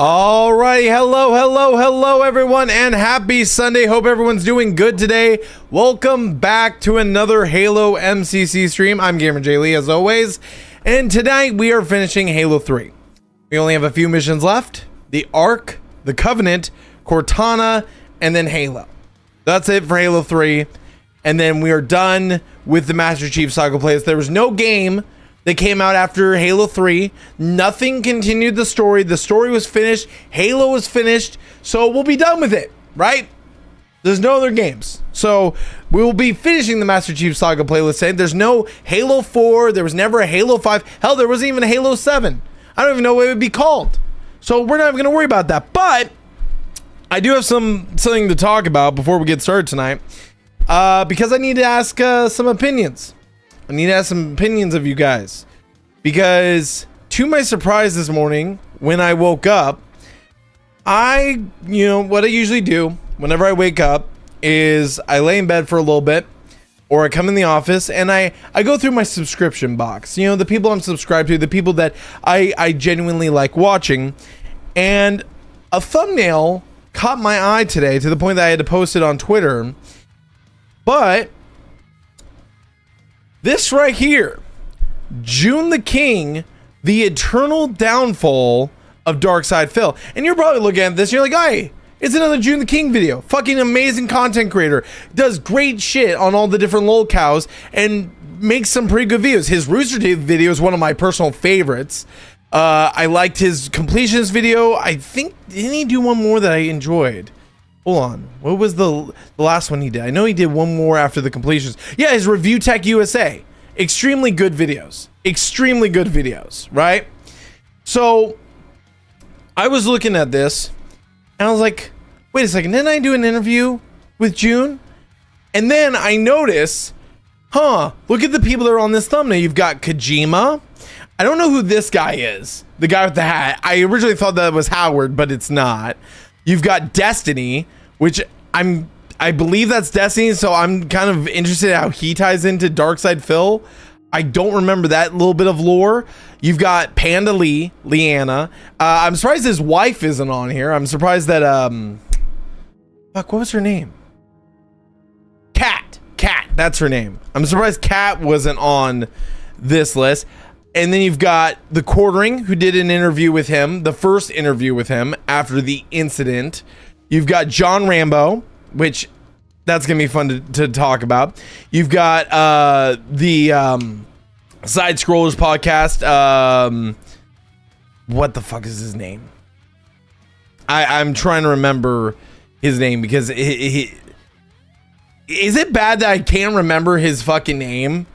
All right, hello everyone, and happy Sunday. Hope everyone's doing good today. Welcome back to another Halo MCC stream. I'm GamerJlee as always, and tonight we are finishing Halo 3. We only have a few missions left: the Ark, the Covenant, Cortana, and then Halo. That's it for Halo 3, and then we are done with the Master Chief Saga plays. There was no game that came out after Halo 3. Nothing continued the story. The story was finished. Halo was finished. So we'll be done with it, right? There's no other games. So we will be finishing the Master Chief Saga playlist today. There's no Halo 4. There was never a Halo 5. Hell, there wasn't even a Halo 7. I don't even know what it would be called. So we're not even going to worry about that. But I do have something to talk about before we get started tonight. Because I need to ask some opinions. I need to ask some opinions of you guys, because to my surprise this morning when I woke up, what I usually do whenever I wake up is I lay in bed for a little bit, or I come in the office and I go through my subscription box, the people I'm subscribed to, the people that I genuinely like watching, and a thumbnail caught my eye today to the point that I had to post it on Twitter. But this right here, June the King, the eternal downfall of Darkside Phil. And you're probably looking at this and you're like, hey, it's another June the King video. Fucking amazing content creator. Does great shit on all the different lolcows and makes some pretty good videos. His Rooster Teeth video is one of my personal favorites. I liked his completions video. I think, didn't he do one more that I enjoyed? Hold on. What was the last one he did? I know he did one more after the completions. Yeah, his Review Tech USA. Extremely good videos. Extremely good videos, right? So I was looking at this and I was like, wait a second, didn't I do an interview with June? And then I notice, look at the people that are on this thumbnail. You've got Kojima. I don't know who this guy is. The guy with the hat. I originally thought that was Howard, but it's not. You've got Destiny, which I believe that's Destiny, so I'm kind of interested in how he ties into Darkside Phil. I don't remember that little bit of lore. You've got Panda Lee, Leanna. I'm surprised his wife isn't on here. I'm surprised that what was her name? Kat, that's her name. I'm surprised Kat wasn't on this list. And then you've got the Quartering, who did an interview with him, the first interview with him after the incident. You've got John Rambo, which that's gonna be fun to talk about. You've got the Side Scrollers podcast. What the fuck is his name? I'm trying to remember his name because is it bad that I can't remember his fucking name?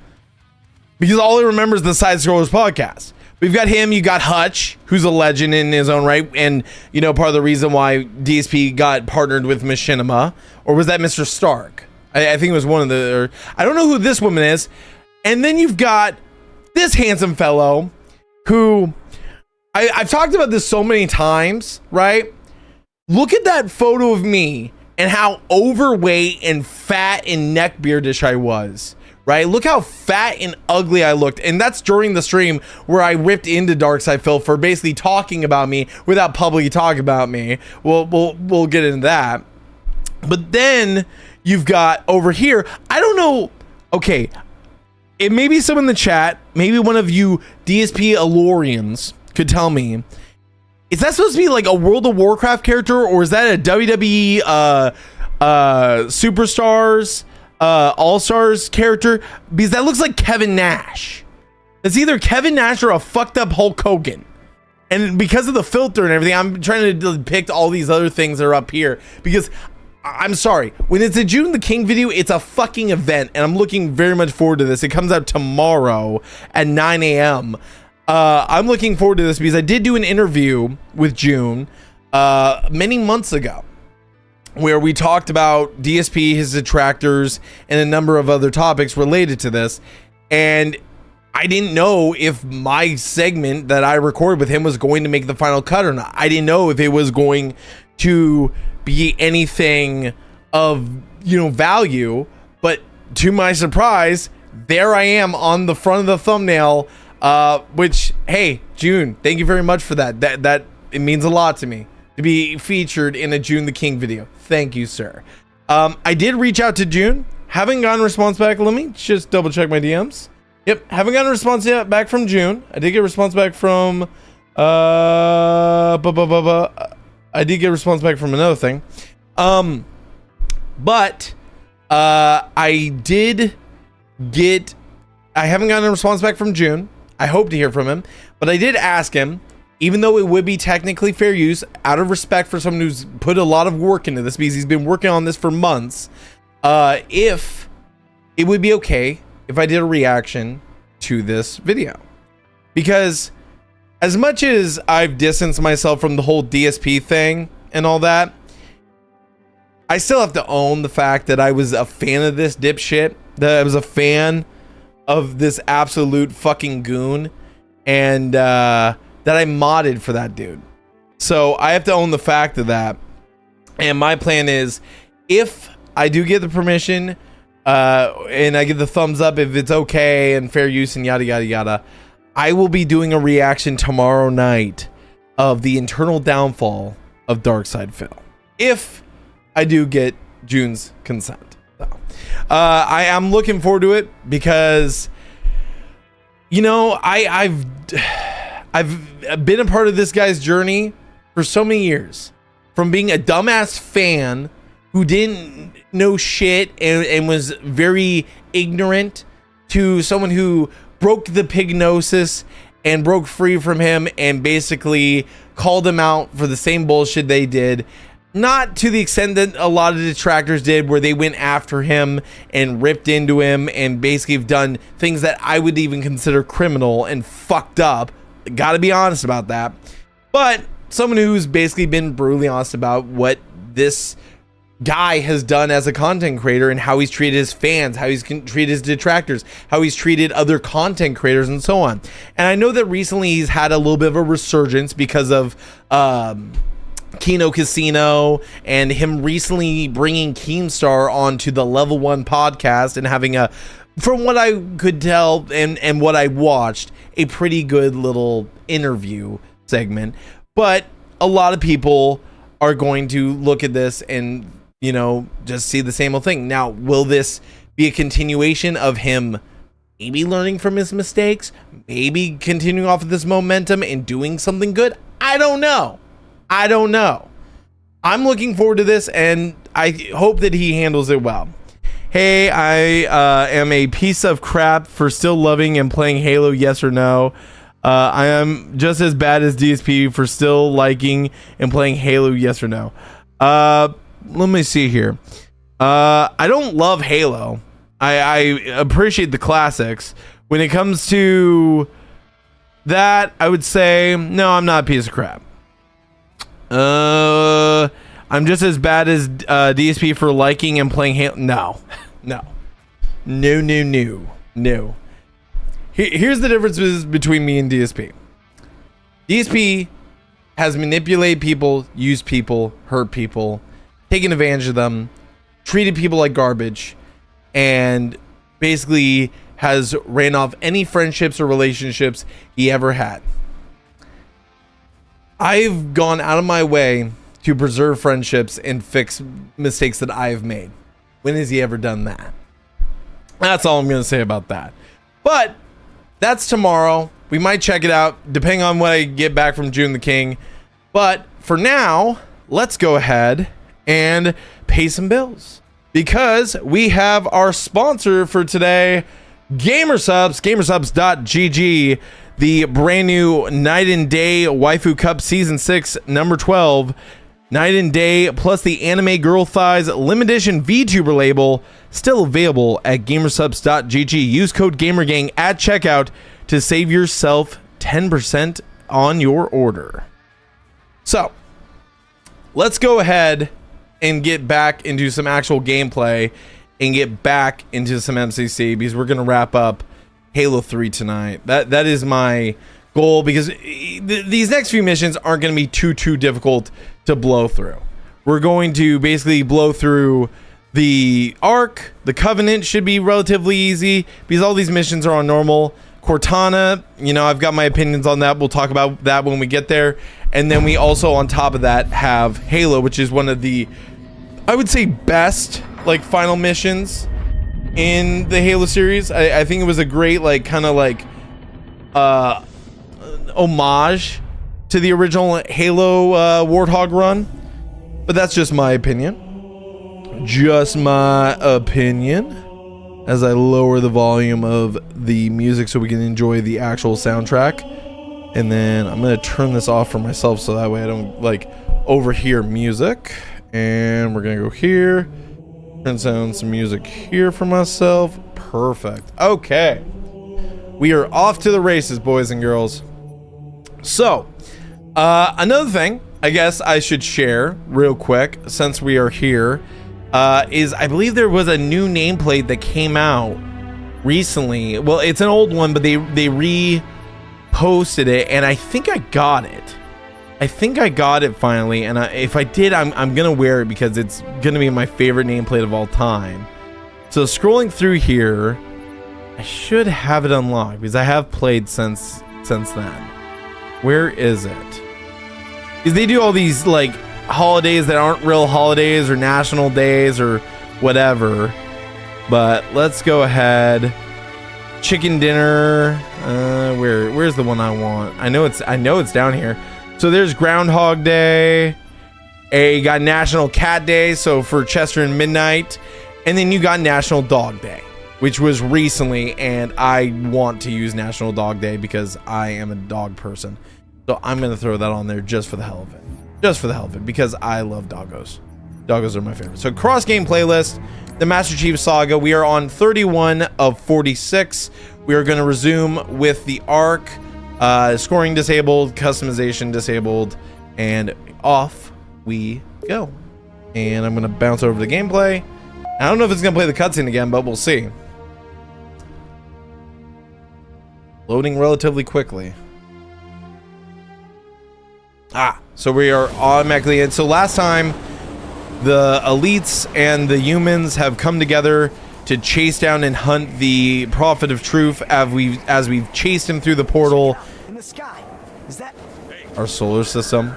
Because all I remember is the Side Scrollers podcast. We've got him, you got Hutch, who's a legend in his own right, and part of the reason why DSP got partnered with Machinima, or was that Mr. Stark? I think it was one of the, I don't know who this woman is. And then you've got this handsome fellow who, I've talked about this so many times, right? Look at that photo of me and how overweight and fat and neckbeardish I was. Right? Look how fat and ugly I looked. And that's during the stream where I ripped into Darkside Phil for basically talking about me without publicly talking about me. We'll get into that. But then you've got over here, I don't know. Okay. It may be someone in the chat, maybe one of you DSP Alorians could tell me, is that supposed to be like a World of Warcraft character, or is that a WWE Superstars All-Stars character? Because that looks like Kevin Nash. It's either Kevin Nash or a fucked up Hulk Hogan. And because of the filter and everything, I'm trying to depict all these other things that are up here. Because I'm sorry, when it's a June the King video, it's a fucking event, and I'm looking very much forward to this. It comes out tomorrow at 9 a.m. I'm looking forward to this because I did do an interview with June many months ago, where we talked about DSP, his detractors, and a number of other topics related to this. And I didn't know if my segment that I recorded with him was going to make the final cut or not. I didn't know if it was going to be anything of, value. But to my surprise, there I am on the front of the thumbnail, which, hey, June, thank you very much for that. That It means a lot to me to be featured in a June the King video. Thank you, sir. I did reach out to June. Haven't gotten a response back. Let me just double check my DMs. Yep, haven't gotten a response yet back from June. I did get a response back from I did get a response back from another thing. But I haven't gotten a response back from June. I hope to hear from him, but I did ask him, even though it would be technically fair use, out of respect for someone who's put a lot of work into this, because he's been working on this for months, if it would be okay if I did a reaction to this video. Because as much as I've distanced myself from the whole DSP thing and all that, I still have to own the fact that I was a fan of this dipshit, that I was a fan of this absolute fucking goon, and that I modded for that dude. So I have to own the fact of that. And my plan is, if I do get the permission, and I get the thumbs up if it's okay and fair use and yada yada yada, I will be doing a reaction tomorrow night of the internal downfall of Darkseid if I do get June's consent. So, I am looking forward to it because, you know, I've been a part of this guy's journey for so many years, from being a dumbass fan who didn't know shit and was very ignorant, to someone who broke the pignosis and broke free from him and basically called him out for the same bullshit they did. Not to the extent that a lot of detractors did, where they went after him and ripped into him and basically have done things that I would even consider criminal and fucked up. Gotta be honest about that. But someone who's basically been brutally honest about what this guy has done as a content creator and how he's treated his fans, how he's treated his detractors, how he's treated other content creators, and so on. And I know that recently he's had a little bit of a resurgence because of Kino Casino and him recently bringing Keemstar onto the Level 1 podcast and having a, from what I could tell and what I watched, a pretty good little interview segment. But a lot of people are going to look at this and, you know, just see the same old thing. Now, will this be a continuation of him maybe learning from his mistakes, maybe continuing off of this momentum and doing something good? I don't know. I'm looking forward to this, and I hope that he handles it well. Hey, I am a piece of crap for still loving and playing Halo, yes or no? I am just as bad as DSP for still liking and playing Halo, yes or no? Let me see here. I don't love Halo. I appreciate the classics. When it comes to that, I would say, no, I'm not a piece of crap. I'm just as bad as DSP for liking and playing Halo. No. Here's the difference between me and DSP. DSP has manipulated people, used people, hurt people, taken advantage of them, treated people like garbage, and basically has ran off any friendships or relationships he ever had. I've gone out of my way to preserve friendships and fix mistakes that I have made. When has he ever done that? That's all I'm going to say about that. But that's tomorrow. We might check it out depending on what I get back from June the King. But for now, let's go ahead and pay some bills, because we have our sponsor for today, GamerSubs, gamersubs.gg, the brand new Night and Day Waifu Cup Season 6 number 12, Night and Day plus the Anime Girl Thighs limited edition VTuber label, still available at gamersubs.gg. Use code GamerGang at checkout to save yourself 10% on your order. So let's go ahead and get back into some actual gameplay and get back into some MCC, because we're going to wrap up Halo 3 tonight. That is my goal, because these next few missions aren't going to be too difficult to blow through. We're going to basically blow through the Ark. The Covenant should be relatively easy, because all these missions are on normal. Cortana, you know, I've got my opinions on that. We'll talk about that when we get there. And then we also, on top of that, have Halo, which is one of the, I would say, best like final missions in the Halo series. I think it was a great like kind of like homage to the original Halo Warthog run. But that's just my opinion. Just my opinion. As I lower the volume of the music so we can enjoy the actual soundtrack. And then I'm gonna turn this off for myself so that way I don't like overhear music. And we're gonna go here. Turn down some music here for myself. Perfect. Okay. We are off to the races, boys and girls. So, another thing I guess I should share real quick since we are here. Is I believe there was a new nameplate that came out recently. Well, it's an old one, but they reposted it, and I think I got it. I think I got it finally, and if I did, I'm gonna wear it because it's gonna be my favorite nameplate of all time. So scrolling through here, I should have it unlocked because I have played since then. Where is it? Because they do all these like holidays that aren't real holidays or national days or whatever, but let's go ahead. Chicken dinner. Where's the one I want? I know it's down here. So there's Groundhog Day. You got National Cat Day, so for Chester and Midnight, and then you got National Dog Day, which was recently, and I want to use National Dog Day because I am a dog person. So I'm gonna throw that on there just for the hell of it. Just for the hell of it, because I love doggos. Doggos are my favorite. So cross-game playlist, the Master Chief Saga. We are on 31 of 46. We are going to resume with the arc. Scoring disabled, customization disabled, and off we go. And I'm going to bounce over the gameplay. I don't know if it's going to play the cutscene again, but we'll see. Loading relatively quickly. So we are automatically in. So last time, the elites and the humans have come together to chase down and hunt the Prophet of Truth as we've chased him through the portal. In the sky. Is that our solar system?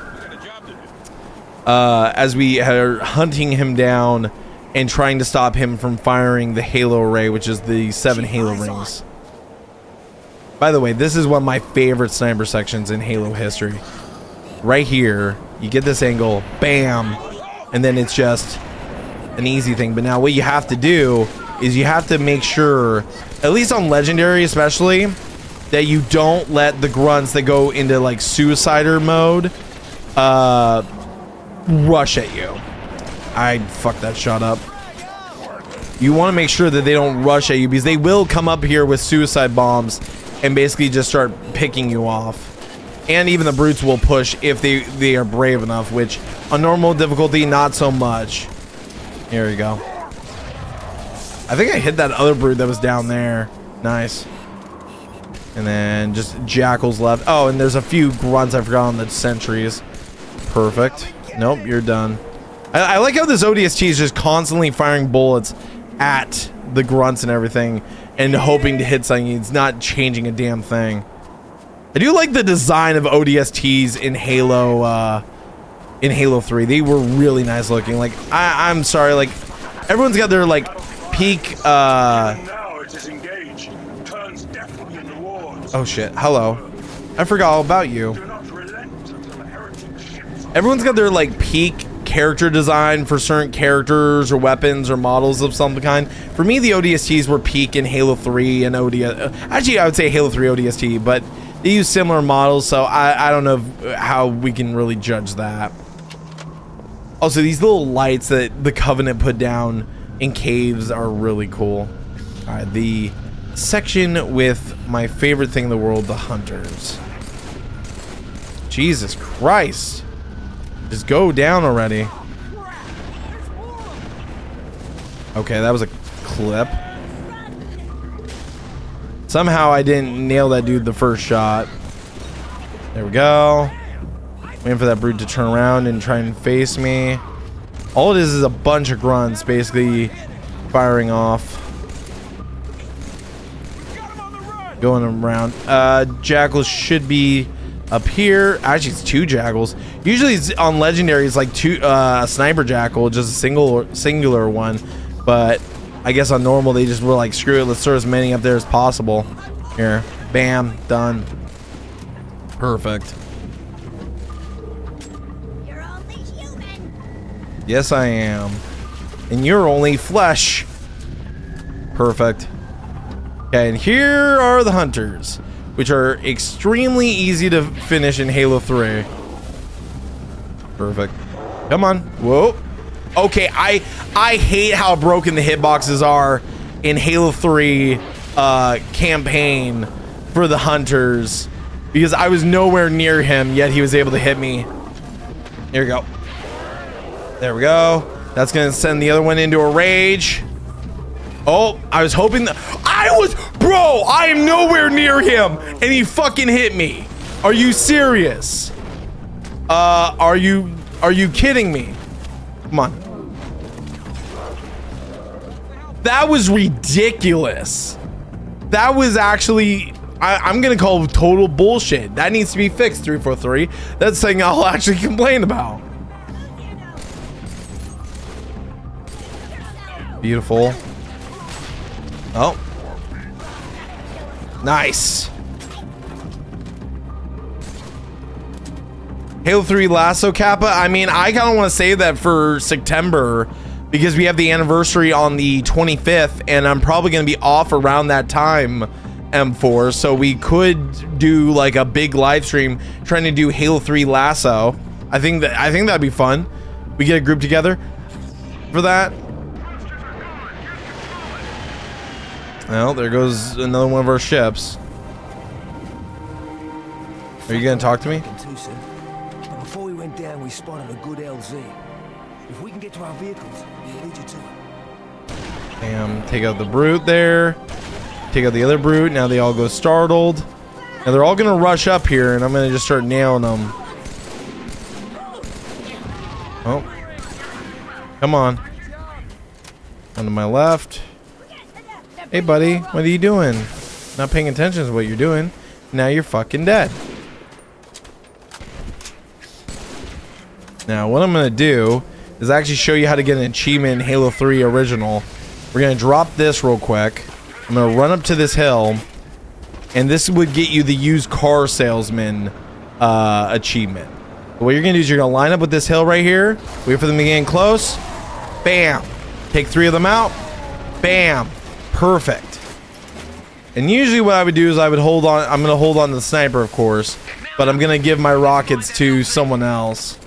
As we are hunting him down and trying to stop him from firing the Halo array, which is the 7 Halo rings. By the way, this is one of my favorite sniper sections in Halo history. Right here, you get this angle, bam, and then it's just an easy thing. But now what you have to do is you have to make sure, at least on Legendary especially, that you don't let the grunts that go into like suicider mode rush at you. I fucked that shot up. You want to make sure that they don't rush at you because they will come up here with suicide bombs and basically just start picking you off. And even the brutes will push if they are brave enough, which on normal difficulty, not so much. Here we go. I think I hit that other brute that was down there. Nice. And then just jackals left. Oh, and there's a few grunts I forgot on the sentries. Perfect. Nope, you're done. I like how this ODST is just constantly firing bullets at the grunts and everything and hoping to hit something. It's not changing a damn thing. I do like the design of ODSTs in Halo 3. They were really nice looking. Like I'm sorry, like everyone's got their like peak oh shit, hello. I forgot all about you. Everyone's got their like peak character design for certain characters or weapons or models of some kind. For me, the ODSTs were peak in Halo 3 and actually I would say Halo 3 ODST, but they use similar models, so I don't know how we can really judge that. Also, these little lights that the Covenant put down in caves are really cool. Alright, the section with my favorite thing in the world, the hunters. Jesus Christ. Just go down already. Okay, that was a clip. Somehow I didn't nail that dude the first shot. There we go. Waiting for that brute to turn around and try and face me. All it is a bunch of grunts basically firing off. Going around. Jackals should be Up here, actually it's 2 jackals. Usually it's on legendary, it's like 2 sniper jackal, just a singular one. But I guess on normal they just were like, screw it, let's throw as many up there as possible. Here, bam, done. Perfect. You're only human. Yes, I am. And you're only flesh. Perfect. Okay, and here are the hunters, which are extremely easy to finish in Halo 3. Perfect. Come on. Whoa. Okay, I hate how broken the hitboxes are in Halo 3 campaign for the hunters, because I was nowhere near him, yet he was able to hit me. Here we go. There we go. That's gonna send the other one into a rage. Oh, I was hoping that bro, I am nowhere near him and he fucking hit me. Are you serious? Are you kidding me? Come on. That was ridiculous. That was actually, I'm gonna call total bullshit. That needs to be fixed, 343. That's something I'll actually complain about. Beautiful. Oh. Nice. Halo 3 Lasso Kappa. I mean, I kind of want to save that for September because we have the anniversary on the 25th and I'm probably going to be off around that time, M4. So we could do like a big live stream trying to do Halo 3 Lasso. I think that'd be fun. We get a group together for that. Well, there goes another one of our ships. Are you gonna talk to me? Too soon. But before we went down, we spotted a good LZ. If we can get to our vehicles, we'll lead you to it. Damn, take out the brute there. Take out the other brute. Now they all go startled. Now they're all gonna rush up here, and I'm gonna just start nailing them. Oh, come on. One to my left. Hey buddy, what are you doing? Not paying attention to what you're doing. Now you're fucking dead. Now what I'm gonna do is actually show you how to get an achievement in Halo 3 Original. We're gonna drop this real quick. I'm gonna run up to this hill, and this would get you the used car salesman achievement. What you're gonna do is you're gonna line up with this hill right here, wait for them to get in close, bam, take 3 of them out, bam. Perfect. And usually what I would do is I would hold on. I'm going to hold on to the sniper, of course, but I'm going to give my rockets to someone else.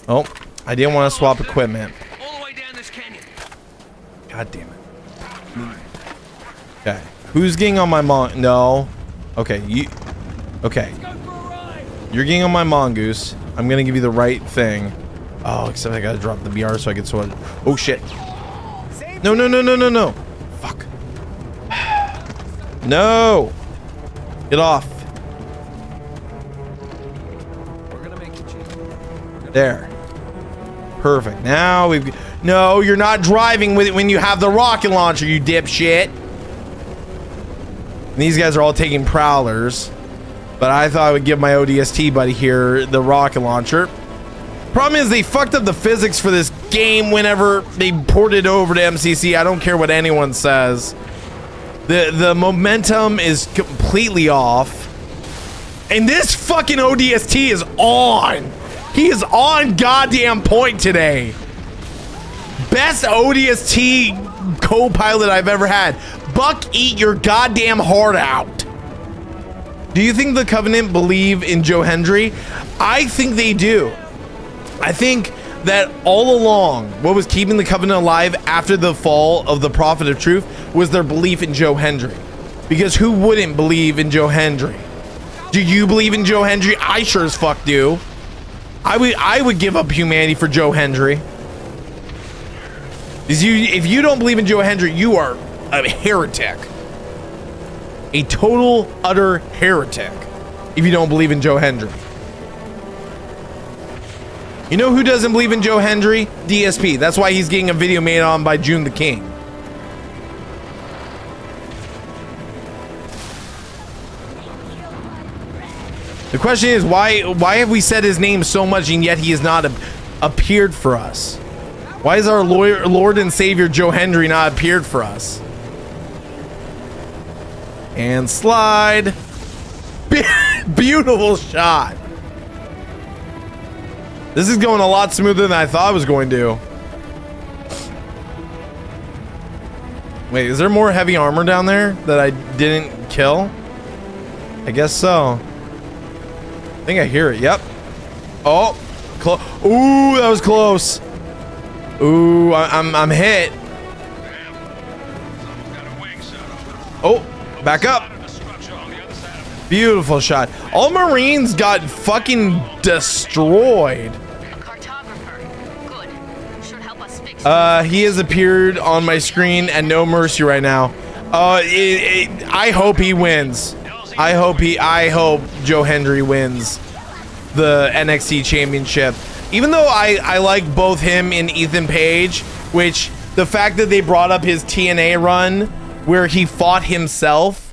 Oh, I didn't want to swap equipment. All the way down this canyon. God damn it. Okay. Who's getting on my No. Okay. Okay. You're getting on my mongoose. I'm going to give you the right thing. Oh, except I got to drop the BR so I can swap. Oh, shit. No, no, no, no, no, no. Fuck. No! Get off. There. Perfect. Now we've... No, you're not driving with it when you have the rocket launcher, you dipshit. And these guys are all taking prowlers. But I thought I would give my ODST buddy here the rocket launcher. Problem is they fucked up the physics for this game whenever they ported over to MCC. I don't care what anyone says. The momentum is completely off. And this fucking ODST is on. He is on goddamn point today. Best ODST co-pilot I've ever had. Buck, eat your goddamn heart out. Do you think the Covenant believe in Joe Hendry? I think they do. I think that all along, what was keeping the Covenant alive after the fall of the Prophet of Truth was their belief in Joe Hendry. Because who wouldn't believe in Joe Hendry? Do you believe in Joe Hendry? I sure as fuck do. I would give up humanity for Joe Hendry. If you don't believe in Joe Hendry, you are a heretic. A total, utter heretic. If you don't believe in Joe Hendry. You know who doesn't believe in Joe Hendry? DSP. That's why he's getting a video made on by June the King. The question is, why have we said his name so much and yet he has not appeared for us? Why is our Lord and Savior GamerJlee not appeared for us? And slide. Beautiful shot. This is going a lot smoother than I thought it was going to. Wait, is there more heavy armor down there that I didn't kill? I guess so. I think I hear it. Yep. Oh, close. Ooh, that was close. Ooh, I'm hit. Oh, back up. Beautiful shot. All Marines got fucking destroyed. He has appeared on my screen at no mercy right now. I hope he wins. I hope GamerJlee wins the NXT championship. Even though I like both him and Ethan Page, which the fact that they brought up his TNA run where he fought himself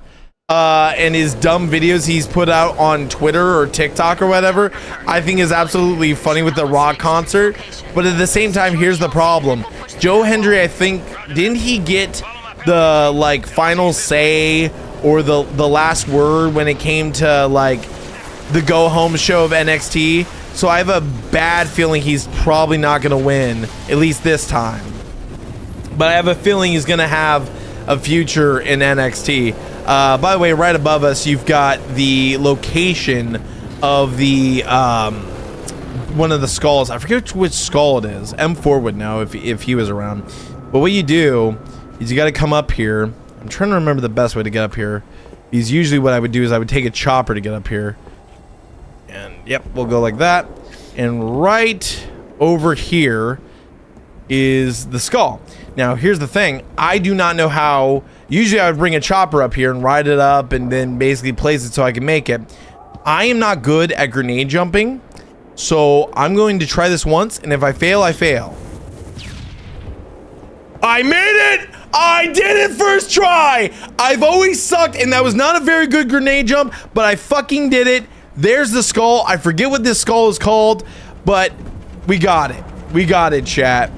and his dumb videos he's put out on Twitter or TikTok or whatever, I think is absolutely funny with the Rock concert. But at the same time, here's the problem. GamerJlee, I think, didn't he get the like final say or the last word when it came to like the go home show of NXT? So I have a bad feeling he's probably not going to win, at least this time. But I have a feeling he's going to have a future in NXT. By the way, right above us, you've got the location of the one of the skulls. I forget which skull it is. M4 would know if he was around. But what you do is you got to come up here. I'm trying to remember the best way to get up here. Because usually what I would do is I would take a chopper to get up here. And yep, we'll go like that. And right over here is the skull. Now, here's the thing. I do not know how. Usually I would bring a chopper up here and ride it up and then basically place it so I can make it. I am not good at grenade jumping. So I'm going to try this once. And if I fail, I fail. I made it! I did it first try! I've always sucked and that was not a very good grenade jump, but I fucking did it. There's the skull. I forget what this skull is called, but we got it. We got it, chat.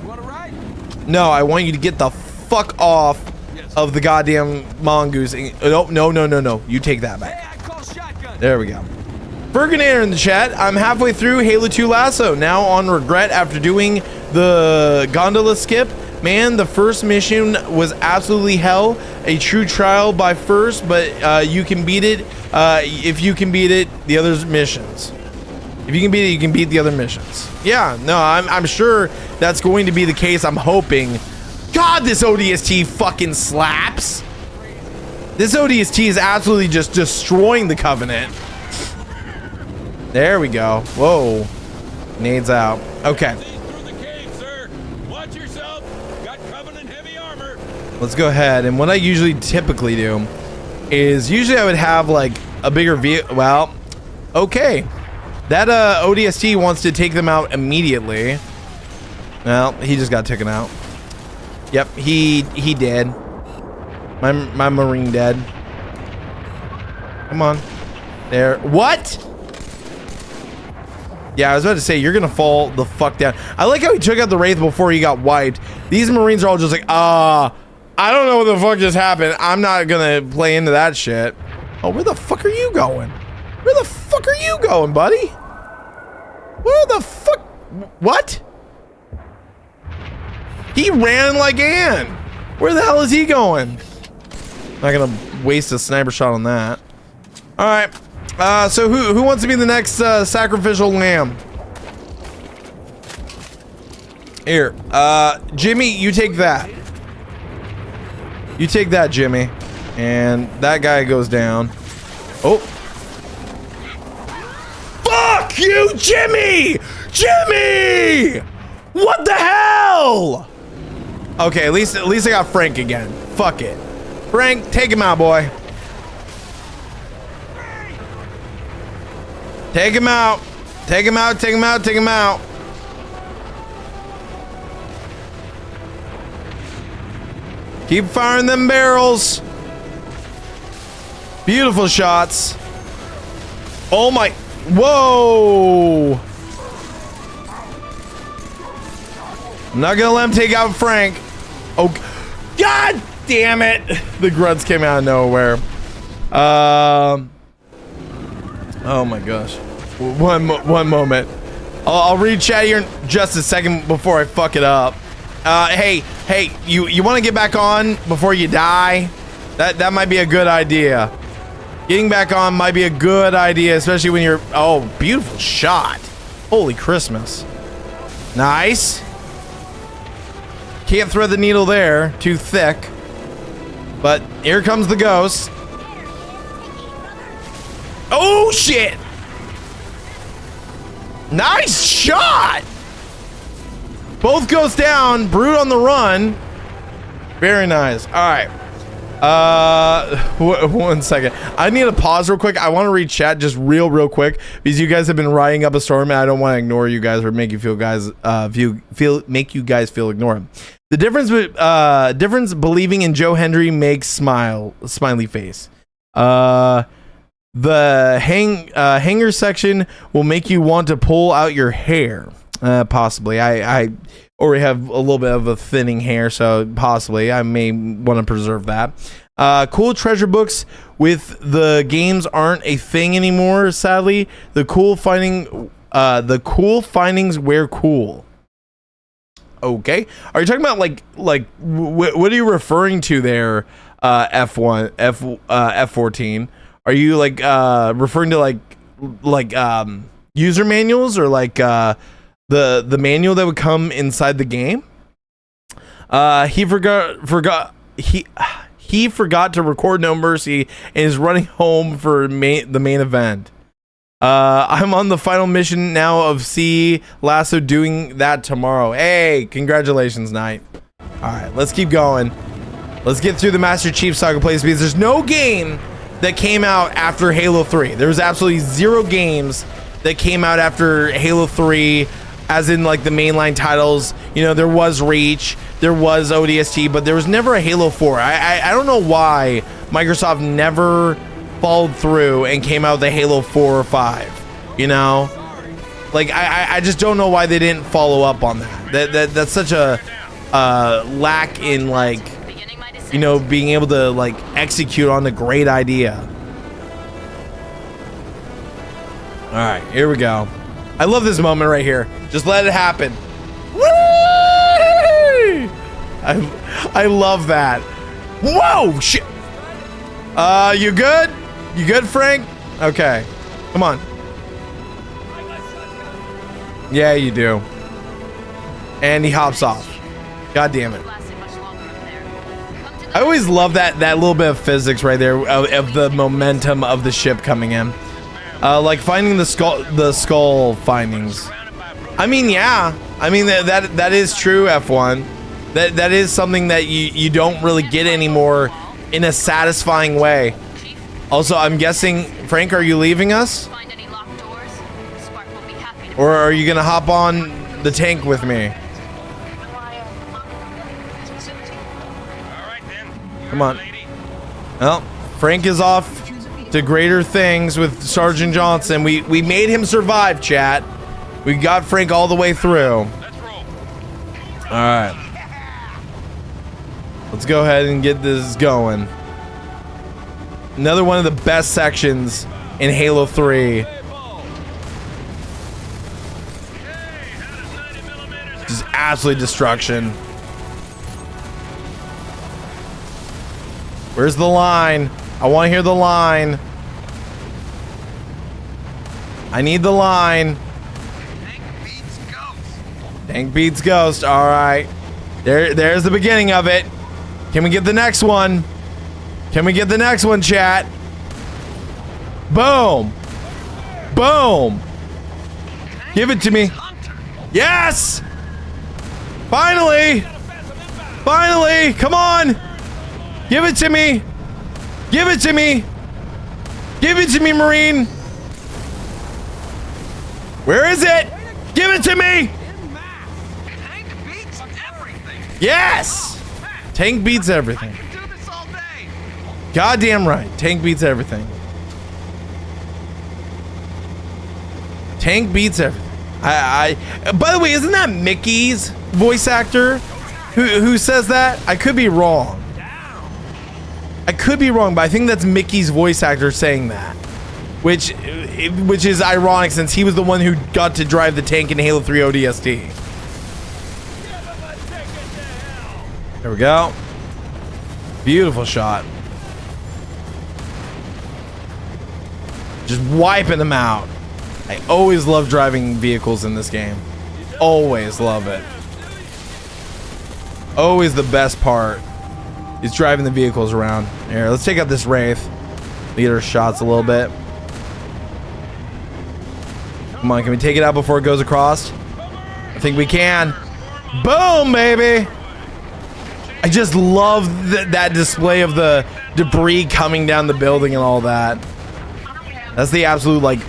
You want to ride? No, I want you to get the fuck off of the goddamn mongoose. No. You take that back. Hey, I call shotgun. There we go. Ferganator in the chat. I'm halfway through Halo 2 Lasso. Now on regret after doing the gondola skip. Man, the first mission was absolutely hell. A true trial by first, but you can beat it. If you can beat it, the other missions. If you can beat it, you can beat the other missions. Yeah, no, I'm sure that's going to be the case. I'm hoping. God, this ODST fucking slaps. This ODST is absolutely just destroying the Covenant. There we go. Whoa. Nades out. Okay. Let's go ahead. And what I usually typically do is usually I would have like a bigger vehicle. Well, okay. That ODST wants to take them out immediately. Well, he just got taken out. Yep, he dead. My Marine dead. Come on. There. What? Yeah, I was about to say, you're gonna fall the fuck down. I like how he took out the Wraith before he got wiped. These Marines are all just like, I don't know what the fuck just happened. I'm not gonna play into that shit. Oh, where the fuck are you going? Where the fuck are you going, buddy? Where the fuck? What? He ran like Ann. Where the hell is he going? Not gonna waste a sniper shot on that. All right. So who wants to be the next sacrificial lamb? Here, Jimmy, you take that. You take that, Jimmy. And that guy goes down. Oh. Fuck you, Jimmy! Jimmy! What the hell? Okay, at least I got Frank again. Fuck it. Frank, take him out, boy. Take him out. Take him out, take him out, take him out. Keep firing them barrels. Beautiful shots. Oh my, whoa. I'm not gonna let him take out Frank. Oh, God damn it. The grunts came out of nowhere. Oh my gosh. One moment. I'll read chat here in just a second before I fuck it up. Hey, you want to get back on before you die? That might be a good idea. Getting back on might be a good idea, especially when you're... Oh, beautiful shot. Holy Christmas. Nice. Can't thread the needle there. Too thick. But here comes the ghost. Oh, shit. Nice shot. Both ghosts down. Brood on the run. Very nice. All right. 1 second. I need to pause real quick. I want to read chat just real quick because you guys have been riding up a storm and I don't want to ignore you guys or make you feel guys make you guys feel ignored. The difference believing in Joe Hendry makes smiley face. The hanger section will make you want to pull out your hair. Possibly. I already have a little bit of a thinning hair, so possibly I may want to preserve that. Cool treasure books with the games aren't a thing anymore, sadly. The cool findings wear cool. Okay. Are you talking about like what are you referring to there? F14. Are you like referring to like user manuals or like the manual that would come inside the game? He forgot to record No Mercy and is running home for the main event. I'm on the final mission now of C Lasso, doing that tomorrow. Hey, congratulations, Knight. All right, let's keep going. Let's get through the Master Chief Saga plays because there's no game that came out after Halo 3. There was absolutely 0 games that came out after Halo 3, as in like the mainline titles. You know, there was Reach, there was ODST, but there was never a Halo 4. I don't know why Microsoft never followed through and came out with a Halo 4 or 5. You know, like I just don't know why they didn't follow up on that. That's such a lack in like, you know, being able to like execute on a great idea. All right, here we go. I love this moment right here. Just let it happen. Woo! I love that. Whoa, shit. You good? You good, Frank? Okay. Come on. Yeah, you do. And he hops off. God damn it. I always love that little bit of physics right there of the momentum of the ship coming in. Like finding the skull findings. I mean, yeah. I mean that is true, F1. That is something that you don't really get anymore in a satisfying way. Also, I'm guessing, Frank, are you leaving us? Or are you gonna hop on the tank with me? Come on. Well, Frank is off to greater things with Sergeant Johnson. We made him survive, chat. We got Frank all the way through. All right. Let's go ahead and get this going. Another one of the best sections in Halo 3. Just absolute destruction. Where's the line? I want to hear the line. I need the line. Tank beats ghost. Tank beats ghost. All right. There's the beginning of it. Can we get the next one? Can we get the next one, chat? Boom. Boom. Give it to me. Yes. Finally. Finally. Come on. Give it to me. Give it to me. Give it to me, Marine. Where is it? Give it to me. Tank beats everything. Yes. Tank beats everything. Goddamn right. Tank beats everything. Tank beats everything. By the way, isn't that Mickey's voice actor who says that? I could be wrong. I could be wrong, but I think that's Mickey's voice actor saying that, which is ironic since he was the one who got to drive the tank in Halo 3 ODST. There we go. Beautiful shot. Just wiping them out. I always love driving vehicles in this game. Always love it. Always the best part is driving the vehicles around. Here, let's take out this Wraith. Lead our shots a little bit. Come on, can we take it out before it goes across? I think we can. Boom, baby! I just love that display of the debris coming down the building and all that. That's the absolute, like,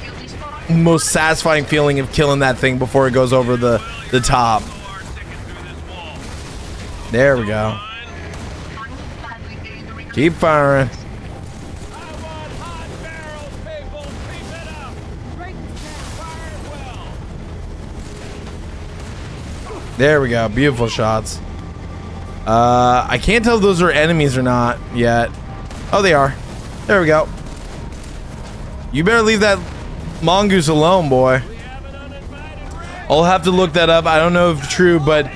most satisfying feeling of killing that thing before it goes over the top. There we go. Keep firing. There we go. Beautiful shots. I can't tell if those are enemies or not yet. Oh, they are. There we go. You better leave that mongoose alone, boy. I'll have to look that up. I don't know if it's true, but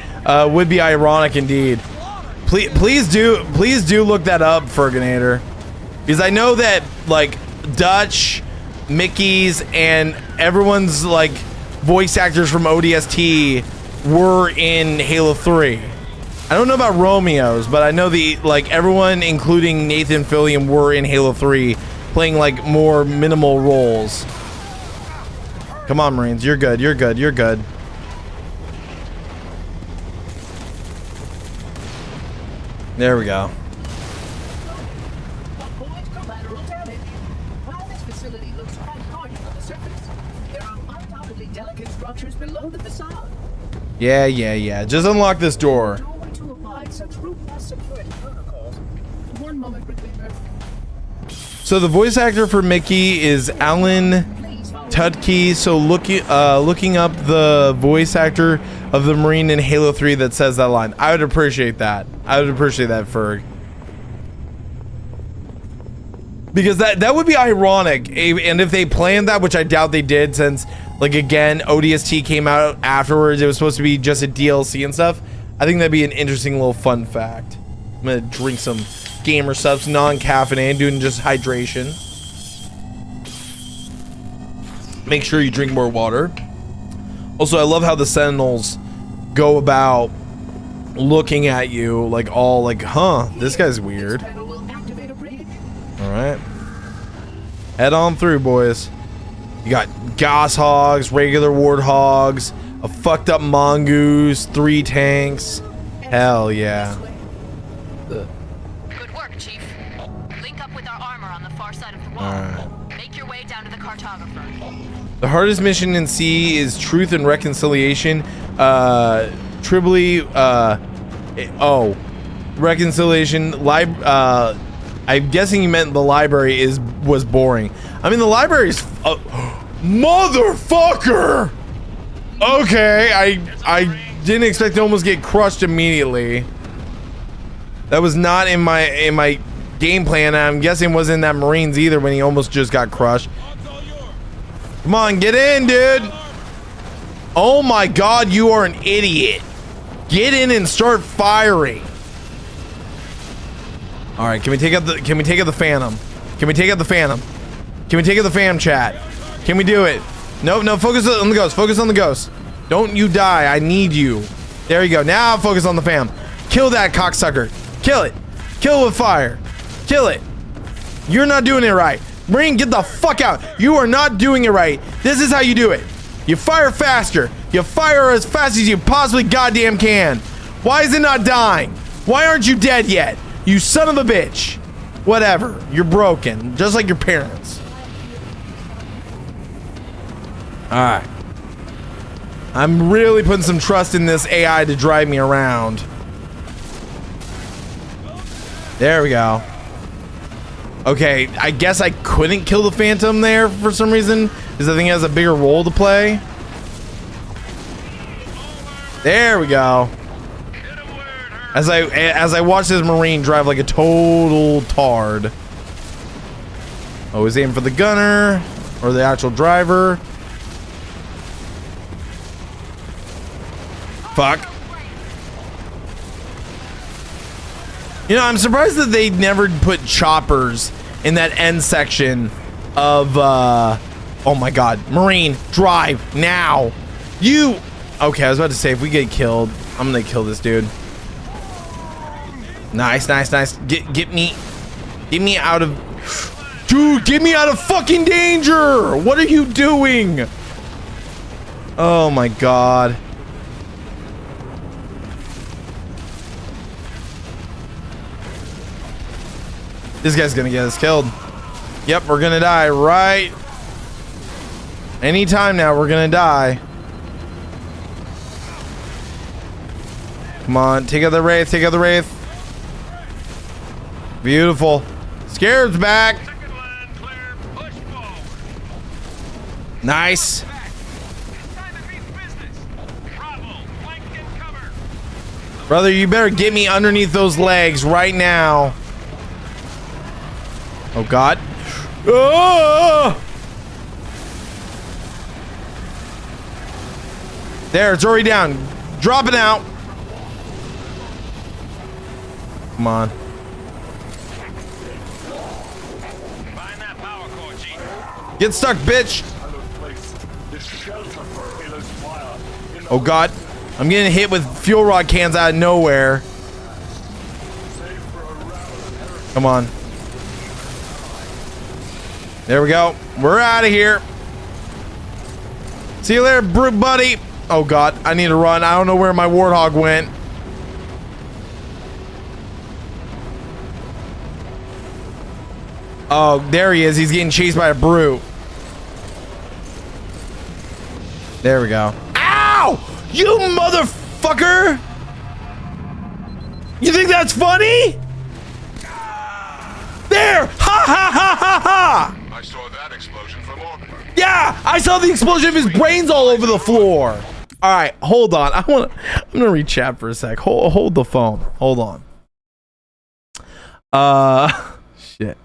would be ironic indeed. Please do look that up, Ferganator, because I know that like Dutch, Mickey's, and everyone's like voice actors from ODST were in Halo 3. I don't know about Romeo's, but I know like everyone, including Nathan Fillion, were in Halo 3, playing like more minimal roles. Come on, Marines, you're good. You're good. You're good. There we go. Yeah. Just unlock this door. So the voice actor for Mickey is Alan Tudkey. So looking up the voice actor of the Marine in Halo 3 that says that line, I would appreciate that. I would appreciate that, Ferg. Because that would be ironic, and if they planned that, which I doubt they did, since like again ODST came out afterwards, it was supposed to be just a DLC and stuff. I think that'd be an interesting little fun fact. I'm gonna drink some gamer subs, non-caffeinated, doing just hydration. Make sure you drink more water. Also, I love how the Sentinels go about looking at you like all like, huh, this guy's weird. Alright. Head on through, boys. You got Gauss Hogs, regular Warthogs, a fucked up Mongoose, 3 tanks. Hell yeah. Good work, Chief. Link up with our armor on the far side of the wall. Alright. Make your way down to the cartographer. The hardest mission in C is Truth and Reconciliation. Reconciliation. I'm guessing you meant the library was boring. I mean, the library's motherfucker. Okay, I didn't expect to almost get crushed immediately. That was not in my game plan. I'm guessing it wasn't in that Marines either when he almost just got crushed. Come on, get in, dude. Oh my god, you are an idiot. Get in and start firing. All right, can we take out the Phantom? Can we take out the Phantom? Can we take out the Phantom, chat? Can we do it? No, focus on the ghost. Focus on the ghost. Don't you die. I need you. There you go. Now focus on the fam. Kill that cocksucker. Kill it. Kill it with fire. Kill it. You're not doing it right. Marine, get the fuck out. You are not doing it right. This is how you do it. You fire faster. You fire as fast as you possibly goddamn can. Why is it not dying? Why aren't you dead yet? You son of a bitch. Whatever. You're broken. Just like your parents. Alright. I'm really putting some trust in this AI to drive me around. There we go. Okay, I guess I couldn't kill the Phantom there for some reason, Because I think it has a bigger role to play. There we go. As I watch this Marine drive like a total tard. Oh, he's aiming for the gunner or the actual driver. Fuck. You know, I'm surprised that they never put choppers in that end section of oh my god, Marine, drive now. You okay, I was about to say if we get killed, I'm gonna kill this dude. Nice, nice, nice. Get me out of, dude, get me out of fucking danger. What are you doing? Oh my god. This guy's gonna get us killed. Yep, we're gonna die right anytime now. We're gonna die. Come on, take out the Wraith, take out the Wraith. Beautiful. Scared's back. Nice. Brother, you better get me underneath those legs right now. Oh god. Oh! There, it's already down. Drop it out. Come on. Get stuck, bitch. Oh god. I'm getting hit with fuel rod cans out of nowhere. Come on. There we go. We're out of here. See you later, brute buddy. Oh god, I need to run. I don't know where my warthog went. Oh, there he is. He's getting chased by a brute. There we go. Ow! You motherfucker! You think that's funny? There! Ha ha ha ha ha! I saw that explosion from orbit. Yeah! I saw the explosion of his brains all over the floor. All right, hold on. I'm gonna read chat for a sec. Hold the phone. Hold on. Shit.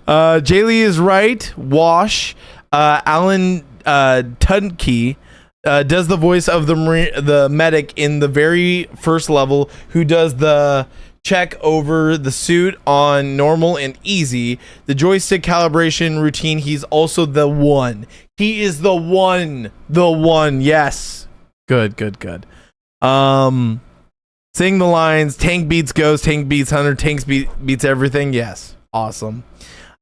GamerJlee is right. Wash. Alan Tudke does the voice of the medic in the very first level, who does the check over the suit on normal and easy. The joystick calibration routine. He's also the one. He is the one. The one. Yes. Good. Good. Good. Sing the lines. Tank beats Ghost. Tank beats Hunter. Tanks beats everything. Yes. Awesome.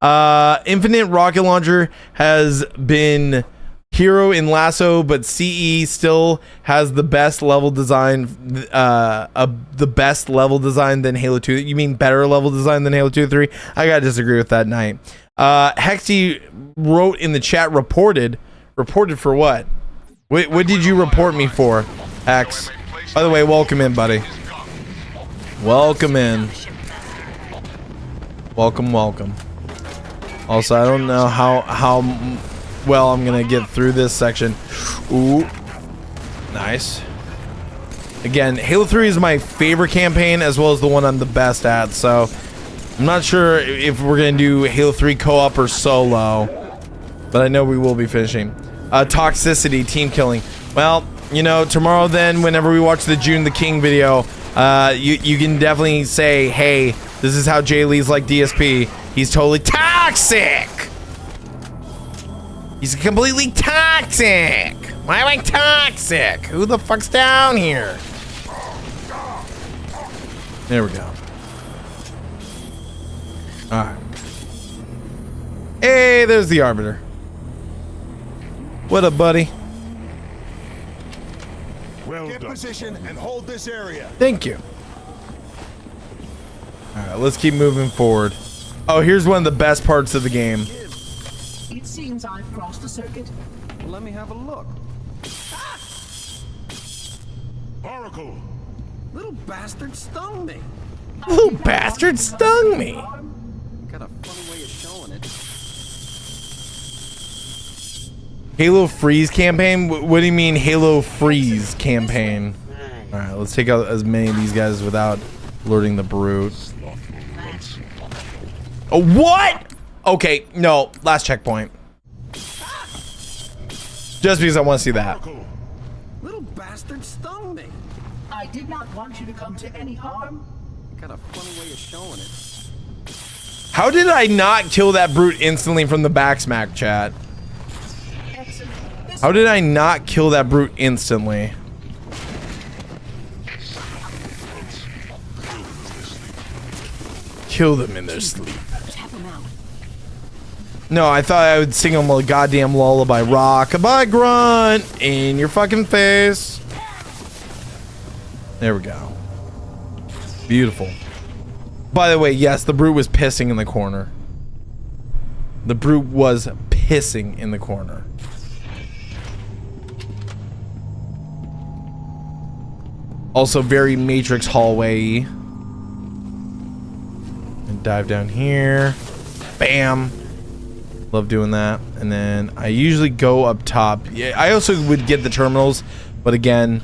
Infinite Rocket Launcher has been hero in Lasso, but CE still has the best level design. The best level design than Halo 2. You mean better level design than Halo 2 3? I gotta disagree with that, Knight. Hexy wrote in the chat. Reported for what? What did you report me for, X? By the way, welcome in, buddy. Welcome in. Welcome, welcome. Also, I don't know how well I'm gonna get through this section. Ooh, nice. Again, Halo 3 is my favorite campaign, as well as the one I'm the best at. So I'm not sure if we're gonna do Halo 3 co-op or solo, but I know we will be finishing. Toxicity, team killing. Well, you know, tomorrow then, whenever we watch the June the King video, you can definitely say, hey, this is how GamerJlee's like DSP. He's totally toxic. He's completely toxic. Why am I toxic? Who the fuck's down here? There we go. All right. Hey, there's the Arbiter. What up, buddy? Well Get done. position and hold this area. Thank you. All right, let's keep moving forward. Oh, here's one of the best parts of the game. It seems I've crossed the circuit. Let me have a look. Oracle. Little bastard stung me. Little bastard stung me. Got a funny way of showing it. Halo Freeze campaign? What do you mean Halo Freeze campaign? All right, let's take out as many of these guys without alerting the brute. Oh, what? Okay, no, last checkpoint. Just because I want to see that. Little bastard stung me. I did not want you to come to any harm. Got a funny way of showing it. How did I not kill that brute instantly from the backsmack, chat? Excellent. This How did I not kill that brute instantly? Kill them in their sleep. tap him out. No, I thought I would sing them a goddamn lullaby. Rock-a-bye grunt in your fucking face. There we go. Beautiful. By the way, yes, the brute was pissing in the corner. The brute was pissing in the corner. Also very Matrix hallway. And dive down here. Bam. Love doing that. And then I usually go up top. Yeah, I also would get the terminals, but again,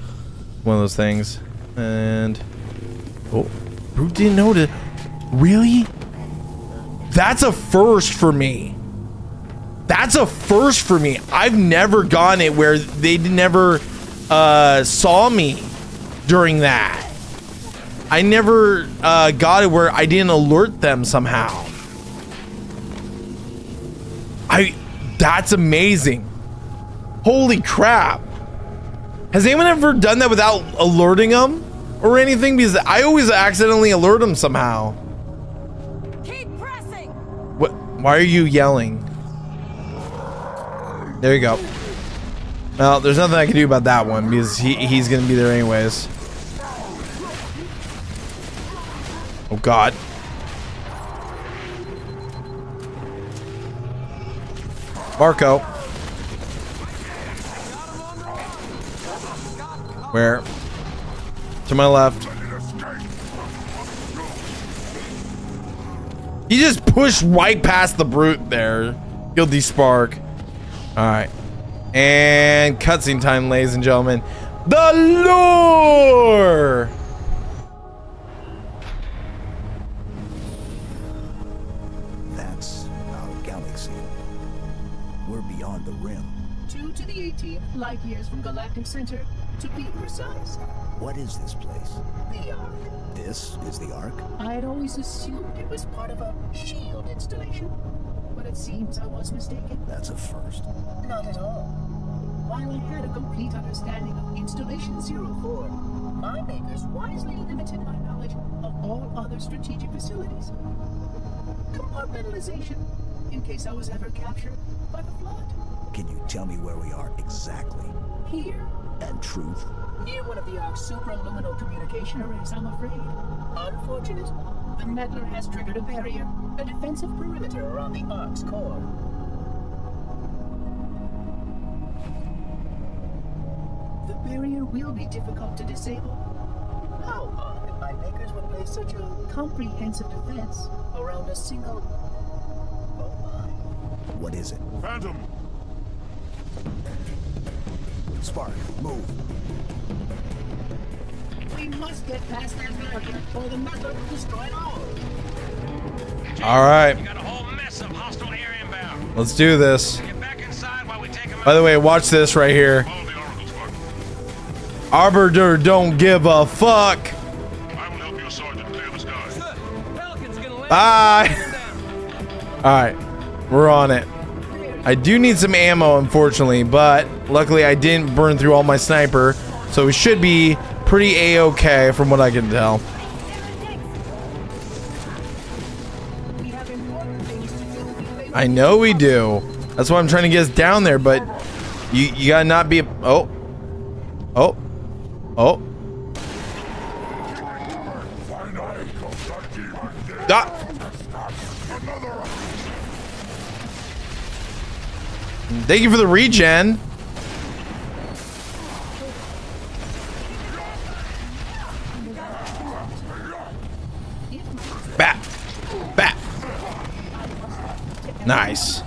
one of those things. And oh, brute didn't know to. Really? That's a first for me. That's a first for me. I've never gone it where they never saw me during that. I never got it where I didn't alert them somehow. That's amazing. Holy crap. Has anyone ever done that without alerting them or anything? Because I always accidentally alert them somehow. Keep pressing. What? Why are you yelling? There you go. Well, there's nothing I can do about that one because he's gonna be there anyways. Oh God. Marco. Where? To my left. He just pushed right past the brute there. Guilty spark. Alright. And cutscene time, ladies and gentlemen. The lure! That's our galaxy. We're beyond the rim. 2 to the 18th light years from Galactic Center, to be precise. What is this place? The Ark. This is the Ark? I had always assumed it was part of a shield installation, but it seems I was mistaken. That's a first. Not at all. While I had a complete understanding of Installation 04, my makers wisely limited my knowledge of all other strategic facilities. Compartmentalization, in case I was ever captured by the Flood. Can you tell me where we are exactly? Here, And truth? near one of the Ark's supraluminal communication arrays, I'm afraid. Unfortunate, the meddler has triggered a barrier, a defensive perimeter around the Ark's core. The barrier will be difficult to disable. How odd that my makers would place such a comprehensive defense around a single... Oh my. What is it? Phantom! Spark, move. We must get past that barrier, or the meddler will destroy it all. Alright. Got a whole mess of hostile air inbound. Let's do this. Get back inside while we take them out. By the way, watch this right here. Follow the Oracle, Spark. Arbiter don't give a fuck. I will help you, Sergeant, clear the skies. Pelican's gonna land. Bye. Alright. We're on it. I do need some ammo, unfortunately, but luckily I didn't burn through all my sniper, so we should be pretty A-okay from what I can tell. We have important things to do. I know we do. That's why I'm trying to get us down there, but you gotta not be... Oh. Oh. Oh. Ah. Thank you for the regen. Bat. Bat. Nice.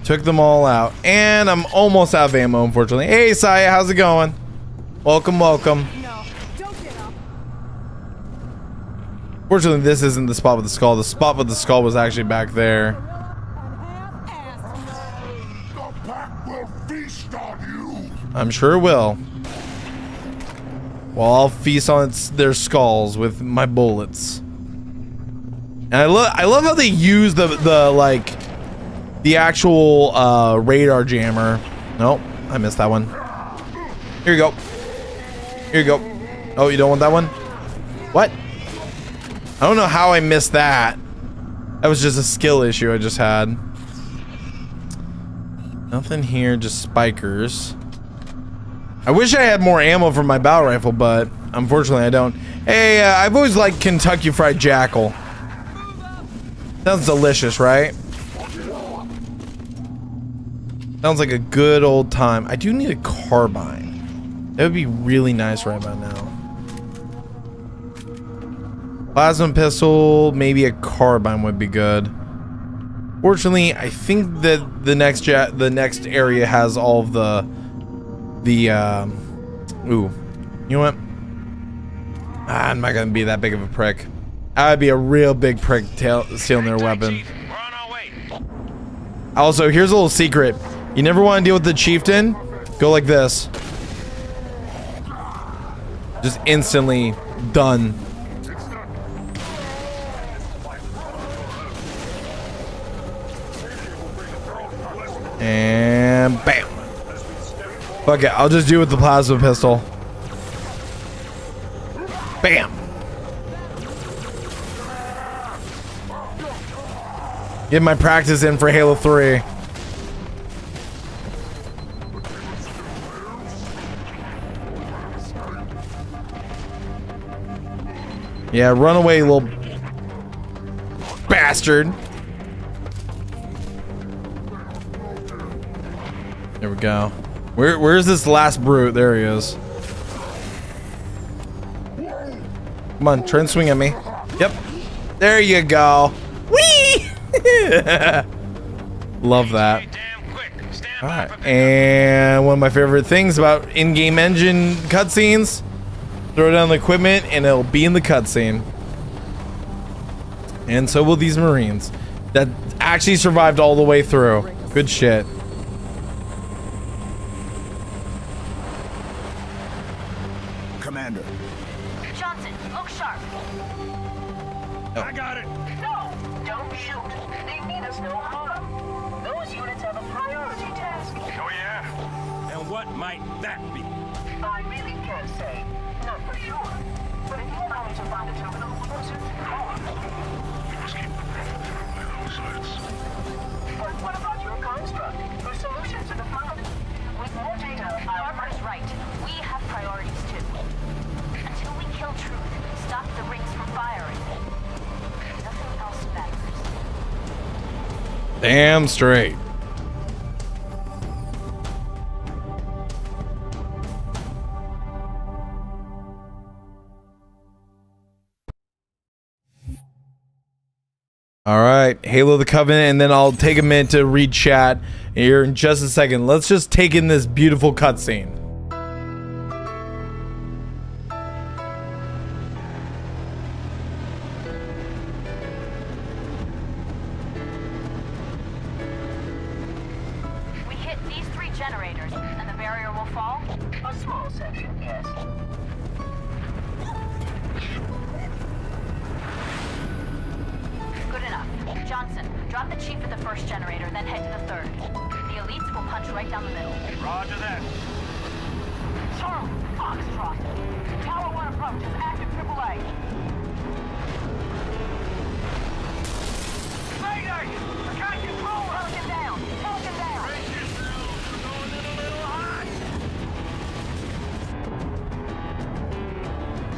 Took them all out. And I'm almost out of ammo, unfortunately. Hey, Saya, how's it going? Welcome, welcome. No, don't get up. Fortunately, this isn't the spot with the skull. The spot with the skull was actually back there. The pack will feast on you. I'm sure it will. Well, I'll feast on their skulls with my bullets. And I love how they use the actual radar jammer. Nope, I missed that one. Here you go. Here you go. Oh, you don't want that one? What? I don't know how I missed that. That was just a skill issue I just had. Nothing here, just spikers. I wish I had more ammo for my battle rifle, but unfortunately I don't. Hey, I've always liked Kentucky Fried Jackal. Sounds delicious, right? Sounds like a good old time. I do need a carbine. That would be really nice right about now. Plasma pistol, maybe a carbine would be good. Fortunately, I think that the next area has all of the ooh, you know what? I'm not gonna be that big of a prick. I'd be a real big prick stealing their weapon. We're on our way. Also, here's a little secret. You never want to deal with the chieftain? Go like this. Just instantly done. And bam. Fuck it, I'll just do it with the plasma pistol. Bam. Get my practice in for Halo 3. Yeah, run away, little bastard. There we go. Where's this last brute? There he is. Come on, try and swing at me. Yep. There you go. Whee! Love that. Alright, and one of my favorite things about in-game engine cutscenes, throw down the equipment and it'll be in the cutscene. And so will these Marines that actually survived all the way through. Good shit. Commander. Johnson, look sharp. I got it. No! Don't shoot! They mean us no harm. Those units have a priority task. Oh, yeah? And what might that be? I really can't say. Not for sure. But if you manage to find a terminal closer to home. You must keep prepared by those sides. But what about your construct? Your solutions to the problem? With more data, Armor's right. We have priorities too. Until we kill Truth, stop the rings from firing. Nothing else matters. Damn straight. All right, Halo the Covenant, and then I'll take a minute to read chat here in just a second. Let's just take in this beautiful cutscene. We hit these 3 generators, and the barrier will fall. a small section, yes. Good enough. Johnson, drop the chief at the first generator, then head to the 3rd. The elites will punch right down the middle. Roger that. Charlie, Foxtrot. Tower 1 approaches, active AAA. Mayday! Can't control her! Falcon down! Falcon down!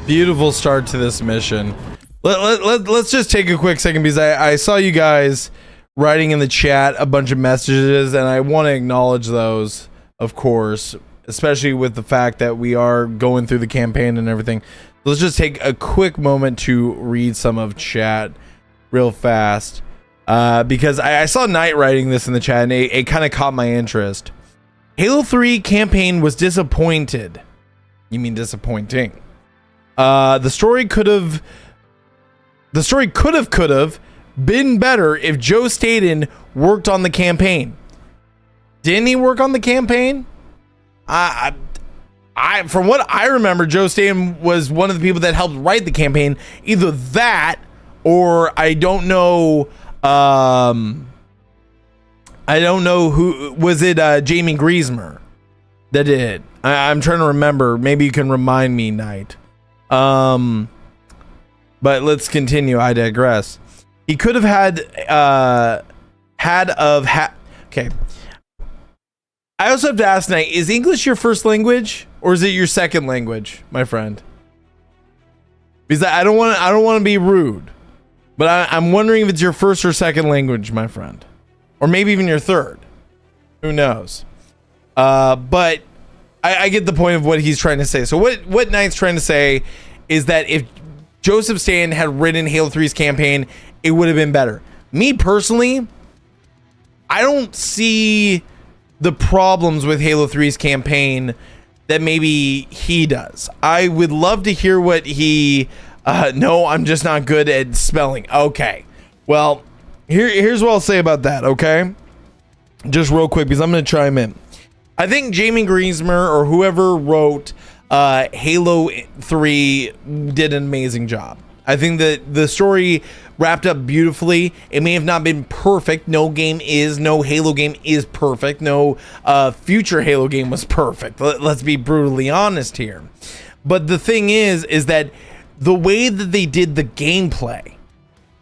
Beautiful start to this mission. Let's just take a quick second because I saw you guys writing in the chat a bunch of messages and I want to acknowledge those, of course, especially with the fact that we are going through the campaign and everything. Let's just take a quick moment to read some of chat real fast. because I saw Knight writing this in the chat, and it kind of caught my interest. Halo 3 campaign was disappointed. You mean disappointing? The story could have been better if Joe Staten worked on the campaign. Didn't he work on the campaign? From what I remember, Joe Staten was one of the people that helped write the campaign. Either that, or I don't know. I don't know who was it. Jamie Griesmer that did it. I'm trying to remember. Maybe you can remind me, Knight. But let's continue. I digress. He could have okay. I also have to ask, Knight, is English your first language or is it your second language, my friend? Because I don't want to be rude, but I'm wondering if it's your first or second language, my friend, or maybe even your third. Who knows? But I get the point of what he's trying to say. So what Knight's trying to say is that if Joseph Staten had written Halo 3's campaign, it would have been better. Me personally, I don't see the problems with Halo 3's campaign that maybe he does. I would love to hear what he no, I'm just not good at spelling. Okay. Well, here's what I'll say about that, okay? Just real quick, because I'm going to chime in. I think Jamie Griesmer or whoever wrote Halo 3 did an amazing job. I think that the story wrapped up beautifully. It may have not been perfect. No Halo game is perfect. No future Halo game was perfect. Let's be brutally honest here. But the thing is that the way that they did the gameplay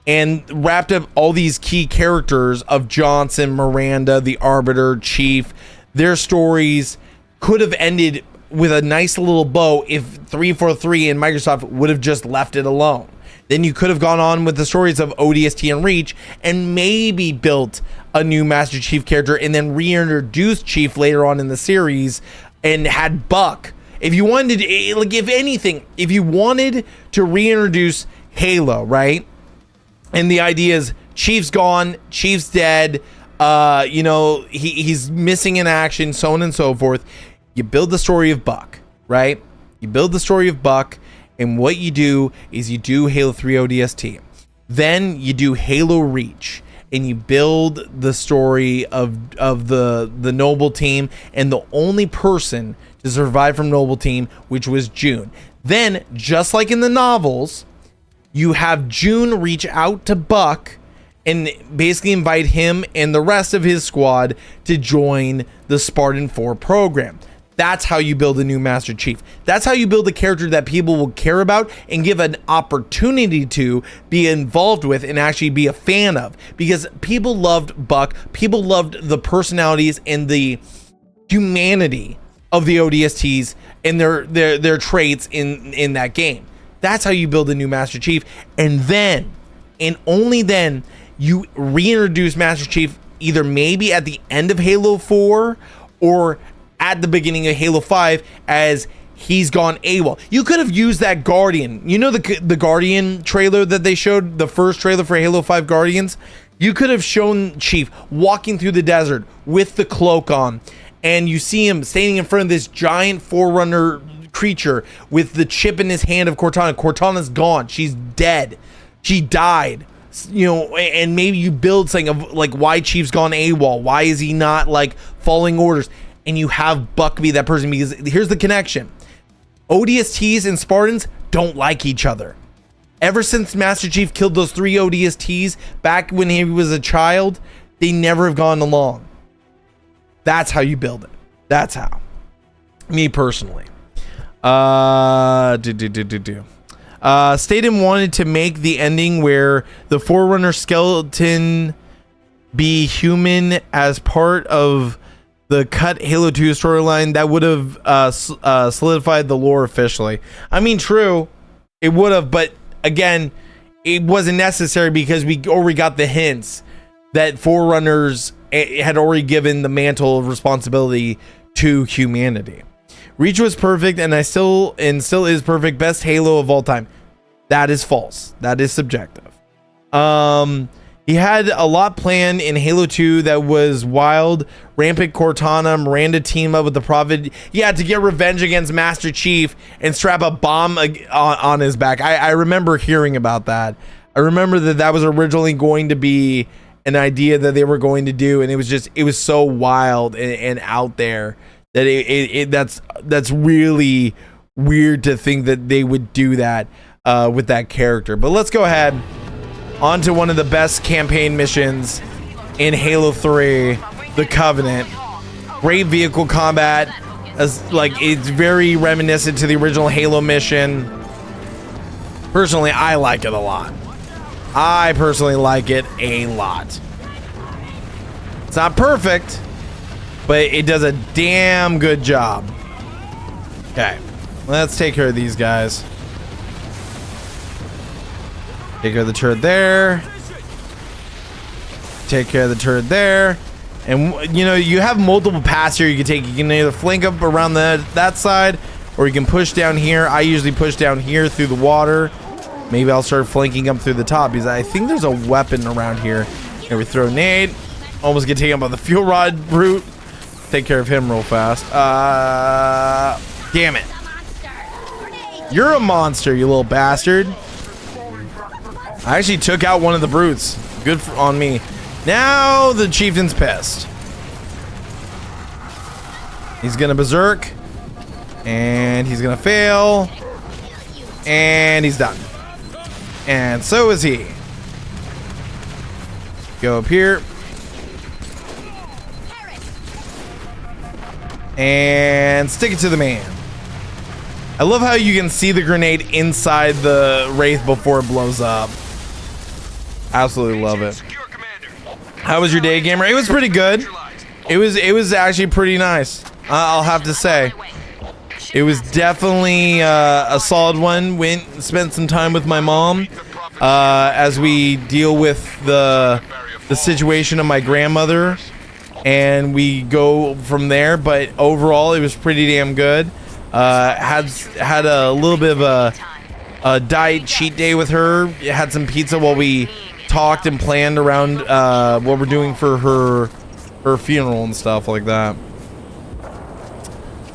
and wrapped up all these key characters of Johnson, Miranda, the Arbiter, Chief, their stories could have ended with a nice little bow if 343 and Microsoft would have just left it alone. Then you could have gone on with the stories of ODST and Reach and maybe built a new Master Chief character and then reintroduced Chief later on in the series and had Buck. If you wanted, like, if anything, if you wanted to reintroduce Halo, right? And the idea is Chief's gone, Chief's dead, he's missing in action, so on and so forth. You build the story of Buck, right? You build the story of Buck. And what you do is you do Halo 3 ODST. Then you do Halo Reach. And you build the story of the Noble team. And the only person to survive from Noble team, which was June. Then, just like in the novels, you have June reach out to Buck and basically invite him and the rest of his squad to join the Spartan 4 program. That's how you build a new Master Chief. That's how you build a character that people will care about and give an opportunity to be involved with and actually be a fan of. Because people loved Buck. People loved the personalities and the humanity of the ODSTs and their traits in that game. That's how you build a new Master Chief. And then, and only then, you reintroduce Master Chief either maybe at the end of Halo 4 or at the beginning of Halo 5 as he's gone AWOL. You could have used that Guardian. You know the Guardian trailer that they showed, the first trailer for Halo 5 Guardians? You could have shown Chief walking through the desert with the cloak on, and you see him standing in front of this giant Forerunner creature with the chip in his hand of Cortana. Cortana's gone. She's dead. She died. And maybe you build something of like why Chief's gone AWOL. Why is he not like following orders? And you have Buck be that person, because here's the connection. ODSTs and Spartans don't like each other. Ever since Master Chief killed those 3 ODSTs back when he was a child, they never have gone along. That's how you build it. That's how. Me personally. Staten wanted to make the ending where the Forerunner skeleton be human as part of the cut Halo 2 storyline. That would have solidified the lore officially. I mean, true, it would have, but again, it wasn't necessary because we already got the hints that Forerunners had already given the mantle of responsibility to humanity. Reach was perfect, and still is perfect. Best Halo of all time. That is false. That is subjective. He had a lot planned in Halo 2 that was wild. Rampant Cortana, Miranda team up with the Prophet. Yeah, to get revenge against Master Chief and strap a bomb on his back. I remember hearing about that. I remember that was originally going to be an idea that they were going to do, and it was so wild and out there that that's really weird to think that they would do that with that character. But let's go ahead on to one of the best campaign missions in Halo 3, the Covenant. Great vehicle combat, as like it's very reminiscent to the original Halo mission. Personally, I like it a lot. I personally like it a lot. It's not perfect, but it does a damn good job. Okay, let's take care of these guys. Take care of the turret there. Take care of the turret there. And you know, you have multiple paths here you can take. You can either flank up around that side, or you can push down here. I usually push down here through the water. Maybe I'll start flanking up through the top, because I think there's a weapon around here. Here we throw a nade. Almost get taken up by the fuel rod brute. Take care of him real fast. Damn it. You're a monster, you little bastard. I actually took out one of the brutes. Good on me. Now the chieftain's pissed. He's gonna berserk. And he's gonna fail. And he's done. And so is he. Go up here. And stick it to the man. I love how you can see the grenade inside the Wraith before it blows up. Absolutely love it. How was your day, gamer? It was pretty good. It was actually pretty nice. I'll have to say. It was definitely a solid one. Spent some time with my mom as we deal with the situation of my grandmother, and we go from there. But overall, it was pretty damn good. Had a little bit of a diet cheat day with her. Had some pizza while we talked and planned around what we're doing for her funeral and stuff like that.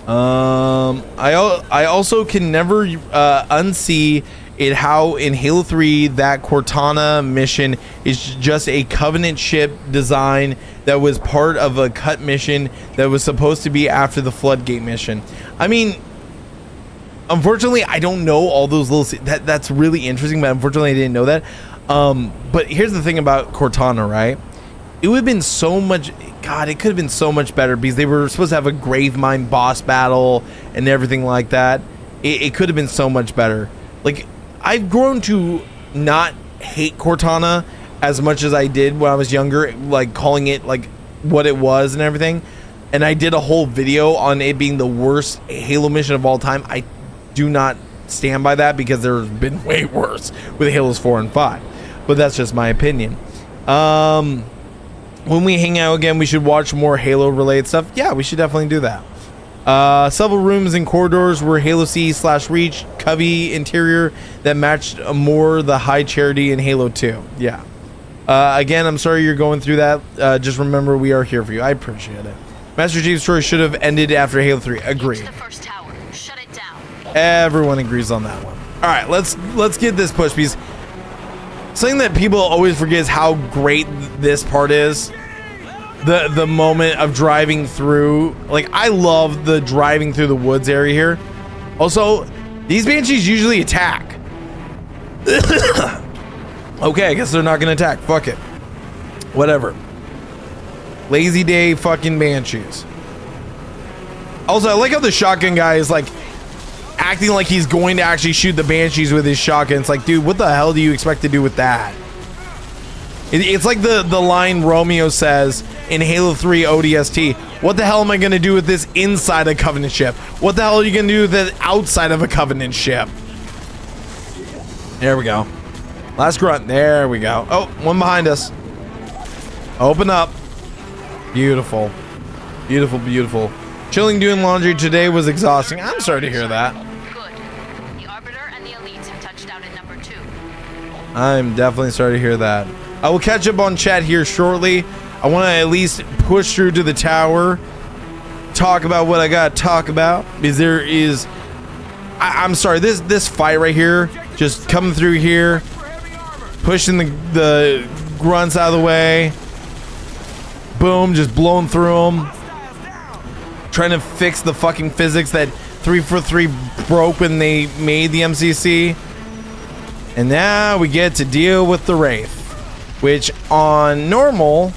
I also can never unsee it how in Halo 3 that Cortana mission is just a Covenant ship design that was part of a cut mission that was supposed to be after the Floodgate mission. I mean, unfortunately, I don't know all those little... That's really interesting, but unfortunately, I didn't know that. But here's the thing about Cortana, right? It would have been so much... God, it could have been so much better because they were supposed to have a Gravemind boss battle and everything like that. It could have been so much better. Like, I've grown to not hate Cortana as much as I did when I was younger, like calling it like what it was and everything. And I did a whole video on it being the worst Halo mission of all time. I do not stand by that because there's been way worse with Halos 4 and 5. But that's just my opinion. When we hang out again, we should watch more Halo related stuff. Yeah, we should definitely do that. Several rooms and corridors were Halo C/Reach Covey interior that matched more the high charity in Halo 2. Yeah. Again, I'm sorry you're going through that. Just remember we are here for you. I appreciate it. Master Chief's story should have ended after Halo 3. Agreed. Shut it down. Everyone agrees on that one. All right, let's get this push piece. Something that people always forget is how great this part is. The moment of driving through. Like, I love the driving through the woods area here. Also, these Banshees usually attack. Okay, I guess they're not gonna attack. Fuck it. Whatever. Lazy day fucking Banshees. Also, I like how the shotgun guy is like acting like he's going to actually shoot the Banshees with his shotgun. It's like, dude, what the hell do you expect to do with that? It's like the line Romeo says in Halo 3 ODST. What the hell am I going to do with this inside a Covenant ship? What the hell are you going to do with it outside of a Covenant ship? There we go. Last grunt. There we go. Oh, one behind us. Open up. Beautiful. Beautiful, beautiful. Chilling doing laundry today was exhausting. I'm sorry to hear that. Good. The Arbiter and the Elites have touched down at number 2. I'm definitely sorry to hear that. I will catch up on chat here shortly. I want to at least push through to the tower, talk about what I got to talk about, because there is, I'm sorry, this fight right here, just coming through here, pushing the grunts out of the way, boom, just blowing through them, trying to fix the fucking physics that 343 broke when they made the MCC. And now we get to deal with the Wraith, which on normal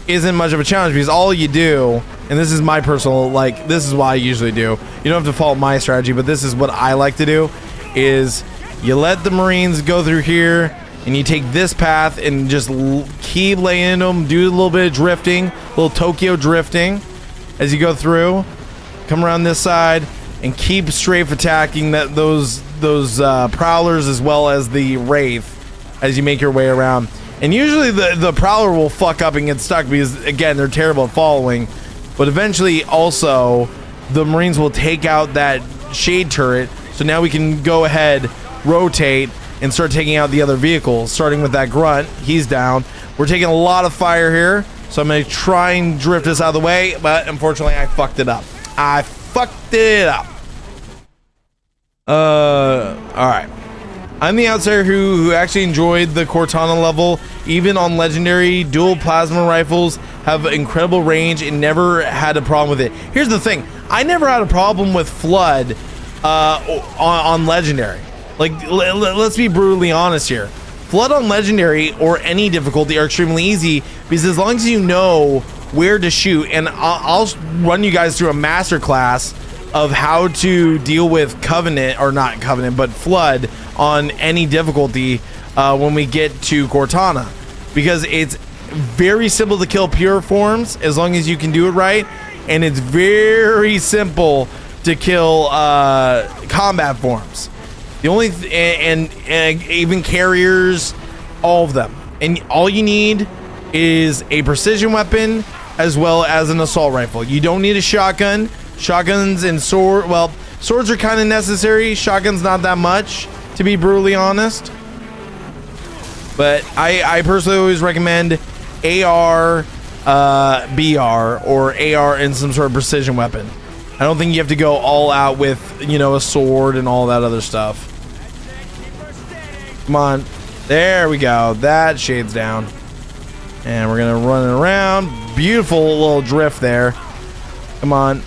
isn't much of a challenge, because all you do, and this is my personal, like, this is what I usually do. You don't have to follow my strategy, but this is what I like to do, is you let the Marines go through here, and you take this path and just keep laying them, do a little bit of drifting, a little Tokyo drifting as you go through, come around this side, and keep strafe attacking those prowlers as well as the Wraith as you make your way around. And usually the prowler will fuck up and get stuck because, again, they're terrible at following. But eventually also the Marines will take out that shade turret, so now we can go ahead, rotate, and start taking out the other vehicles, starting with that grunt. He's down. We're taking a lot of fire here, so I'm gonna try and drift this out of the way, but unfortunately I fucked it up. Alright. I'm the outsider who actually enjoyed the Cortana level. Even on legendary, dual plasma rifles have incredible range and never had a problem with it. Here's the thing, I never had a problem with Flood on legendary. Like, let's be brutally honest here. Flood on legendary or any difficulty are extremely easy, because as long as you know where to shoot, and I'll run you guys through a master class of how to deal with Covenant, or not Covenant, but Flood on any difficulty when we get to Cortana, because it's very simple to kill pure forms as long as you can do it right, and it's very simple to kill combat forms. The only and even carriers, all of them, and all you need is a precision weapon as well as an assault rifle. You don't need a shotgun. Shotguns and sword, well, swords are kind of necessary. Shotguns not that much, to be brutally honest. But I personally always recommend AR, BR, or AR and some sort of precision weapon. I don't think you have to go all out with, you know, a sword and all that other stuff. Come on. There we go. That shade's down. And we're going to run it around. Beautiful little drift there. Come on.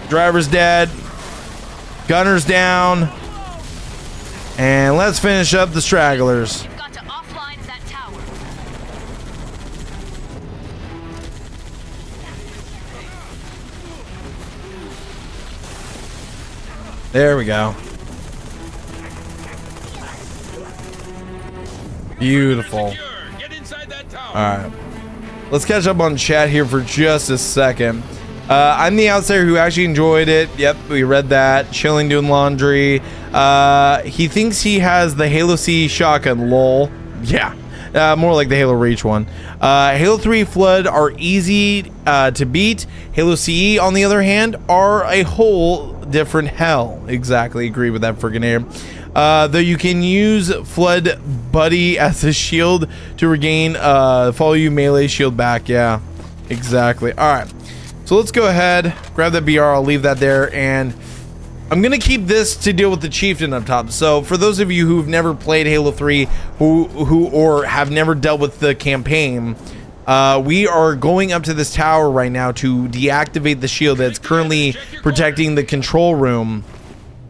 Driver's dead. Gunner's down. And let's finish up the stragglers. You've got to offline that tower. There we go. Beautiful. Get inside that tower. Alright. Let's catch up on chat here for just a second. I'm the outsider who actually enjoyed it. Yep, we read that. Chilling, doing laundry. He thinks he has the Halo C shotgun, lol. Yeah. More like the Halo Reach one. Halo 3 Flood are easy to beat. Halo CE, on the other hand, are a whole different hell. Exactly, agree with that friggin' air. Though you can use Flood Buddy as a shield to regain follow you melee shield back. Yeah, exactly. Alright, so let's go ahead, grab that BR, I'll leave that there, and I'm gonna keep this to deal with the chieftain up top. So for those of you who've never played Halo 3 or have never dealt with the campaign, we are going up to this tower right now to deactivate the shield that's currently protecting the control room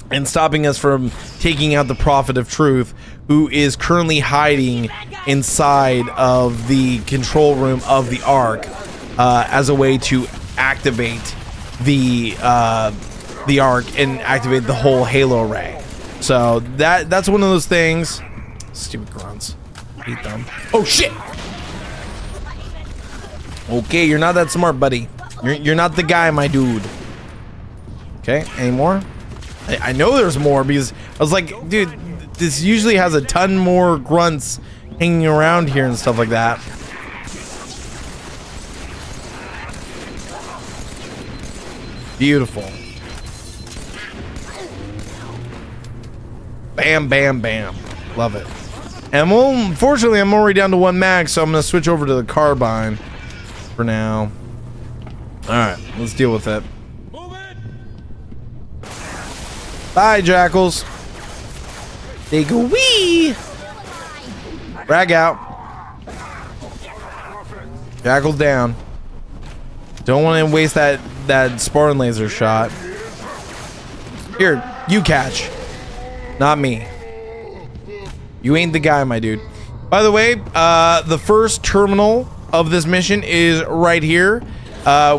and stopping us from taking out the Prophet of Truth, who is currently hiding inside of the control room of the Ark as a way to activate the Ark and activate the whole Halo array. So that's one of those things. Stupid grunts. Hate them. Oh shit! Okay, you're not that smart, buddy. You're not the guy, my dude. Okay, any more? I know there's more, because I was like, dude, this usually has a ton more grunts hanging around here and stuff like that. Beautiful. Bam, bam, bam. Love it. And unfortunately, I'm already down to 1 mag, so I'm gonna switch over to the carbine for now. All right, let's deal with it. Move it! Bye, jackals. They go wee. Frag out. Jackals down. Don't want to waste that Spartan laser shot. Here, you catch. Not me. You ain't the guy, my dude. By the way, the first terminal of this mission is right here.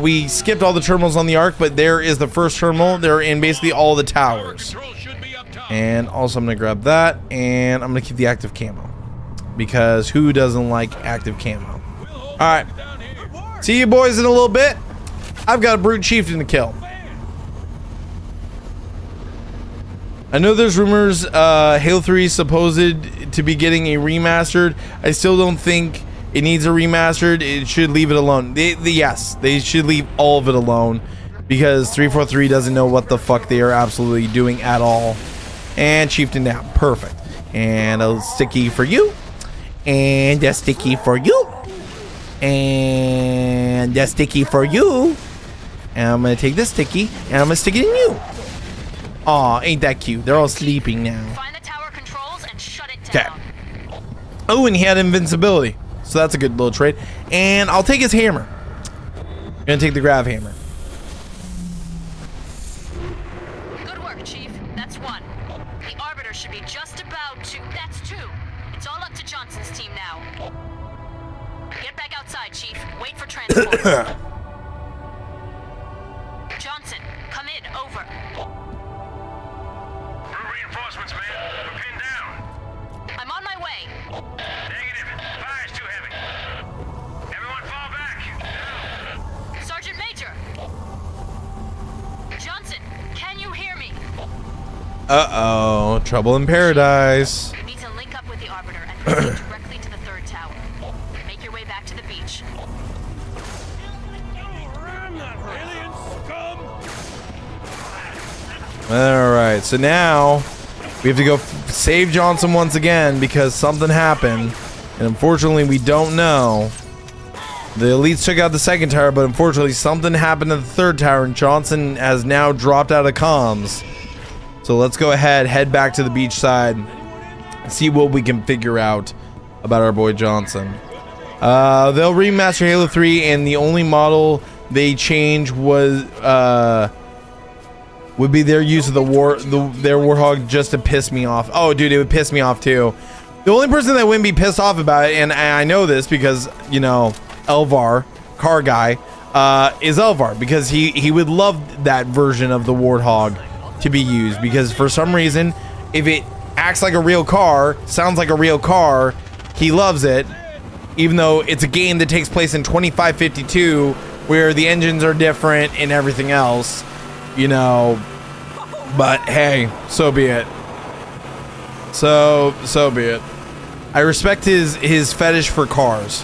We skipped all the terminals on the arc, but there is the first terminal. They're in basically all the towers. And also I'm gonna grab that, and I'm gonna keep the active camo, because who doesn't like active camo? All right, see you boys in a little bit. I've got a brute chieftain to kill. I know there's rumors Halo 3 is supposed to be getting a remastered. I still don't think it needs a remastered. It should leave it alone. Yes, they should leave all of it alone, because 343 doesn't know what the fuck they are absolutely doing at all. And chieftain down, perfect. And a sticky for you, and a sticky for you, and a sticky for you. And I'm gonna take this sticky, and I'm gonna stick it in you. Aw, ain't that cute? They're all sleeping now. Find the tower controls and shut it down. Oh, and he had invincibility, so that's a good little trade. And I'll take his hammer. Gonna take the grav hammer. Good work, Chief. That's 1. The Arbiter should be just about to... That's 2. It's all up to Johnson's team now. Get back outside, Chief. Wait for transport. Johnson, come in. Over. Reinforcements, man. We're pinned down. I'm on my way. Negative. Fire's too heavy. Everyone fall back. Now. Sergeant Major! Johnson, can you hear me? Uh-oh, trouble in paradise. You need to link up with the Arbiter and proceed directly to the 3rd tower. Make your way back to the beach. Run that alien scum! All right, so now we have to go save Johnson once again, because something happened, and unfortunately we don't know. The elites took out the 2nd tower, but unfortunately something happened to the 3rd tower, and Johnson has now dropped out of comms. So let's go ahead, head back to the beach side, see what we can figure out about our boy Johnson. They'll remaster Halo 3, and the only model they changed was would be their use of their Warthog, just to piss me off. Oh, dude, it would piss me off too. The only person that wouldn't be pissed off about it, and I know this because, you know, Elvar, car guy, is Elvar, because he would love that version of the Warthog to be used, because for some reason, if it acts like a real car, sounds like a real car, he loves it, even though it's a game that takes place in 2552, where the engines are different and everything else, you know. But hey, so be it. So be it. I respect his fetish for cars.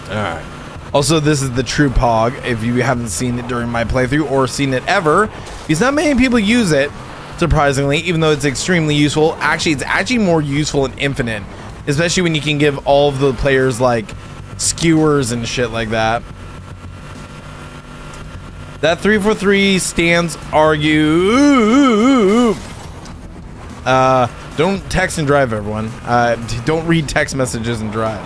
Alright. Also, this is the true Pog, if you haven't seen it during my playthrough or seen it ever, because not many people use it, surprisingly, even though it's extremely useful. Actually, it's actually more useful in Infinite, especially when you can give all of the players like skewers and shit like that. That 343 stands argue. Don't text and drive, everyone. Don't read text messages and drive.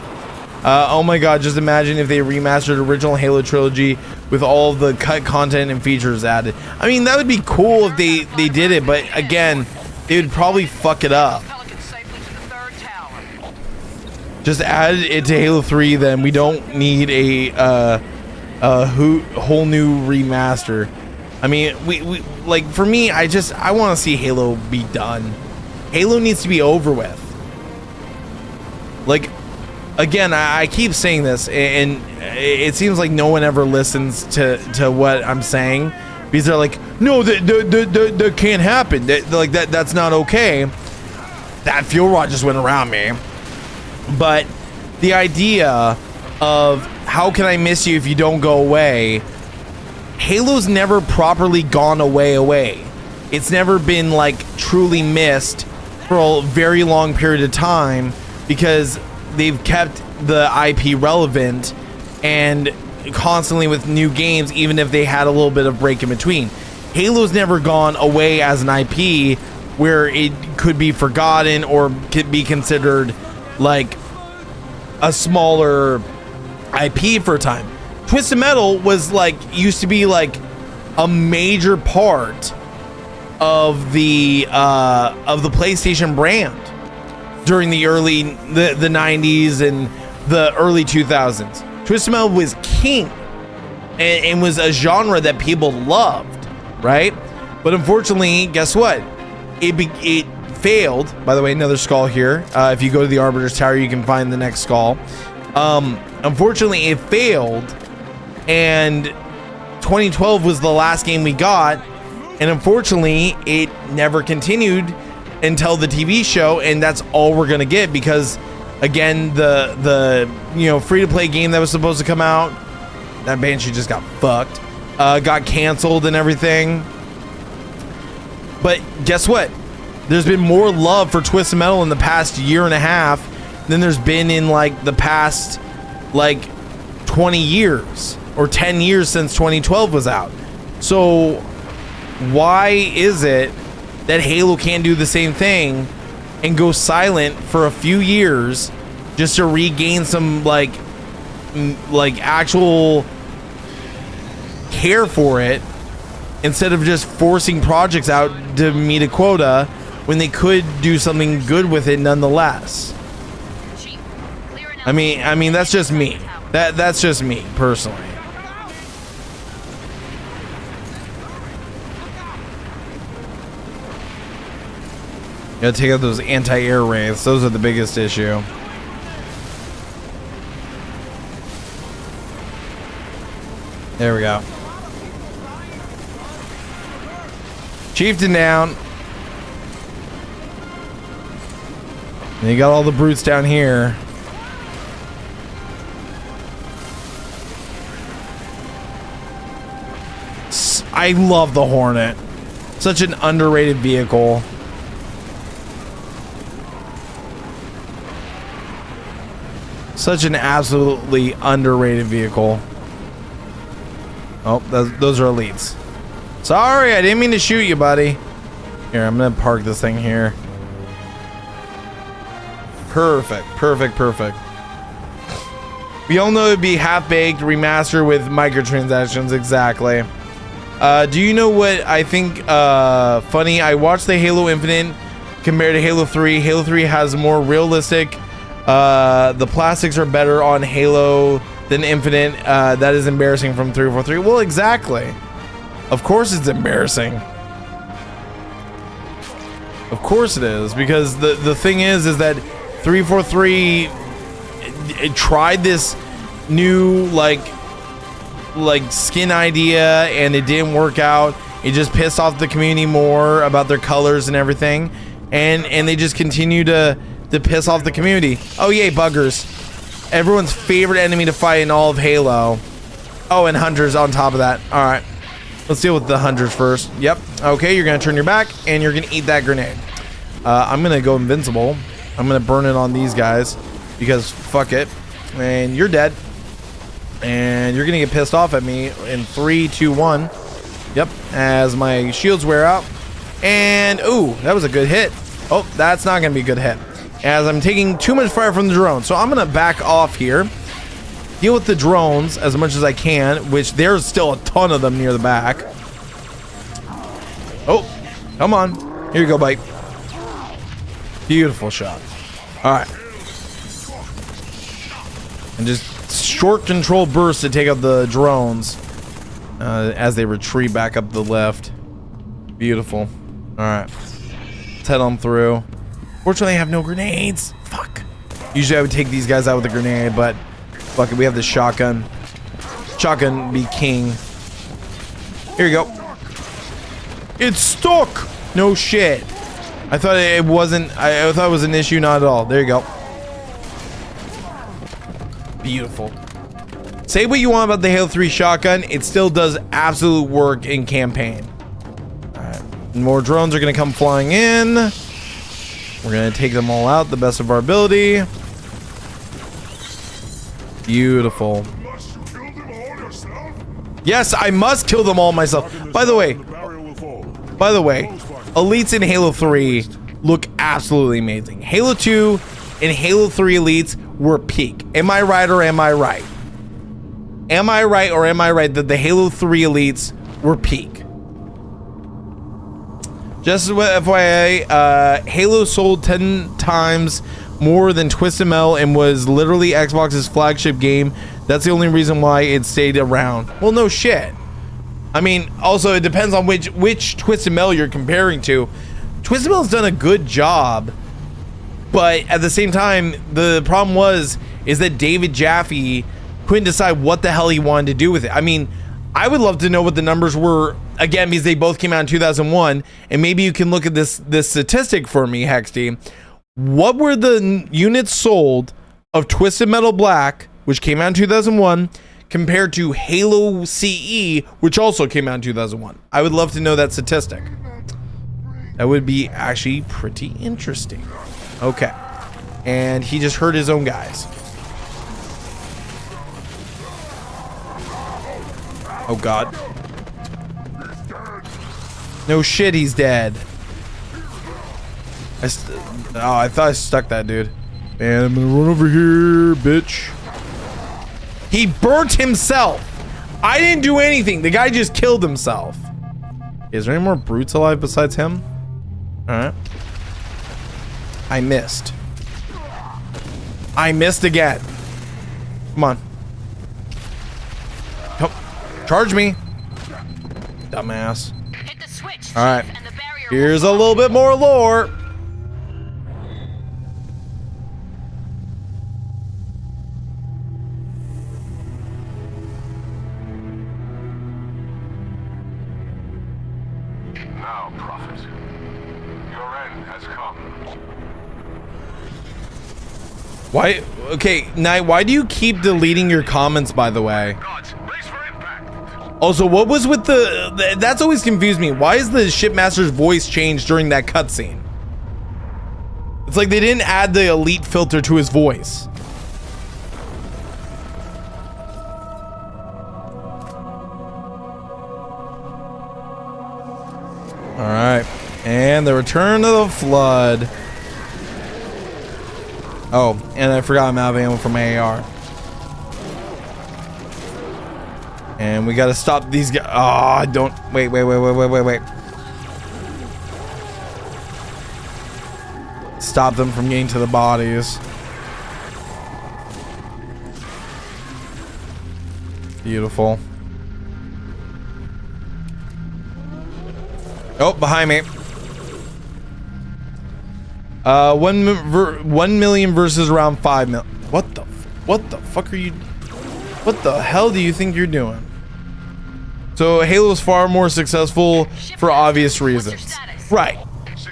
Oh my god, just imagine if they remastered original Halo trilogy with all of the cut content and features added. I mean, that would be cool if they did it, but again, they would probably fuck it up. Just add it to Halo 3, then we don't need a whole new remaster. I mean, we like, for me, I want to see Halo be done. Halo needs to be over with. Like, again, I keep saying this, and it seems like no one ever listens to what I'm saying, because they're like, no, that can't happen. That's not okay. That fuel rod just went around me. But the idea of how can I miss you if you don't go away? Halo's never properly gone away. It's never been like truly missed for a very long period of time, because they've kept the IP relevant and constantly with new games, even if they had a little bit of break in between. Halo's never gone away as an IP where it could be forgotten or could be considered like a smaller IP for a time. Twisted Metal was like, used to be like a major part of the PlayStation brand during the early the 90s and the early 2000s. Twisted Metal was king and was a genre that people loved, right? But unfortunately, guess what? It failed. By the way, another skull here. If you go to the Arbiter's Tower, you can find the next skull. Unfortunately, it failed, and 2012 was the last game we got, and unfortunately, it never continued until the TV show, and that's all we're gonna get, because again, the free-to-play game that was supposed to come out, that Banshee just got fucked, got canceled and everything. But guess what? There's been more love for Twisted Metal in the past year and a half than there's been in like the past like 20 years or 10 years since 2012 was out. So why is it that Halo can't do the same thing and go silent for a few years just to regain some like actual care for it, instead of just forcing projects out to meet a quota when they could do something good with it nonetheless? Chief, clear enough. I mean that's just me. That's just me personally. Gotta take out those anti-air wraiths. Those are the biggest issue. There we go. Chieftain down. And you got all the brutes down here. I love the Hornet. Such an underrated vehicle. Such an absolutely underrated vehicle. Oh, those are elites. Sorry, I didn't mean to shoot you, buddy. Here, I'm gonna park this thing here. Perfect, perfect, perfect. We all know it'd be half-baked, remastered with microtransactions, exactly. Do you know what I think funny? I watched the Halo Infinite compared to Halo 3. Halo 3 has more realistic. The plastics are better on Halo than Infinite. That is embarrassing from 343. Well, exactly. Of course it's embarrassing. Of course it is, because the thing is that 343 it tried this new like skin idea and it didn't work out. It just pissed off the community more about their colors and everything, and they just continue to piss off the community. Oh yay, buggers. Everyone's favorite enemy to fight in all of Halo. Oh, and hunters on top of that. All right, let's deal with the hunters first. Yep. Okay, you're gonna turn your back and you're gonna eat that grenade. I'm gonna go invincible. I'm gonna burn it on these guys because fuck it. And you're dead. And you're gonna get pissed off at me in 3, 2, 1. Yep, as my shields wear out. And ooh, that was a good hit. Oh, that's not gonna be a good hit, as I'm taking too much fire from the drone. So I'm gonna back off here, deal with the drones as much as I can, which there's still a ton of them near the back. Oh, come on. Here you go, Bite. Beautiful shot. All right. And just short control burst to take out the drones as they retreat back up the lift. Beautiful. All right. Let's head on through. Fortunately, I have no grenades. Fuck. Usually I would take these guys out with a grenade, but fuck it, we have the shotgun. Shotgun be king. Here you go. It's stuck. No shit. I thought it wasn't. I thought it was an issue. Not at all. There you go. Beautiful. Say what you want about the Halo 3 shotgun. It still does absolute work in campaign. All right. More drones are going to come flying in. We're going to take them all out the best of our ability. Beautiful. Must you kill them all yourself? Yes, I must kill them all myself. By the way, elites in Halo 3 look absolutely amazing. Halo 2 and Halo 3 elites were peak. Am I right or am I right? Am I right or am I right that the Halo 3 elites were peak? Just as FYI, Halo sold 10 times more than Twisted Metal and was literally Xbox's flagship game. That's the only reason why it stayed around. Well, no shit. I mean, also it depends on which Twisted Metal you're comparing to. Twisted Metal's done a good job, but at the same time, the problem is that David Jaffe couldn't decide what the hell he wanted to do with it. I mean, I would love to know what the numbers were, again, because they both came out in 2001, and maybe you can look at this statistic for me, Hexty. What were the units sold of Twisted Metal Black, which came out in 2001, compared to Halo CE, which also came out in 2001? I would love to know that statistic. That would be actually pretty interesting. Okay. And he just hurt his own guys. Oh, God. No shit, he's dead. I thought I stuck that dude. Man, I'm gonna run over here, bitch. He burnt himself. I didn't do anything. The guy just killed himself. Is there any more brutes alive besides him? Alright. I missed. I missed again. Come on. Charge me. Dumbass. Hit the switch, Alright. and the barrier Here's a little bit more lore. Now, Prophet, your end has come. Why? Okay, Knight, why do you keep deleting your comments, by the way? Gods, brace for impact. Also, what was with that's always confused me. Why is the shipmaster's voice changed during that cutscene? It's like they didn't add the elite filter to his voice. All right, and the return of the flood. Oh, and I forgot I'm out of ammo for my AR. And we gotta stop these guys. Oh, don't. Wait. Stop them from getting to the bodies. Beautiful. Oh, behind me. 1 million versus around 5 million. What the fuck are you? What the hell do you think you're doing? So Halo's far more successful for obvious reasons. Right.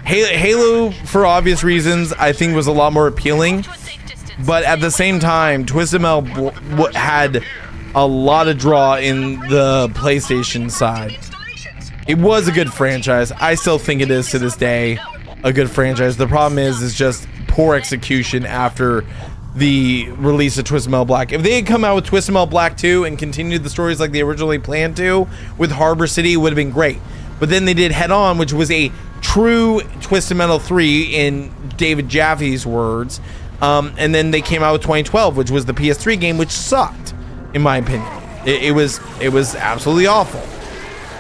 Halo, for obvious reasons, I think was a lot more appealing. But at the same time, Twisted Metal had a lot of draw in the PlayStation side. It was a good franchise. I still think it is to this day a good franchise. The problem is just poor execution after the release of Twisted Metal Black. If they had come out with Twisted Metal Black 2 and continued the stories like they originally planned to with Harbor City, it would have been great. But then they did Head On, which was a true Twisted Metal 3 in David Jaffe's words. And then they came out with 2012, which was the PS3 game, which sucked, in my opinion. It was absolutely awful.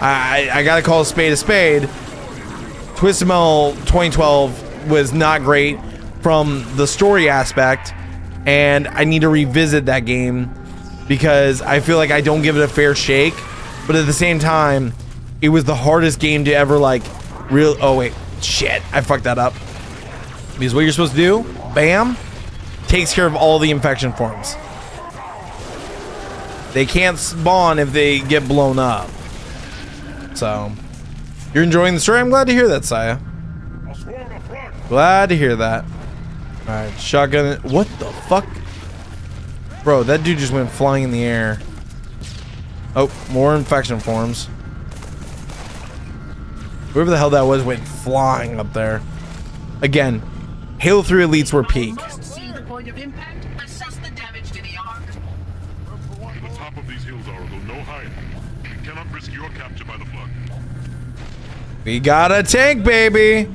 I gotta call a spade a spade. Twisted Metal 2012 was not great from the story aspect, and I need to revisit that game because I feel like I don't give it a fair shake. But at the same time, it was the hardest game to ever oh wait, shit, I fucked that up. Because what you're supposed to do, bam, takes care of all the infection forms. They can't spawn if they get blown up. So, you're enjoying the story? I'm glad to hear that, Saya. Glad to hear that. Alright, shotgun. What the fuck? Bro, that dude just went flying in the air. Oh, more infection forms. Whoever the hell that was went flying up there. Again, Halo 3 elites were peak. See the point of impact. Assess the damage to the arc. The top of these hills are, though no higher. We cannot risk your capture by the flood. We got a tank, baby.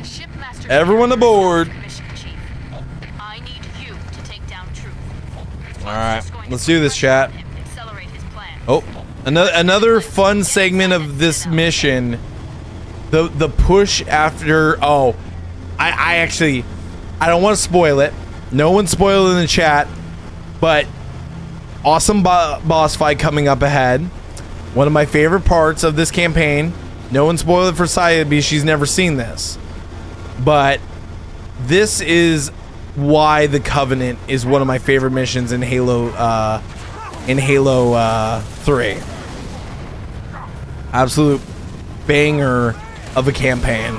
Shipmaster Everyone aboard. Mission, Chief. I need you to take down Truth. All right, let's do this, chat. Accelerate his plan. Oh, another fun segment of this mission. The push after. Oh, I actually, I don't want to spoil it. No one spoiled in the chat, but awesome boss fight coming up ahead. One of my favorite parts of this campaign. No one spoiled it for Saga because she's never seen this. But this is why the Covenant is one of my favorite missions in Halo 3. Absolute banger of a campaign.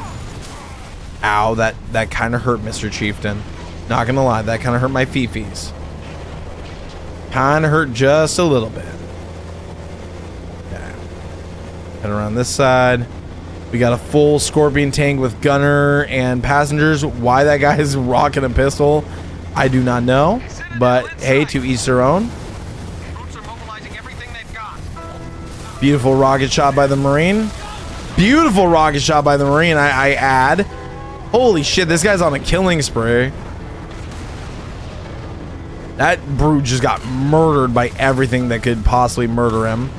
Ow, that kind of hurt, Mr. Chieftain. Not gonna lie, that kind of hurt my fifis. Kind of hurt just a little bit. Okay. Head around this side. We got a full Scorpion tank with gunner and passengers. Why that guy is rocking a pistol, I do not know. But hey, to each their own. Beautiful rocket shot by the Marine. Beautiful rocket shot by the Marine, I add. Holy shit, this guy's on a killing spree. That brute just got murdered by everything that could possibly murder him.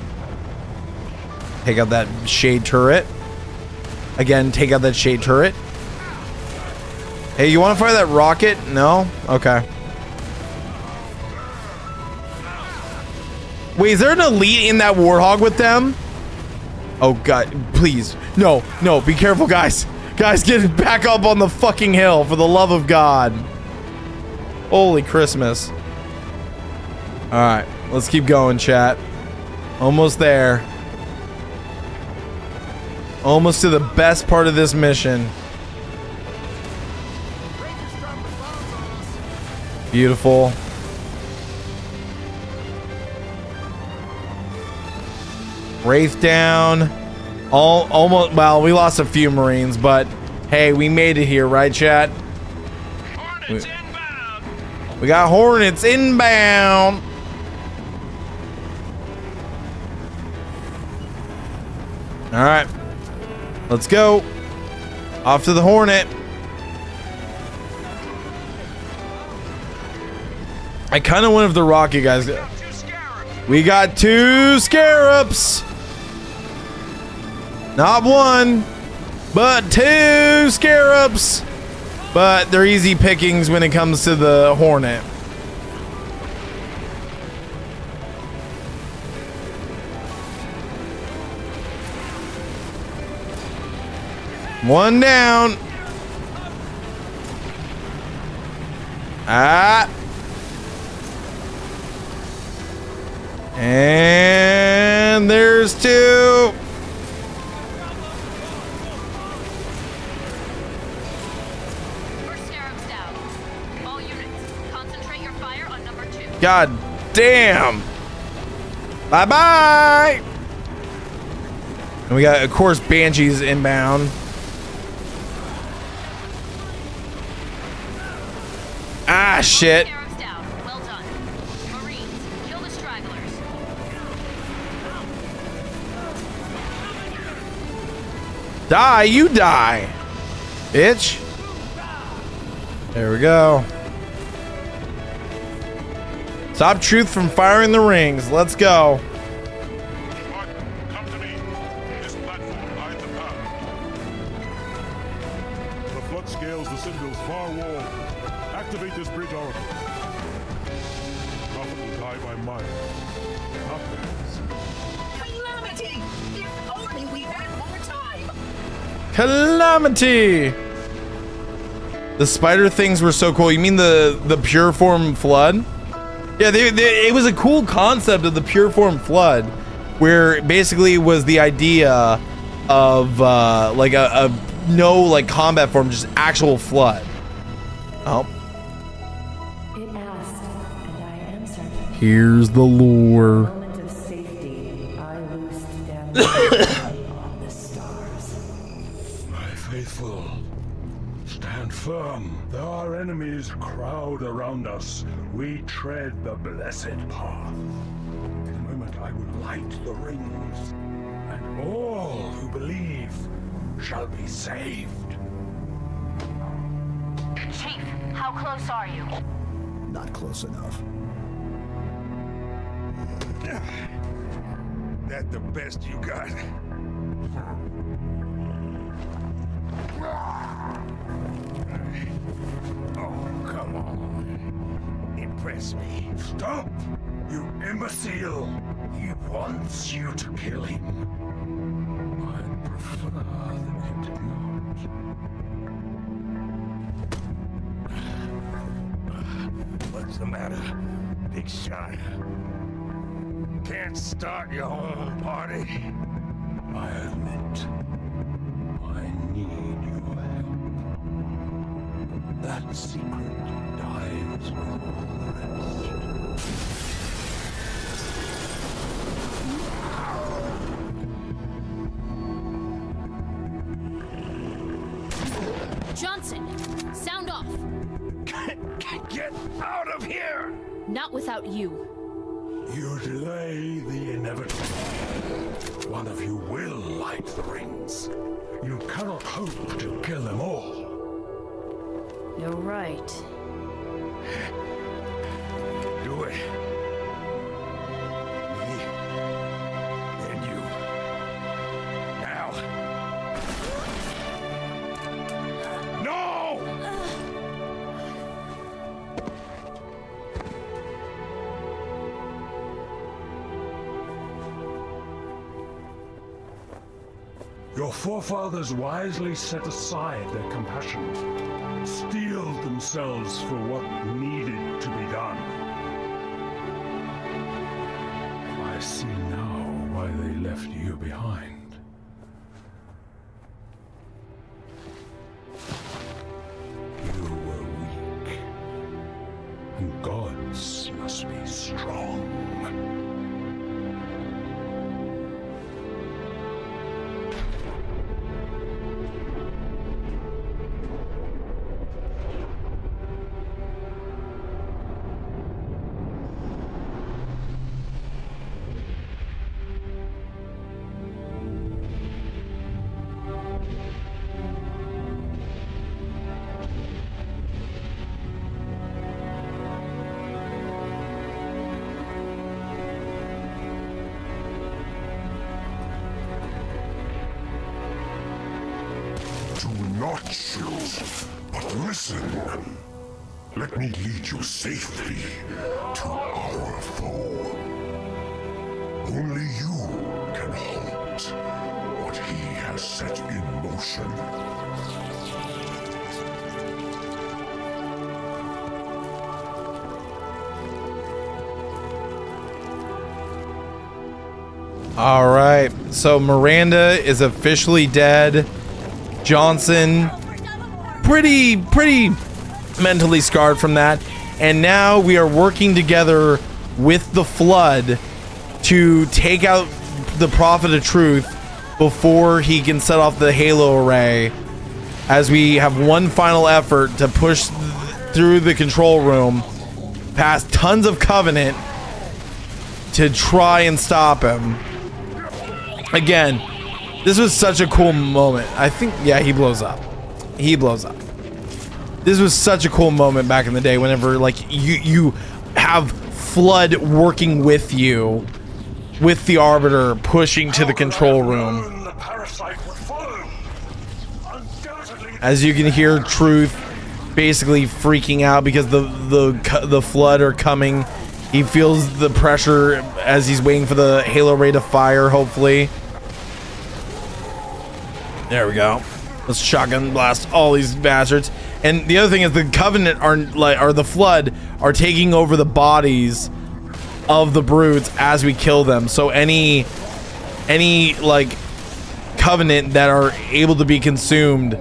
Take out that shade turret. Again, take out that shade turret. Hey, you want to fire that rocket? No? Okay. Wait, is there an elite in that Warthog with them? Oh, God. Please. No, no. Be careful, guys. Guys, get back up on the fucking hill, for the love of God. Holy Christmas. All right. Let's keep going, chat. Almost there. Almost to the best part of this mission. Beautiful. Wraith down. Almost. Well, we lost a few Marines, but hey, we made it here, right, chat? Hornets inbound. We got Hornets inbound. All right. Let's go. Off to the Hornet. I kind of wonder if the rocket guys. We got 2 Scarabs. Not 1, but 2 Scarabs. But they're easy pickings when it comes to the Hornet. One down. Ah. And there's 2. First Scarab's down. All units, concentrate your fire on number 2. God damn. Bye-bye. And we got, of course, Banshees inbound. Ah, shit. Scarab's down. Well done. Marines, kill the stragglers. Die, you die, bitch. There we go. Stop Truth from firing the rings. Let's go. Mark, come to me. This platform hides the path. The flood scales the Citadel's far wall. Activate this bridge oracle. Prophet will die by mine. Not theirs. Calamity! If only we had more time! Calamity. The spider things were so cool. You mean the pure form flood? Yeah, it was a cool concept of the pure form flood, where basically it was the idea of like a no like combat form, just actual flood. Oh. It asked, and I answered. Here's the lore. Moment of safety, I loosed down on the stars. Stand firm. There are enemies crowd around us. We tread the blessed path. In a moment I will light the rings, and all who believe shall be saved. Chief, how close are you? Not close enough. That the best you got? Oh, come on. Impress me. Stop! You imbecile! He wants you to kill him. I'd prefer that you did not. What's the matter, big shot? Can't start your own party? I admit, I need your help. That secret dies with all the rest. Johnson, sound off. Get out of here! Not without you. You delay the inevitable. One of you will light the rings. You cannot hope to kill them all. You're right. Do it. Me, then you. Now. No! Your forefathers wisely set aside their compassion, steeled themselves for what needed to be done. I see now why they left you behind. You were weak, and gods must be strong. Do not shoot, but listen. Let me lead you safely to our foe. Only you can halt what he has set in motion. All right, so Miranda is officially dead. Johnson, pretty mentally scarred from that. And now we are working together with the Flood to take out the Prophet of Truth before he can set off the Halo array, as we have one final effort to push through the control room past tons of Covenant to try and stop him. Again, this was such a cool moment. I think, yeah, he blows up. He blows up. This was such a cool moment back in the day whenever, like, you have Flood working with you, with the Arbiter pushing to the control room. As you can hear Truth basically freaking out because the Flood are coming. He feels the pressure as he's waiting for the Halo ray to fire, hopefully. There we go. Let's shotgun blast all these bastards. And the other thing is the Covenant or the Flood are taking over the bodies of the brutes as we kill them. So any like Covenant that are able to be consumed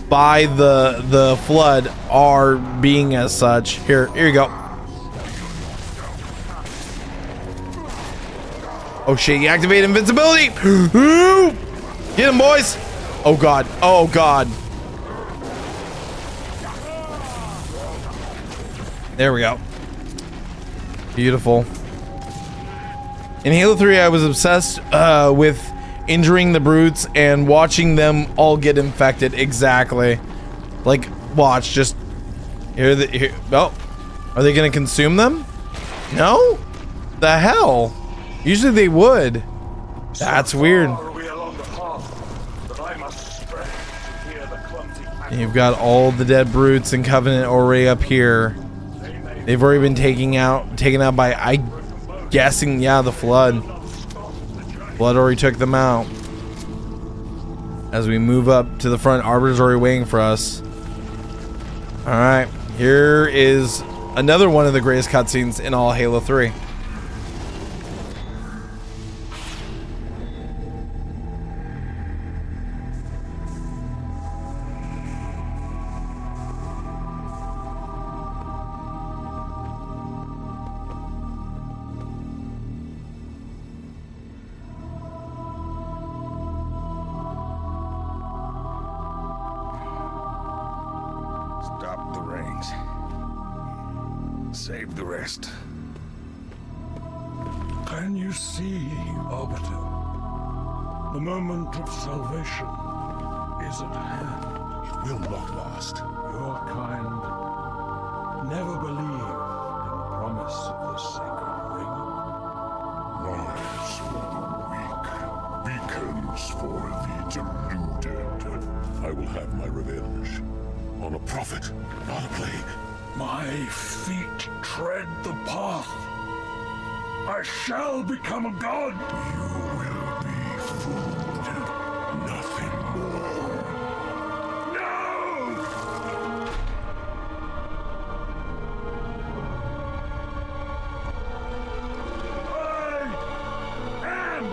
by the Flood are being as such. Here you go. Oh shit, you activate invincibility. Get him, boys. Oh god. Oh god. There we go. Beautiful. In Halo 3, I was obsessed with injuring the brutes and watching them all get infected. Exactly. Like, watch, just here. Oh, are they gonna consume them? No? The hell? Usually they would. That's weird. And you've got all the dead brutes and Covenant already up here. They've already been taken out by, I'm guessing, yeah, the Flood. Flood already took them out. As we move up to the front, Arbiter's already waiting for us. Alright, here is another one of the greatest cutscenes in all Halo 3. Stop the rings. Save the rest. Can you see, Arbiter? The moment of salvation is at hand. It will not last. Your kind never believed in the promise of the sacred ring. Lies for the weak, beacons for the deluded. I will have my revenge. On a prophet, not a plague. My feet tread the path. I shall become a god. You will be food, nothing more. No! I am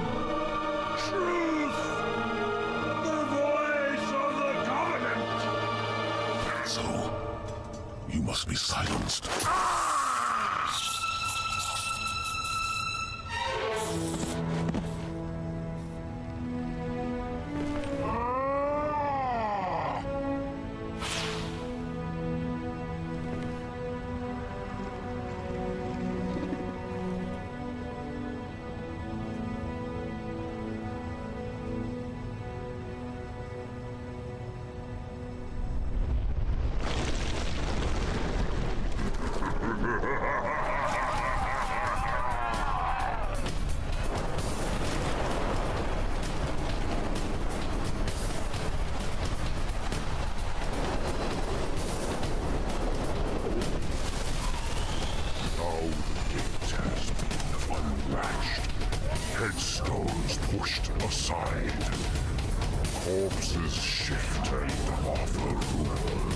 truth, the voice of the Covenant. So, you must be silenced. Headstones pushed aside. Corpses shift and offer room.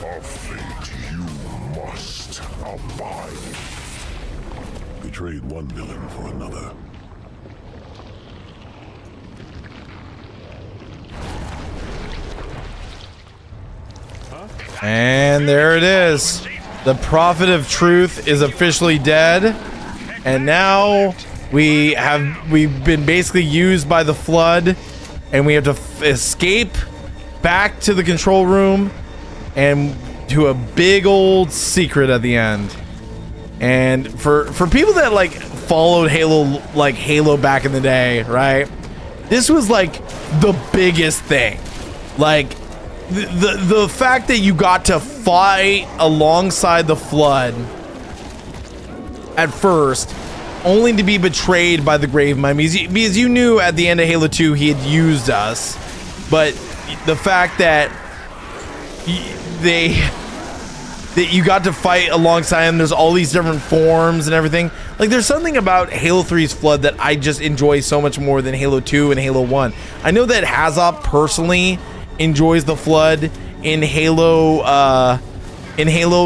A fate you must abide. Betrayed one villain for another. And there it is. The Prophet of Truth is officially dead. And now we've been basically used by the Flood, and we have to escape back to the control room and to a big old secret at the end. And for people that like followed Halo back in the day, right? This was like the biggest thing. Like the fact that you got to fight alongside the Flood at first, only to be betrayed by the Grave Mummies, because you knew at the end of Halo 2 he had used us, but the fact that you got to fight alongside him, there's all these different forms and everything. Like, there's something about Halo 3's Flood that I just enjoy so much more than Halo 2 and Halo 1. I know that Hazop personally enjoys the Flood in Halo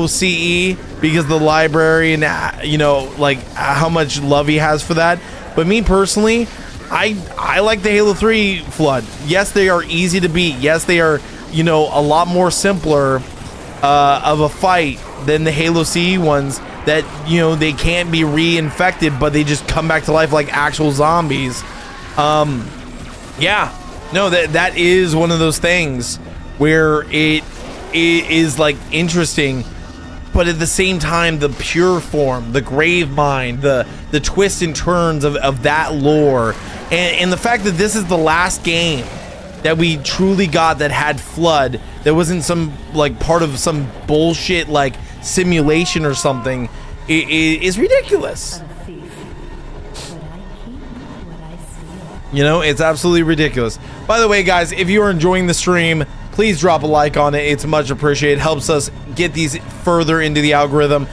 CE because of the library and, you know, like how much love he has for that. But me personally, I like the Halo 3 Flood. Yes, they are easy to beat. Yes, they are, you know, a lot more simpler of a fight than the Halo CE ones that, you know, they can't be reinfected, but they just come back to life like actual zombies. Yeah, no, that is one of those things where it is like interesting. but at the same time, the pure form, the grave mind, the twists and turns of that lore, and the fact that this is the last game that we truly got that had Flood, that wasn't some like part of some bullshit like simulation or something, is ridiculous. You know, it's absolutely ridiculous. By the way, guys, if you are enjoying the stream, please drop a like on it. It's much appreciated. It helps us get these further into the algorithm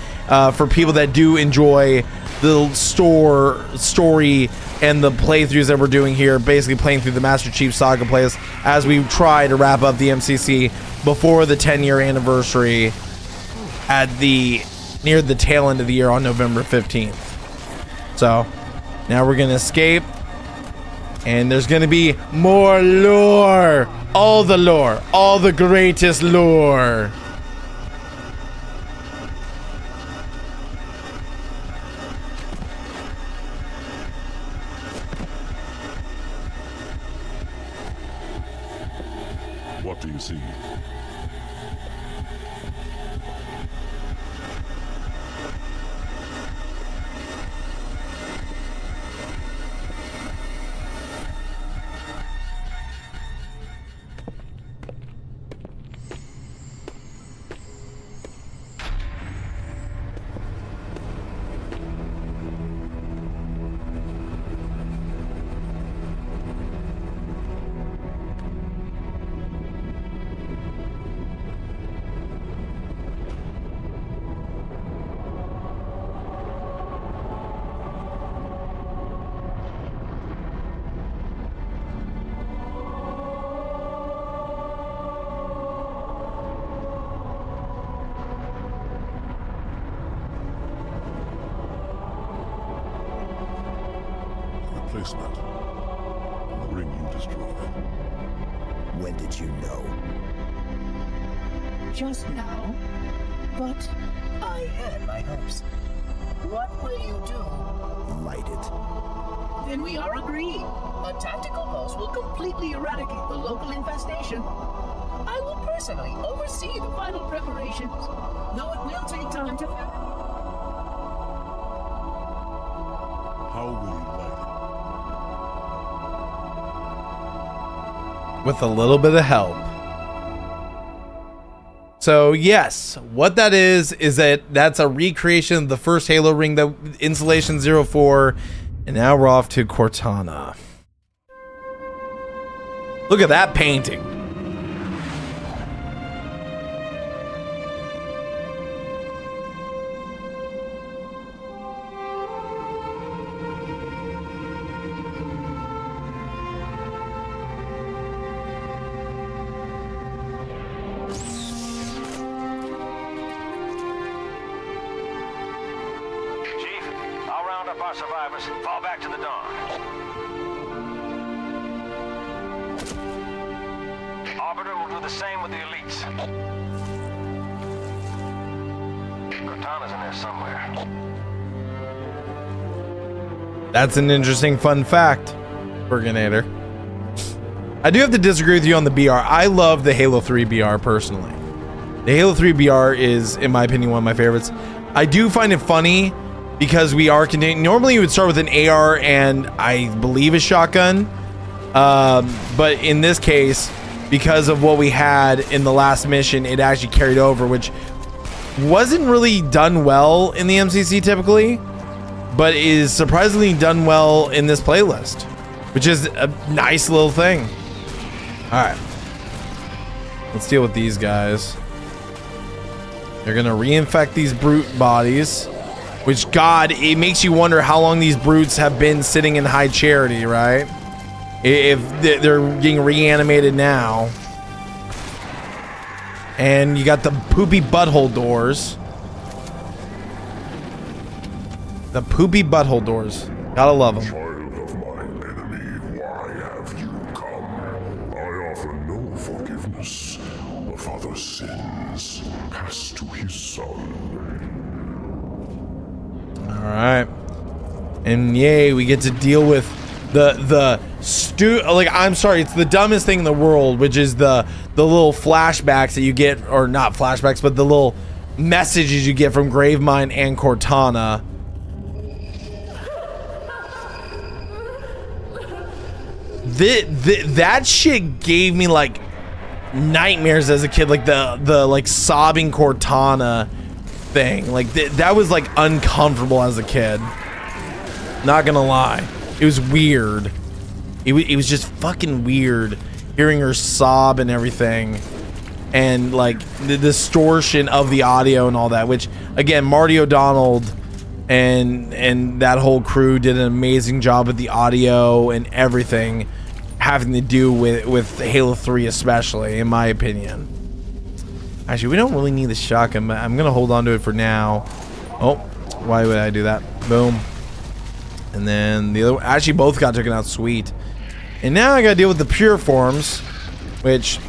for people that do enjoy the story and the playthroughs that we're doing here, basically playing through the Master Chief Saga playlist as we try to wrap up the MCC before the 10-year anniversary at near the tail end of the year on November 15th. So now we're gonna escape, and there's gonna be more lore, all the greatest lore. What do you see? Replacement. The ring you destroyed. When did you know? Just now. But I had my hopes. What will you do? Light it. Then we are agreed. A tactical pulse will completely eradicate the local infestation. I will personally oversee the final preparations, though it will take time to... How will you light With a little bit of help. So yes, what that is that's a recreation of the first Halo ring, that installation 04, and now we're off to Cortana. Look at that painting. Survivors, fall back to the dawn. Arbiter will do the same with the elites. Cortana's in there somewhere. That's an interesting fun fact, Burginator. I do have to disagree with you on the BR. I love the Halo 3 BR personally. The Halo 3 BR is, in my opinion, one of my favorites. I do find it funny because we are continuing. Normally you would start with an AR and I believe a shotgun, but in this case, because of what we had in the last mission, it actually carried over, which wasn't really done well in the MCC typically, but is surprisingly done well in this playlist, which is a nice little thing. All right, let's deal with these guys. They're gonna reinfect these brute bodies. Which, God, it makes you wonder how long these brutes have been sitting in high charity, right? If they're getting reanimated now. And you got the poopy butthole doors. The poopy butthole doors. Gotta love them. Child of mine enemy, why have you come? I offer no forgiveness. The father's sins pass to his son. All right, and yay, we get to deal with I'm sorry, it's the dumbest thing in the world, which is the little flashbacks that you get, or not flashbacks, but the little messages you get from Gravemind and Cortana. That shit gave me like nightmares as a kid, like the like sobbing Cortana thing. Like that was like uncomfortable as a kid. Not gonna lie, it was weird. It was just fucking weird hearing her sob and everything, and like the distortion of the audio and all that. Which again, Marty O'Donnell and that whole crew did an amazing job with the audio and everything having to do with Halo 3, especially, in my opinion. Actually, we don't really need the shotgun, but I'm gonna hold on to it for now. Oh, why would I do that? Boom. And then the other, actually both got taken out. Sweet. And now I gotta deal with the pure forms, which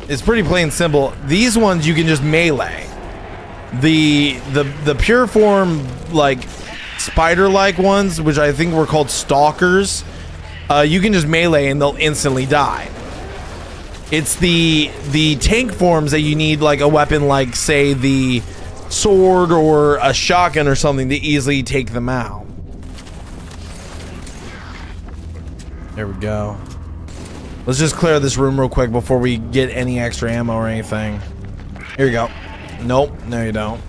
is pretty plain simple. These ones you can just melee. The pure form, like spider-like ones, which I think were called stalkers, you can just melee and they'll instantly die. It's the tank forms that you need like a weapon, like say the sword or a shotgun or something, to easily take them out. There we go. Let's just clear this room real quick before we get any extra ammo or anything. Here we go. Nope, no you don't.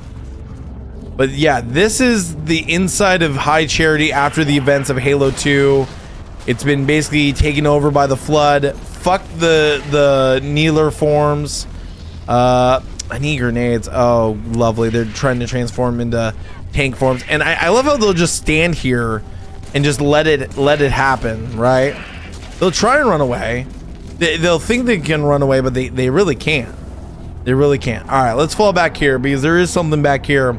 But yeah, this is the inside of High Charity after the events of Halo 2. It's been basically taken over by the Flood. Fuck the Kneeler forms. I need grenades. Oh, lovely. They're trying to transform into tank forms. And I love how they'll just stand here and just let it happen, right? They'll try and run away. They'll think they can run away, but they really can't. They really can't. All right, let's fall back here because there is something back here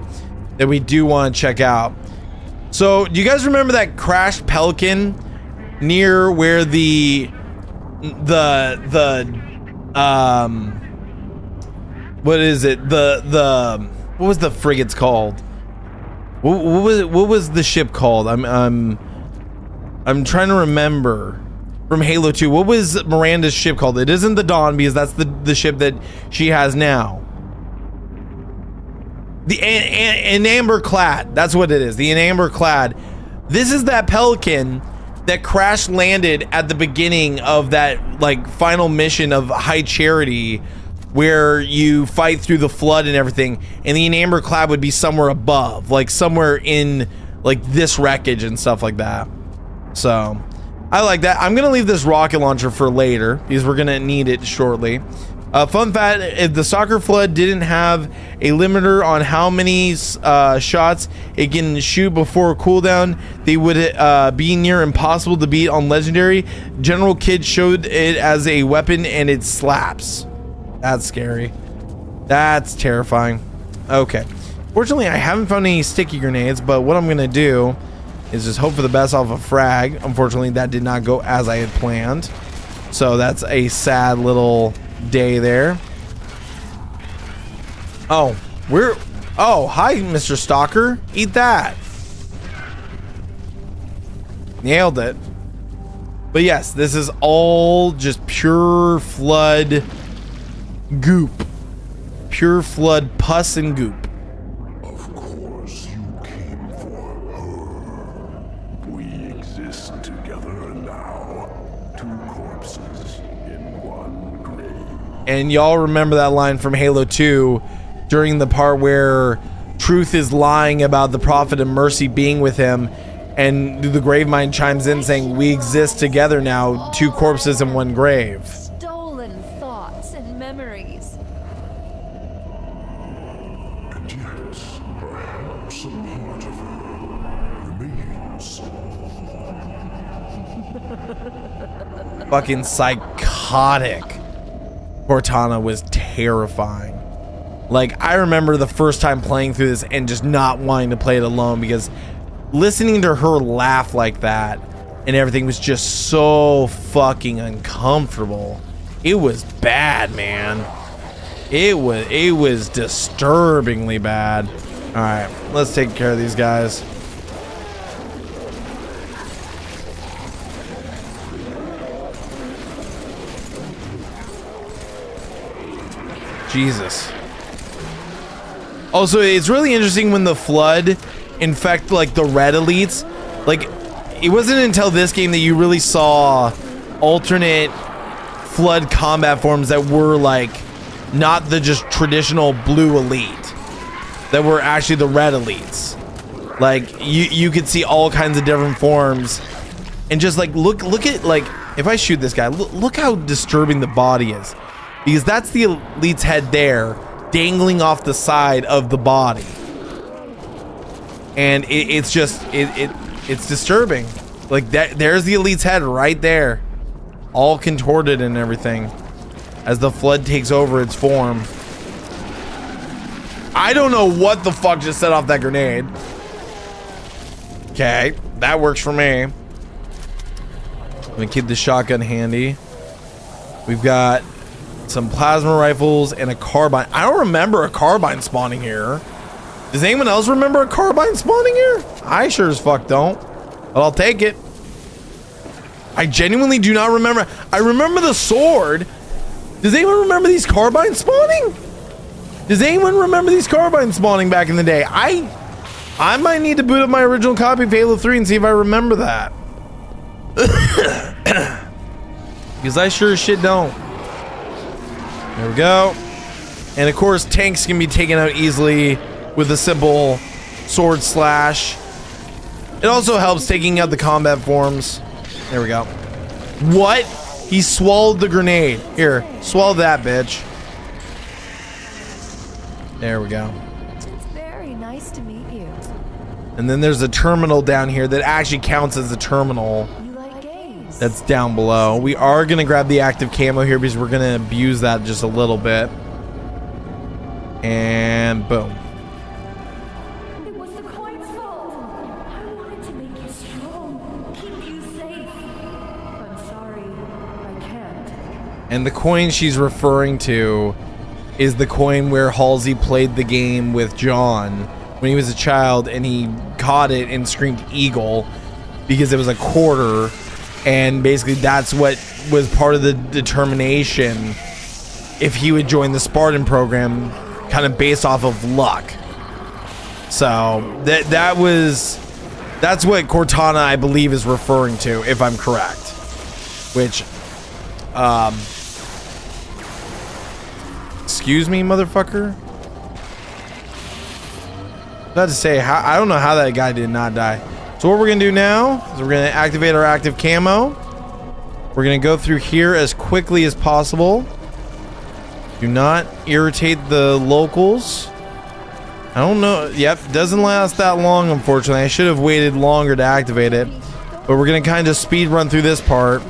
that we do want to check out. So, do you guys remember that crashed Pelican near where the what is it? The what was the frigates called? What was the ship called? I'm trying to remember from Halo 2. What was Miranda's ship called? It isn't the Dawn, because that's the ship that she has now. The an amber clad. That's what it is. The amber clad. This is that Pelican that crash landed at the beginning of that like final mission of High Charity, where you fight through the Flood and everything, and the amber clad would be somewhere above, like somewhere in like this wreckage and stuff like that. So I like that. I'm gonna leave this rocket launcher for later because we're gonna need it shortly. Fun fact, if the Soccer Flood didn't have a limiter on how many shots it can shoot before cooldown, they would be near impossible to beat on Legendary. General Kid showed it as a weapon and it slaps. That's scary. That's terrifying. Okay. Fortunately, I haven't found any sticky grenades, but what I'm gonna do is just hope for the best off a frag. Unfortunately, that did not go as I had planned. So that's a sad little day there. Oh, hi, Mr. Stalker. Eat that. Nailed it. But yes, this is all just pure Flood goop. Pure Flood pus and goop. Of course, you came for her. We exist together now. Two corpses in one grave. And y'all remember that line from Halo 2 during the part where Truth is lying about the Prophet of Mercy being with him, and the Gravemind chimes in saying, "We exist together now, two corpses in one grave." Stolen thoughts and memories. And yet, perhaps a part of her remains. Fucking psychotic. Cortana was terrifying. Like, I remember the first time playing through this and just not wanting to play it alone, because listening to her laugh like that and everything was just so fucking uncomfortable. It was bad, man. It was disturbingly bad. All right, let's take care of these guys. Jesus. Also, it's really interesting when the Flood infect like the red elites. Like, it wasn't until this game that you really saw alternate Flood combat forms that were like not the just traditional blue elite, that were actually the red elites. Like you could see all kinds of different forms, and just like look at, like, if I shoot this guy, look how disturbing the body is, because that's the elite's head there, dangling off the side of the body, and it's just it's disturbing. Like that, there's the elite's head right there, all contorted and everything, as the Flood takes over its form. I don't know what the fuck just set off that grenade. Okay, that works for me. I'm gonna keep the shotgun handy. We've got some plasma rifles and a carbine. I don't remember a carbine spawning here. Does anyone else remember a carbine spawning here? I sure as fuck don't, but I'll take it. I genuinely do not remember. I remember the sword. Does anyone remember these carbines spawning? Does anyone remember these carbines spawning back in the day? I might need to boot up my original copy of Halo 3 and see if I remember that. Because I sure as shit don't. There we go. And of course, tanks can be taken out easily with a simple sword slash. It also helps taking out the combat forms. There we go. What? He swallowed the grenade. Here, swallow that, bitch. There we go. It's very nice to meet you. And then there's a terminal down here that actually counts as a terminal. You like games? That's down below. We are gonna grab the active camo here because we're gonna abuse that just a little bit. And boom. It was the coin's fault. I wanted to make you strong, keep you safe. I'm sorry, I can't. And the coin she's referring to is the coin where Halsey played the game with John when he was a child, and he caught it and screamed eagle because it was a quarter, and basically that's what was part of the determination if he would join the Spartan program, kind of based off of luck. So that's what Cortana, I believe, is referring to, if I'm correct. Which excuse me, motherfucker. Not to say, I don't know how that guy did not die. So what we're gonna do now is we're gonna activate our active camo. We're gonna go through here as quickly as possible. Do not irritate the locals. I don't know. Yep, doesn't last that long, unfortunately. I should have waited longer to activate it. But we're gonna kind of speed run through this part,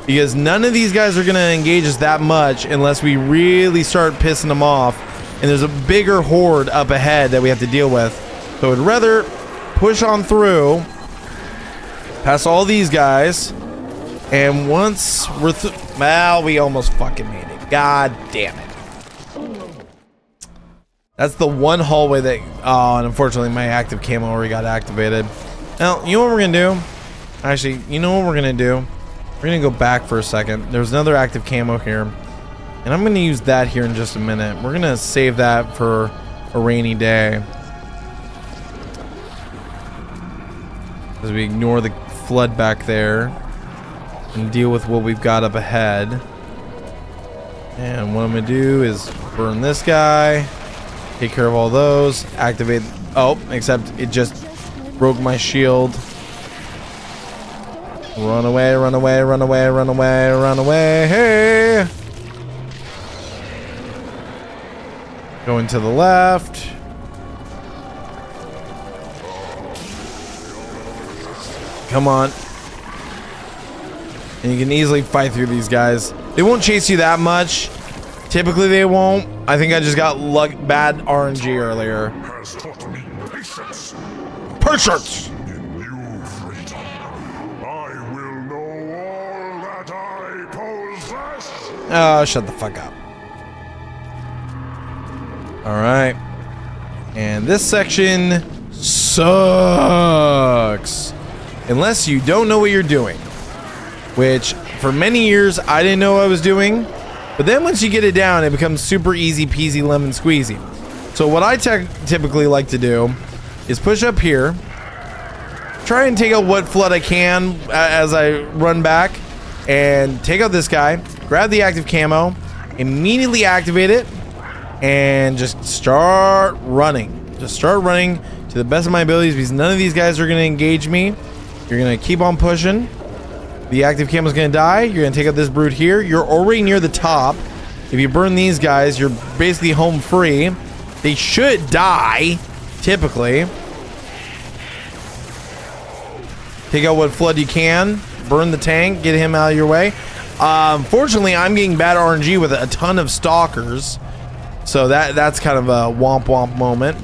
because none of these guys are gonna engage us that much unless we really start pissing them off. And there's a bigger horde up ahead that we have to deal with. So I'd rather push on through, past all these guys, and once we're well, we almost fucking made it. God damn it. That's the one hallway that, oh, and unfortunately my active camo already got activated. Now, you know what we're gonna do? Actually, you know what we're gonna do? We're gonna go back for a second. There's another active camo here, and I'm gonna use that here in just a minute. We're gonna save that for a rainy day, as we ignore the flood back there and deal with what we've got up ahead. And what I'm gonna do is burn this guy, take care of all those, activate. Oh, except it just broke my shield. Run away, run away, run away, run away, run away. Hey! Going to the left. Come on. And you can easily fight through these guys. They won't chase you that much. Typically they won't. I think I just got bad RNG earlier. Has taught me patience. Patience! In you, freedom, I will know all that I possess. Oh, shut the fuck up. Alright. And this section sucks. Unless you don't know what you're doing. Which, for many years, I didn't know what I was doing. But then once you get it down, it becomes super easy peasy lemon squeezy. So what I typically like to do is push up here, try and take out what flood I can as I run back, and take out this guy, grab the active camo, immediately activate it, and just start running. Just start running to the best of my abilities, because none of these guys are going to engage me. You're going to keep on pushing. The active camo is going to die. You're going to take out this brute here. You're already near the top. If you burn these guys, you're basically home free. They should die, typically. Take out what flood you can. Burn the tank. Get him out of your way. Fortunately, I'm getting bad RNG with a ton of stalkers. So that's kind of a womp womp moment.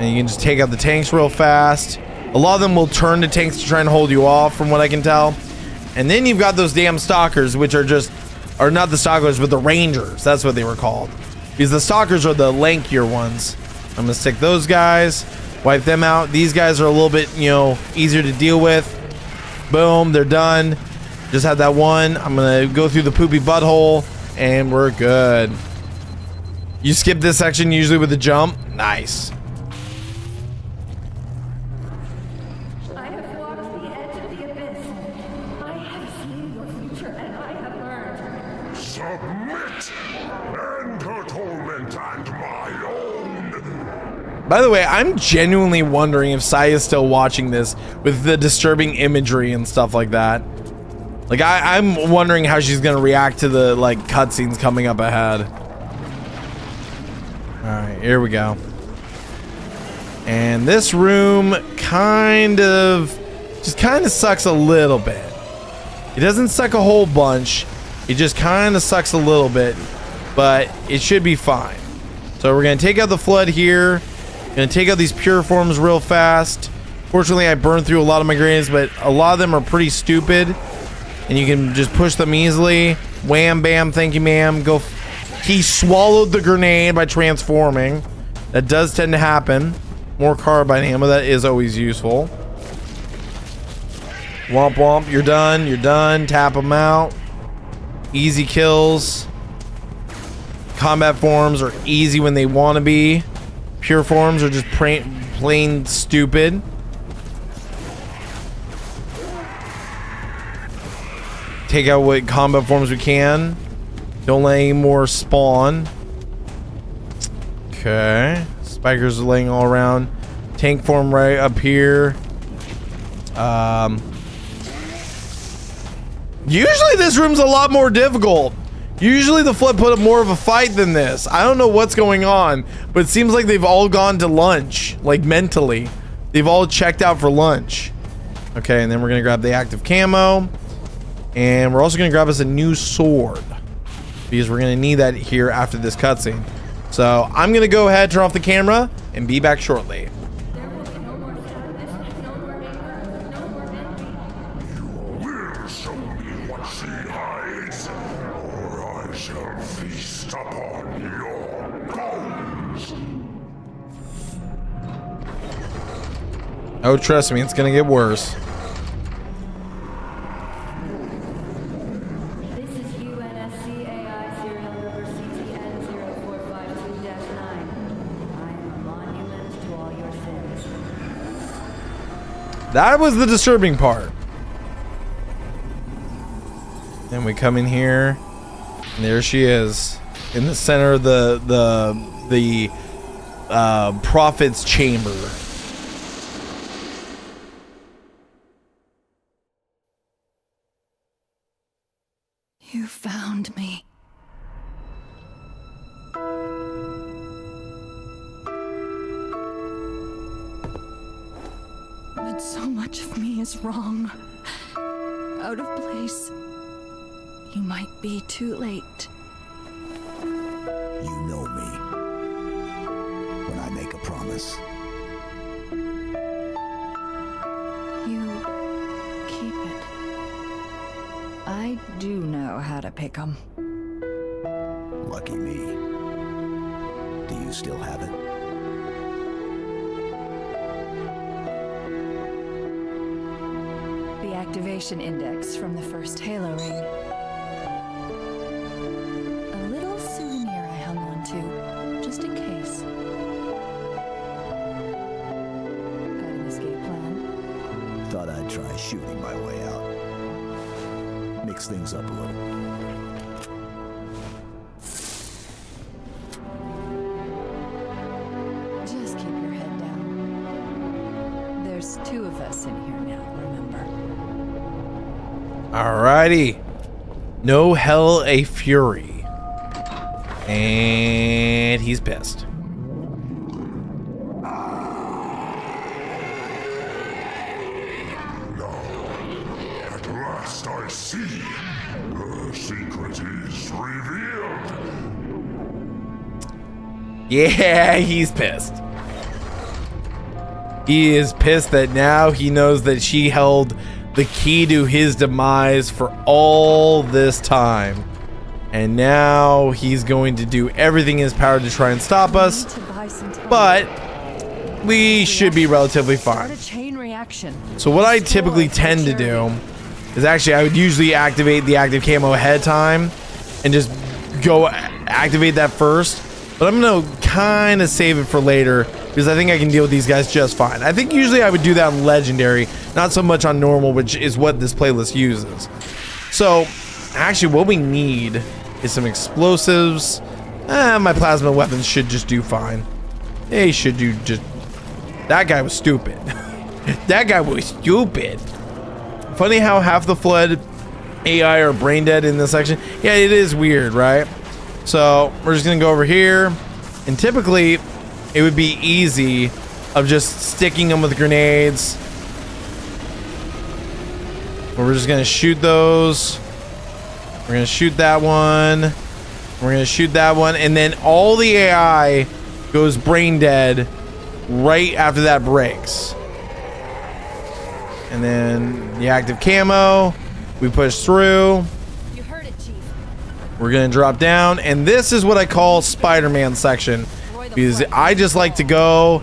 And you can just take out the tanks real fast. A lot of them will turn to tanks to try and hold you off, from what I can tell. And then you've got those damn stalkers, which are not the stalkers, but the rangers. That's what they were called. Because the stalkers are the lankier ones. I'm gonna stick those guys, wipe them out. These guys are a little bit, easier to deal with. Boom, they're done. Just had that one. I'm gonna go through the poopy butthole, and we're good. You skip this section usually with a jump. Nice. I have walked the edge of the abyss. I have seen your future, and I have learned. Submit! End her torment and my own! By the way, I'm genuinely wondering if Sai is still watching this with the disturbing imagery and stuff like that. Like, I'm wondering how she's gonna react to the, cutscenes coming up ahead. Alright, here we go. And this room kind of sucks a little bit. It doesn't suck a whole bunch. It just kind of sucks a little bit. But it should be fine. So we're gonna take out the flood here. Gonna take out these pure forms real fast. Fortunately, I burned through a lot of my grenades, but a lot of them are pretty stupid. And you can just push them easily. Wham, bam, thank you, ma'am. Go. He swallowed the grenade by transforming. That does tend to happen. More carbine ammo. That is always useful. Womp womp. You're done. You're done. Tap them out. Easy kills. Combat forms are easy when they want to be. Pure forms are just plain stupid. Take out what combat forms we can. Don't let any more spawn. Okay. Spikers are laying all around. Tank form right up here. Usually this room's a lot more difficult. Usually the Flood put up more of a fight than this. I don't know what's going on, but it seems like they've all gone to lunch. Like, mentally. They've all checked out for lunch. Okay, and then we're gonna grab the active camo. And we're also going to grab us a new sword, because we're going to need that here after this cutscene. So I'm going to go ahead, turn off the camera, and be back shortly. There will be no more sadness, no more anger, no more envy. Will show me what she hides, or I shall feast upon your bones! Oh, trust me, it's going to get worse. That was the disturbing part. Then we come in here, and there she is, in the center of the prophet's chamber. You found me. But so much of me is wrong. Out of place. You might be too late. You know me. When I make a promise. You keep it. I do know how to pick 'em. Lucky me. Do you still have it? The activation index from the first Halo ring. A little souvenir I hung on to. try shooting my way out. Mix things up a little. Just keep your head down. There's 2 of us in here now, remember? Alrighty. No hell a fury. And he's pissed. At last I see. Her secret is revealed. Yeah, he's pissed. He is pissed that now he knows that she held the key to his demise for all this time. And now he's going to do everything in his power to try and stop us. But we should be relatively fine. So what I typically tend to do is actually I would usually activate the active camo ahead of time and just go activate that first. But I'm going to kind of save it for later because I think I can deal with these guys just fine. I think usually I would do that on Legendary, not so much on Normal, which is what this playlist uses. So actually what we need is some explosives. My plasma weapons should just do fine. They should do just... That guy was stupid. That guy was stupid. Funny how half the Flood AI are brain dead in this section. Yeah, it is weird, right? So we're just gonna go over here, and typically it would be easy of just sticking them with grenades. But we're just gonna shoot those. We're gonna shoot that one. We're gonna shoot that one, and then all the AI goes brain dead right after that breaks. And then the active camo, we push through. You heard it, Chief. We're gonna drop down, and this is what I call Spider-Man section, because I just like to go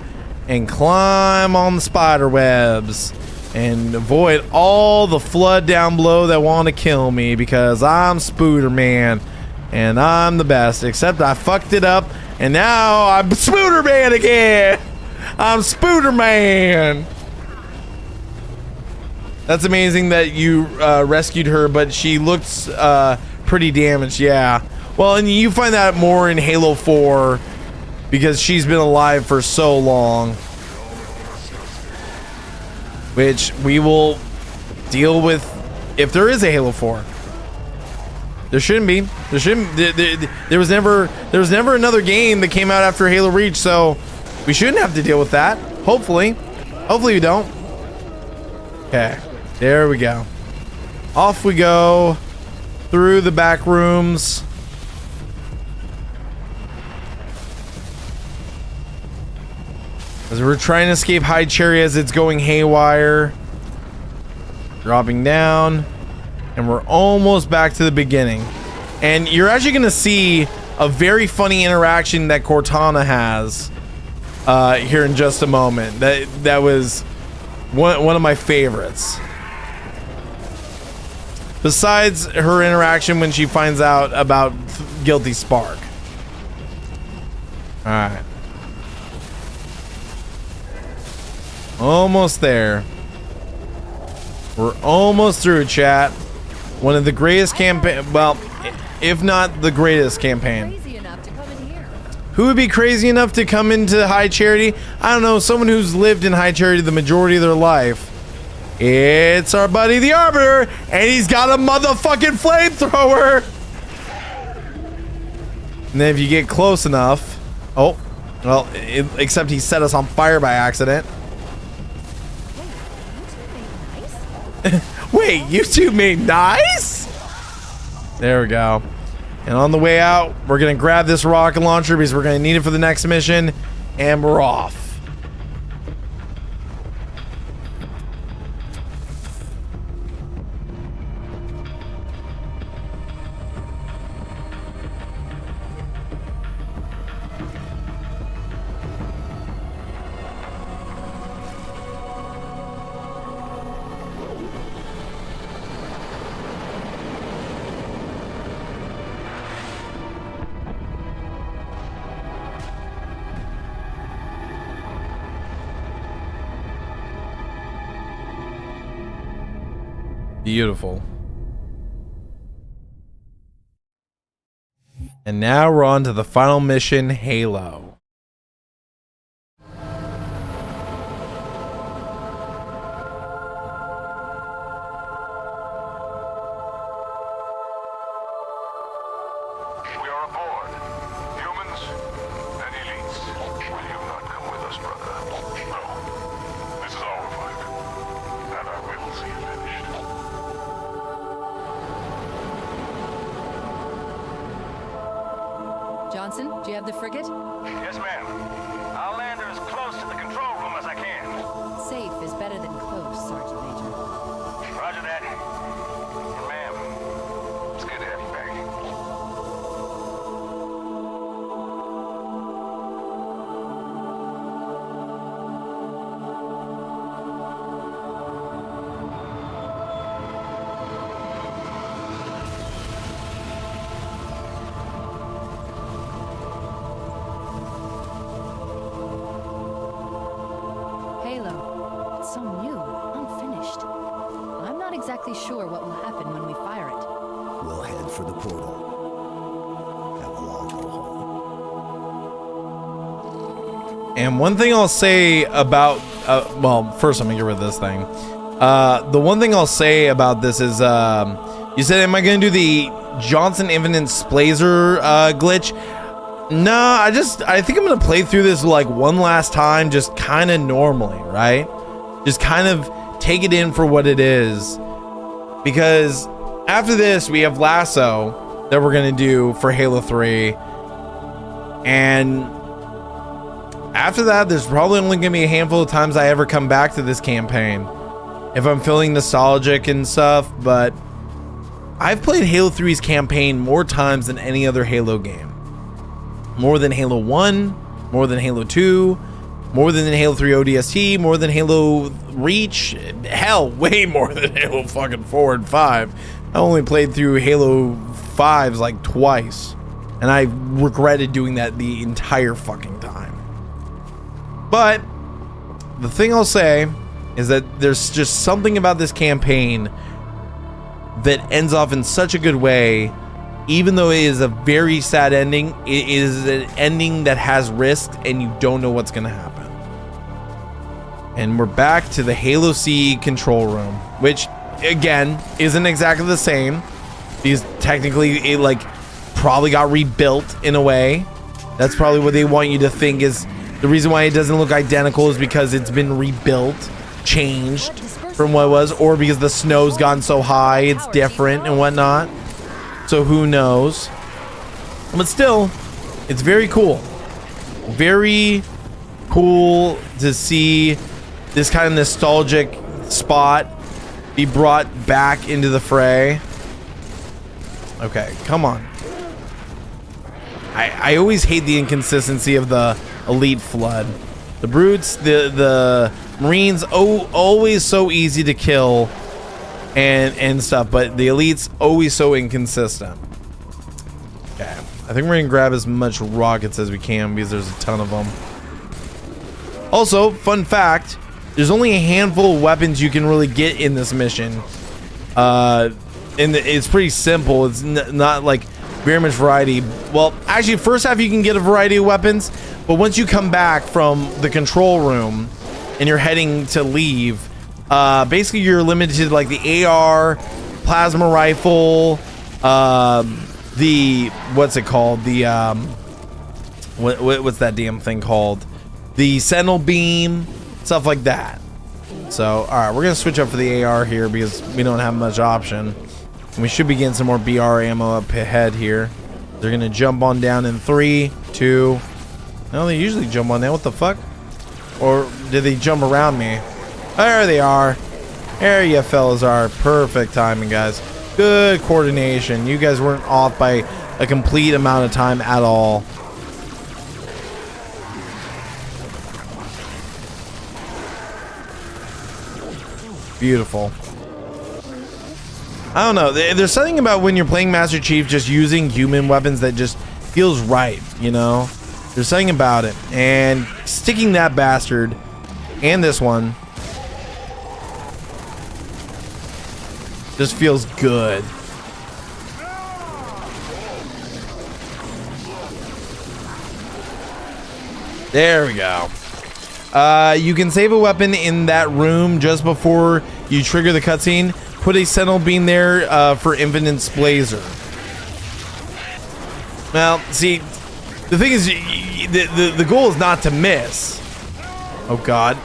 and climb on the spider webs and avoid all the Flood down below that want to kill me, because I'm Spooderman and I'm the best. Except I fucked it up, and now I'm Spooderman again. I'm Spooderman. That's amazing that you rescued her, but she looks pretty damaged. Yeah. Well, and you find that more in Halo 4 because she's been alive for so long, which we will deal with if there is a Halo 4. There shouldn't be. There shouldn't. There was never another game that came out after Halo Reach, so we shouldn't have to deal with that. Hopefully we don't. Okay, there we go. Off we go through the back rooms. As we're trying to escape High Cherry as it's going haywire. Dropping down. And we're almost back to the beginning. And you're actually going to see a very funny interaction that Cortana has here in just a moment. That was one of my favorites. Besides her interaction when she finds out about Guilty Spark. Alright. Almost there. We're almost through, chat. One of the greatest campaign, well, if not the greatest campaign. Who would be crazy enough to come into High Charity? I don't know, someone who's lived in High Charity the majority of their life. It's our buddy the Arbiter, and he's got a motherfucking flamethrower. And then if you get close enough, oh, well, except he set us on fire by accident. Wait, you two made nice? There we go. And on the way out, we're gonna grab this rocket launcher because we're gonna need it for the next mission, and we're off. Beautiful. And now we're on to the final mission, Halo. We are aboard. Humans and elites. Will you not come with us, brother? No. This is our fight. And I will see it finished. Johnson, do you have the frigate? Yes, ma'am. I'll land her as close to the control room as I can. Safe is better than close, Sergeant Major. Roger that. Ma'am, it's good to have you back. Halo. It's so new, unfinished. I'm not exactly sure what will happen when we fire it. We'll head for the portal. And we'll all go home. And one thing I'll say about, well, first I'm gonna get rid of this thing. The one thing I'll say about this is, you said, am I gonna do the Johnson Infinite Splazer glitch? Nah, I think I'm gonna play through this like one last time, just kind of normally, right? Just kind of take it in for what it is. Because after this, we have Lasso that we're gonna do for Halo 3. And after that, there's probably only gonna be a handful of times I ever come back to this campaign if I'm feeling nostalgic and stuff. But I've played Halo 3's campaign more times than any other Halo game. More than Halo 1, more than Halo 2, more than Halo 3 ODST, more than Halo Reach. Hell, way more than Halo fucking 4 and 5. I only played through Halo 5s like twice, and I regretted doing that the entire fucking time. But the thing I'll say is that there's just something about this campaign that ends off in such a good way. Even though it is a very sad ending, it is an ending that has risk and you don't know what's gonna happen. And we're back to the Halo C control room, which again isn't exactly the same because technically it like probably got rebuilt in a way. That's probably what they want you to think is the reason why it doesn't look identical is because it's been rebuilt, changed from what it was, or because the snow's gone so high it's different and whatnot. So who knows? But still, it's very cool. Very cool to see this kind of nostalgic spot be brought back into the fray. Okay, come on. I always hate the inconsistency of the elite flood. The brutes, the Marines, always so easy to kill. And stuff, but the elite's always so inconsistent. Okay, I think we're gonna grab as much rockets as we can because there's a ton of them. Also, fun fact, there's only a handful of weapons you can really get in this mission. And it's pretty simple. It's not like very much variety. Well, actually, first half you can get a variety of weapons, but once you come back from the control room and you're heading to leave, basically you're limited to like the AR, plasma rifle, the what's it called, the what's that damn thing called, the Sentinel beam, stuff like that. So all right, we're gonna switch up for the AR here because we don't have much option, and we should be getting some more BR ammo up ahead here. They're gonna jump on down in 3, 2. No, they usually jump on down. What the fuck? Or did they jump around me? There they are. There you fellas are. Perfect timing, guys. Good coordination. You guys weren't off by a complete amount of time at all. Beautiful. I don't know. There's something about when you're playing Master Chief just using human weapons that just feels right, you know? There's something about it. And sticking that bastard and this one Just feels good. There we go. You can save a weapon in that room just before you trigger the cutscene. Put a sentinel beam there for infinite blazer. Well, see, the thing is, the goal is not to miss. Oh God.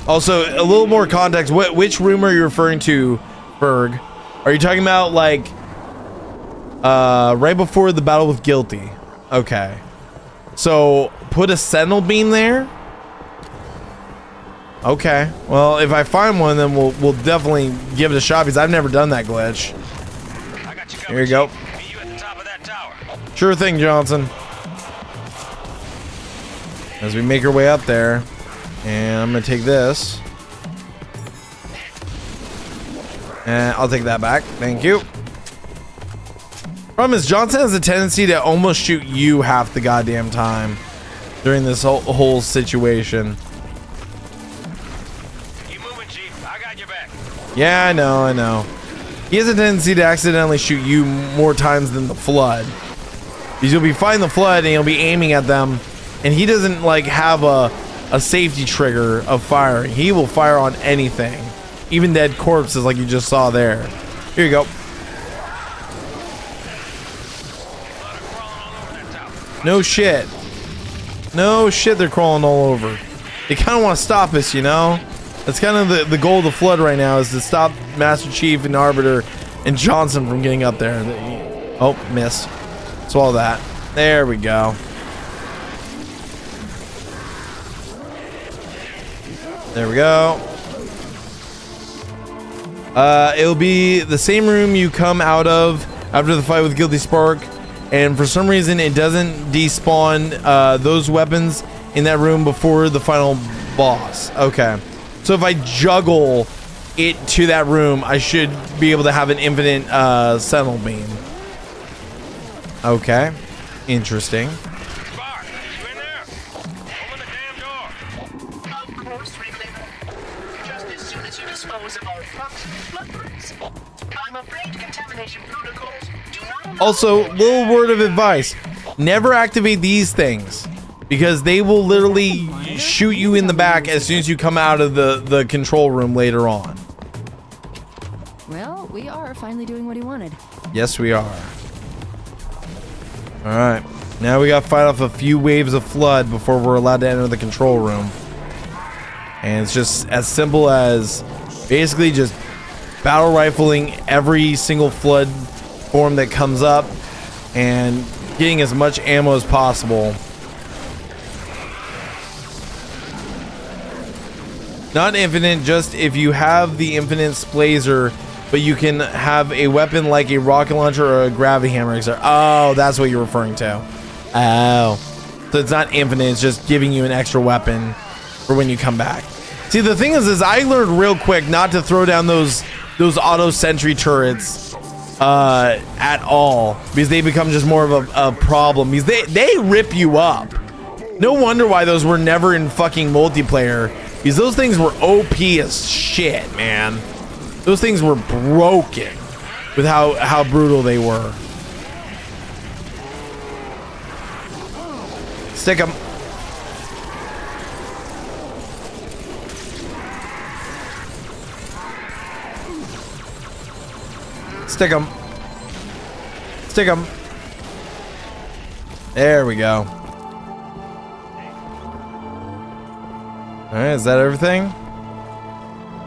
Also, a little more context. Which room are you referring to, Berg? Are you talking about like right before the battle with Guilty? Okay. So put a sentinel beam there. Okay. Well, if I find one, then we'll definitely give it a shot because I've never done that glitch. Here you go. Sure thing, Johnson. As we make our way up there, and I'm gonna take this, and I'll take that back. Thank you. Problem is, Johnson has a tendency to almost shoot you half the goddamn time during this whole situation. Yeah, I know. He has a tendency to accidentally shoot you more times than the Flood. Because you'll be fighting the Flood and you'll be aiming at them, and he doesn't like have a safety trigger of firing. He will fire on anything. Even dead corpses like you just saw there. Here you go. No shit. No shit, they're crawling all over. They kind of want to stop us, you know? That's kind of the goal of the Flood right now, is to stop Master Chief and Arbiter and Johnson from getting up there. Oh, miss. Swallow that. There we go. There we go. It'll be the same room you come out of after the fight with Guilty Spark, and for some reason it doesn't despawn those weapons in that room before the final boss. Okay. So if I juggle it to that room, I should be able to have an infinite sentinel beam. Okay. Interesting. Also, little word of advice. Never activate these things, because they will literally shoot you in the back as soon as you come out of the control room later on. Well, we are finally doing what he wanted. Yes, we are. Alright. Now we gotta fight off a few waves of Flood before we're allowed to enter the control room. And it's just as simple as basically just battle rifling every single Flood form that comes up and getting as much ammo as possible. Not infinite, just if you have the infinite blazer, but you can have a weapon like a rocket launcher or a gravity hammer. Oh, that's what you're referring to. Oh. So it's not infinite, it's just giving you an extra weapon for when you come back. See, the thing is I learned real quick not to throw down those auto sentry turrets at all, because they become just more of a problem, because they rip you up. No wonder why those were never in fucking multiplayer, because those things were OP as shit, man. Those things were broken with how brutal they were. Stick 'em. Stick 'em. Stick 'em. There we go. All right, is that everything?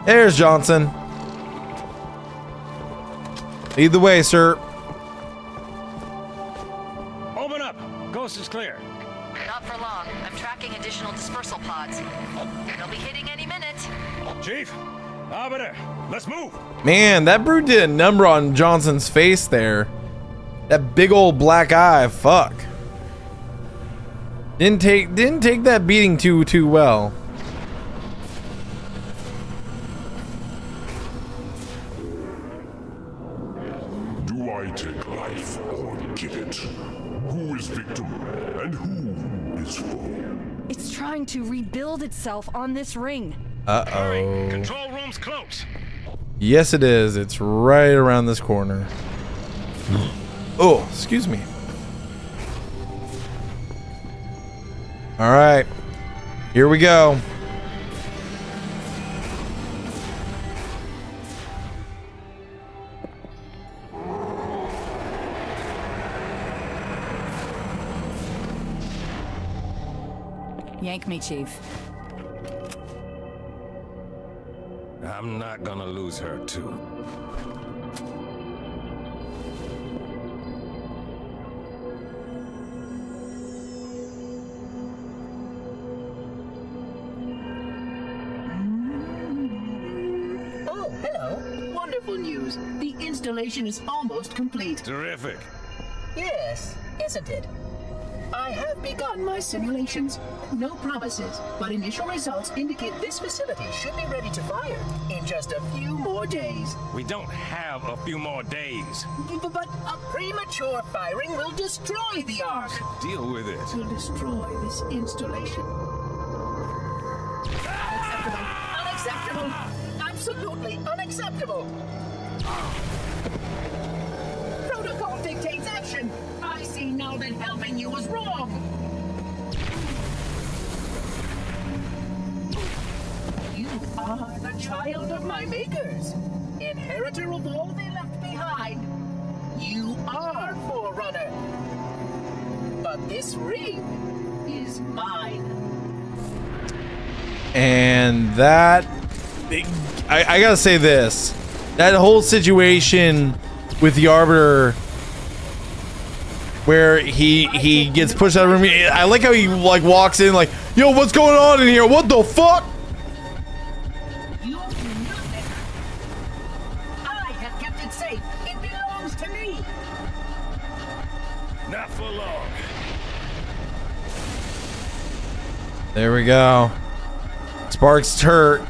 There's Johnson. Lead the way, sir. Open up. Coast is clear. Not for long. I'm tracking additional dispersal pods. They'll be hitting any minute. Chief, Arbiter, let's move. Man, that brute did a number on Johnson's face there. That big old black eye. Fuck. Didn't take that beating too well. Do I take life or give it? Who is victim and who is full. It's trying to rebuild itself on this ring. Uh-oh. Control room's close. Yes, it is. It's right around this corner. Oh, excuse me. All right. Here we go. Yank me, Chief. I'm not gonna lose her, too. Oh, hello. Wonderful news. The installation is almost complete. Terrific. Yes, isn't it? I have begun my simulations. No promises, but initial results indicate this facility should be ready to fire in just a few more days. We don't have a few more days. But a premature firing will destroy the Ark. Deal with it. Will destroy this installation. Unacceptable. Unacceptable. Absolutely unacceptable. Protocol dictates action. I see now that helping you was wrong. You are the child of my makers, inheritor of all they left behind. You are Forerunner. But this ring is mine. And that... I gotta say this. That whole situation with the Arbiter, where he gets pushed out of the room. I like how he like walks in like, yo, what's going on in here? What the fuck? You do nothing. I have kept it safe. It belongs to me. Not for long. There we go. Sparks hurt.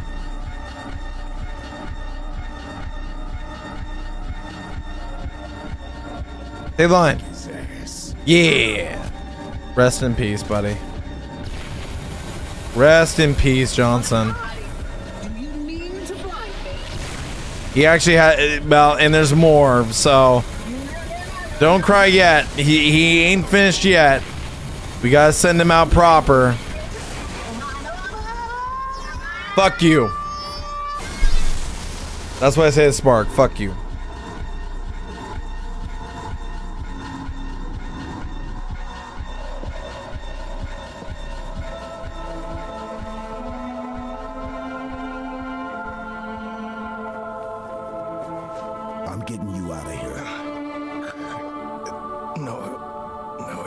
Save line. Yeah. Rest in peace, buddy. Rest in peace, Johnson. Do you mean to blind me? He actually had, well, and there's more, so don't cry yet. He ain't finished yet. We gotta send him out proper. Fuck you. That's why I say it's Spark. Fuck you. I'm getting you out of here. No,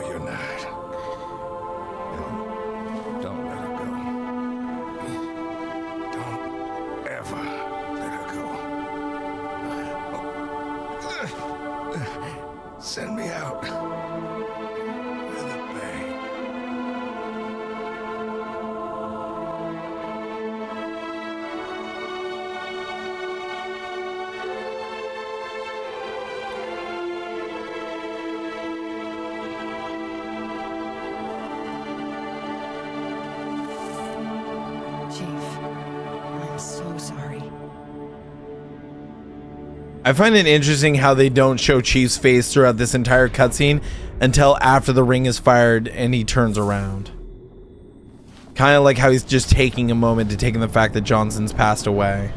you're not. Don't let her go. Don't ever let her go. Send me out with a bang. I'm so sorry. I find it interesting how they don't show Chief's face throughout this entire cutscene until after the ring is fired and he turns around. Kind of like how he's just taking a moment to take in the fact that Johnson's passed away.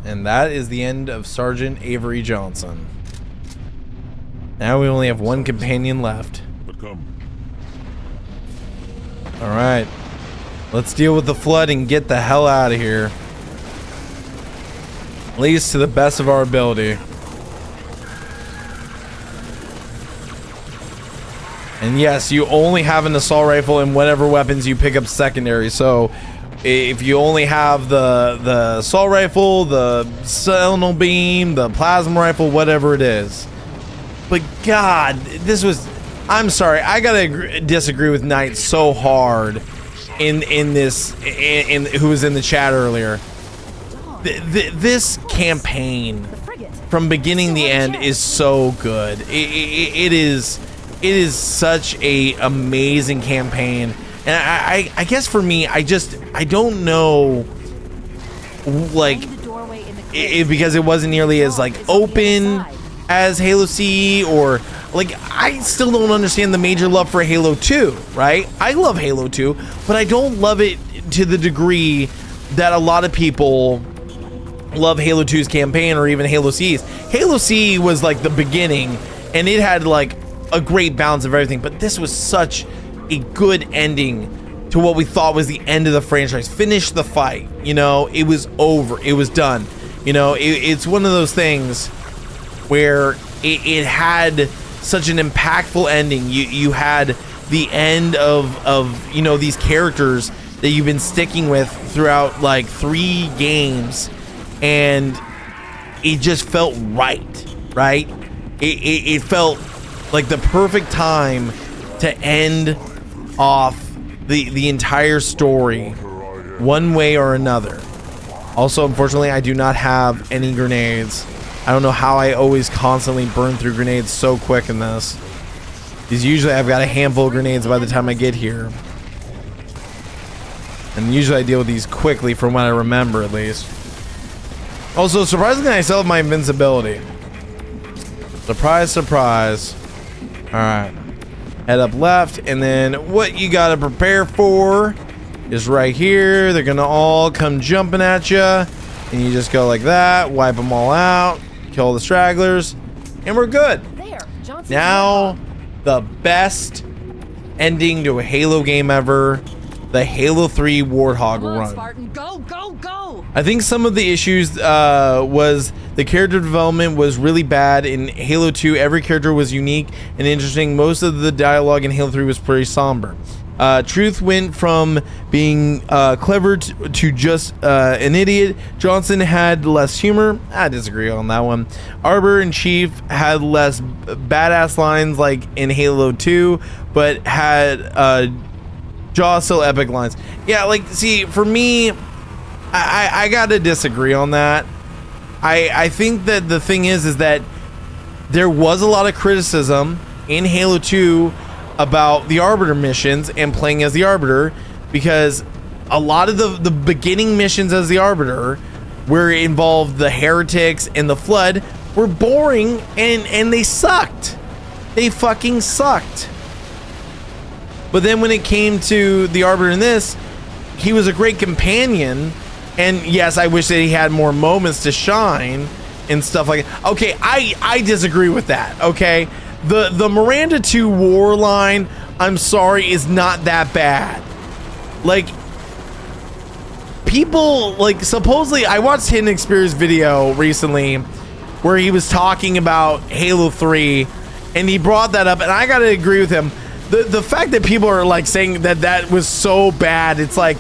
And that is the end of Sergeant Avery Johnson. Now we only have one companion left. But come. Alright. Let's deal with the flood and get the hell out of here. At least to the best of our ability. And yes, you only have an assault rifle and whatever weapons you pick up secondary. So if you only have the assault rifle, the sentinel beam, the plasma rifle, whatever it is, But God, this was. I'm sorry, I gotta disagree with Knight so hard in this who was in the chat earlier. This campaign from beginning to end is so good. It is such a amazing campaign, and I guess for me, I don't know, like, because it wasn't nearly as like open as Halo CE, or like, I still don't understand the major love for Halo 2, right? I love Halo 2, but I don't love it to the degree that a lot of people love Halo 2's campaign, or even Halo CE's. Halo CE was like the beginning, and it had like a great balance of everything, but this was such a good ending to what we thought was the end of the franchise. Finish the fight, you know, it was over, it was done. You know, it's one of those things where it had such an impactful ending. You had the end of you know, these characters that you've been sticking with throughout like 3 games, and it just felt right. It felt like the perfect time to end off the entire story one way or another. Also, unfortunately, I do not have any grenades. I don't know how I always constantly burn through grenades so quick in this. Because usually I've got a handful of grenades by the time I get here. And usually I deal with these quickly from what I remember, at least. Also, surprisingly, I still have my invincibility. Surprise, surprise. Alright. Head up left, and then what you gotta prepare for is right here. They're gonna all come jumping at you. And you just go like that, wipe them all out, kill the stragglers, and we're good. Now, the best ending to a Halo game ever, the Halo 3 Warthog run. Spartan, go, go, go! I think some of the issues was the character development was really bad. In Halo 2, every character was unique and interesting. Most of the dialogue in Halo 3 was pretty somber. Truth went from being clever to just an idiot. Johnson had less humor. I disagree on that one. Arbor and Chief had less badass lines like in Halo 2, but had Jaw still epic lines. Yeah, like, see, for me, I gotta disagree on that. I think that the thing is that there was a lot of criticism in Halo 2 about the Arbiter missions and playing as the Arbiter, because a lot of the beginning missions as the Arbiter, where it involved the heretics and the Flood, were boring and they sucked. They fucking sucked. But then when it came to the Arbiter in this, he was a great companion, and yes, I wish that he had more moments to shine and stuff like that. Okay, I disagree with that, okay? The Miranda 2 war line, I'm sorry, is not that bad. Like, people, like, supposedly, I watched Hidden Experience video recently where he was talking about Halo 3, and he brought that up, and I gotta agree with him. The fact that people are, like, saying that was so bad, it's like,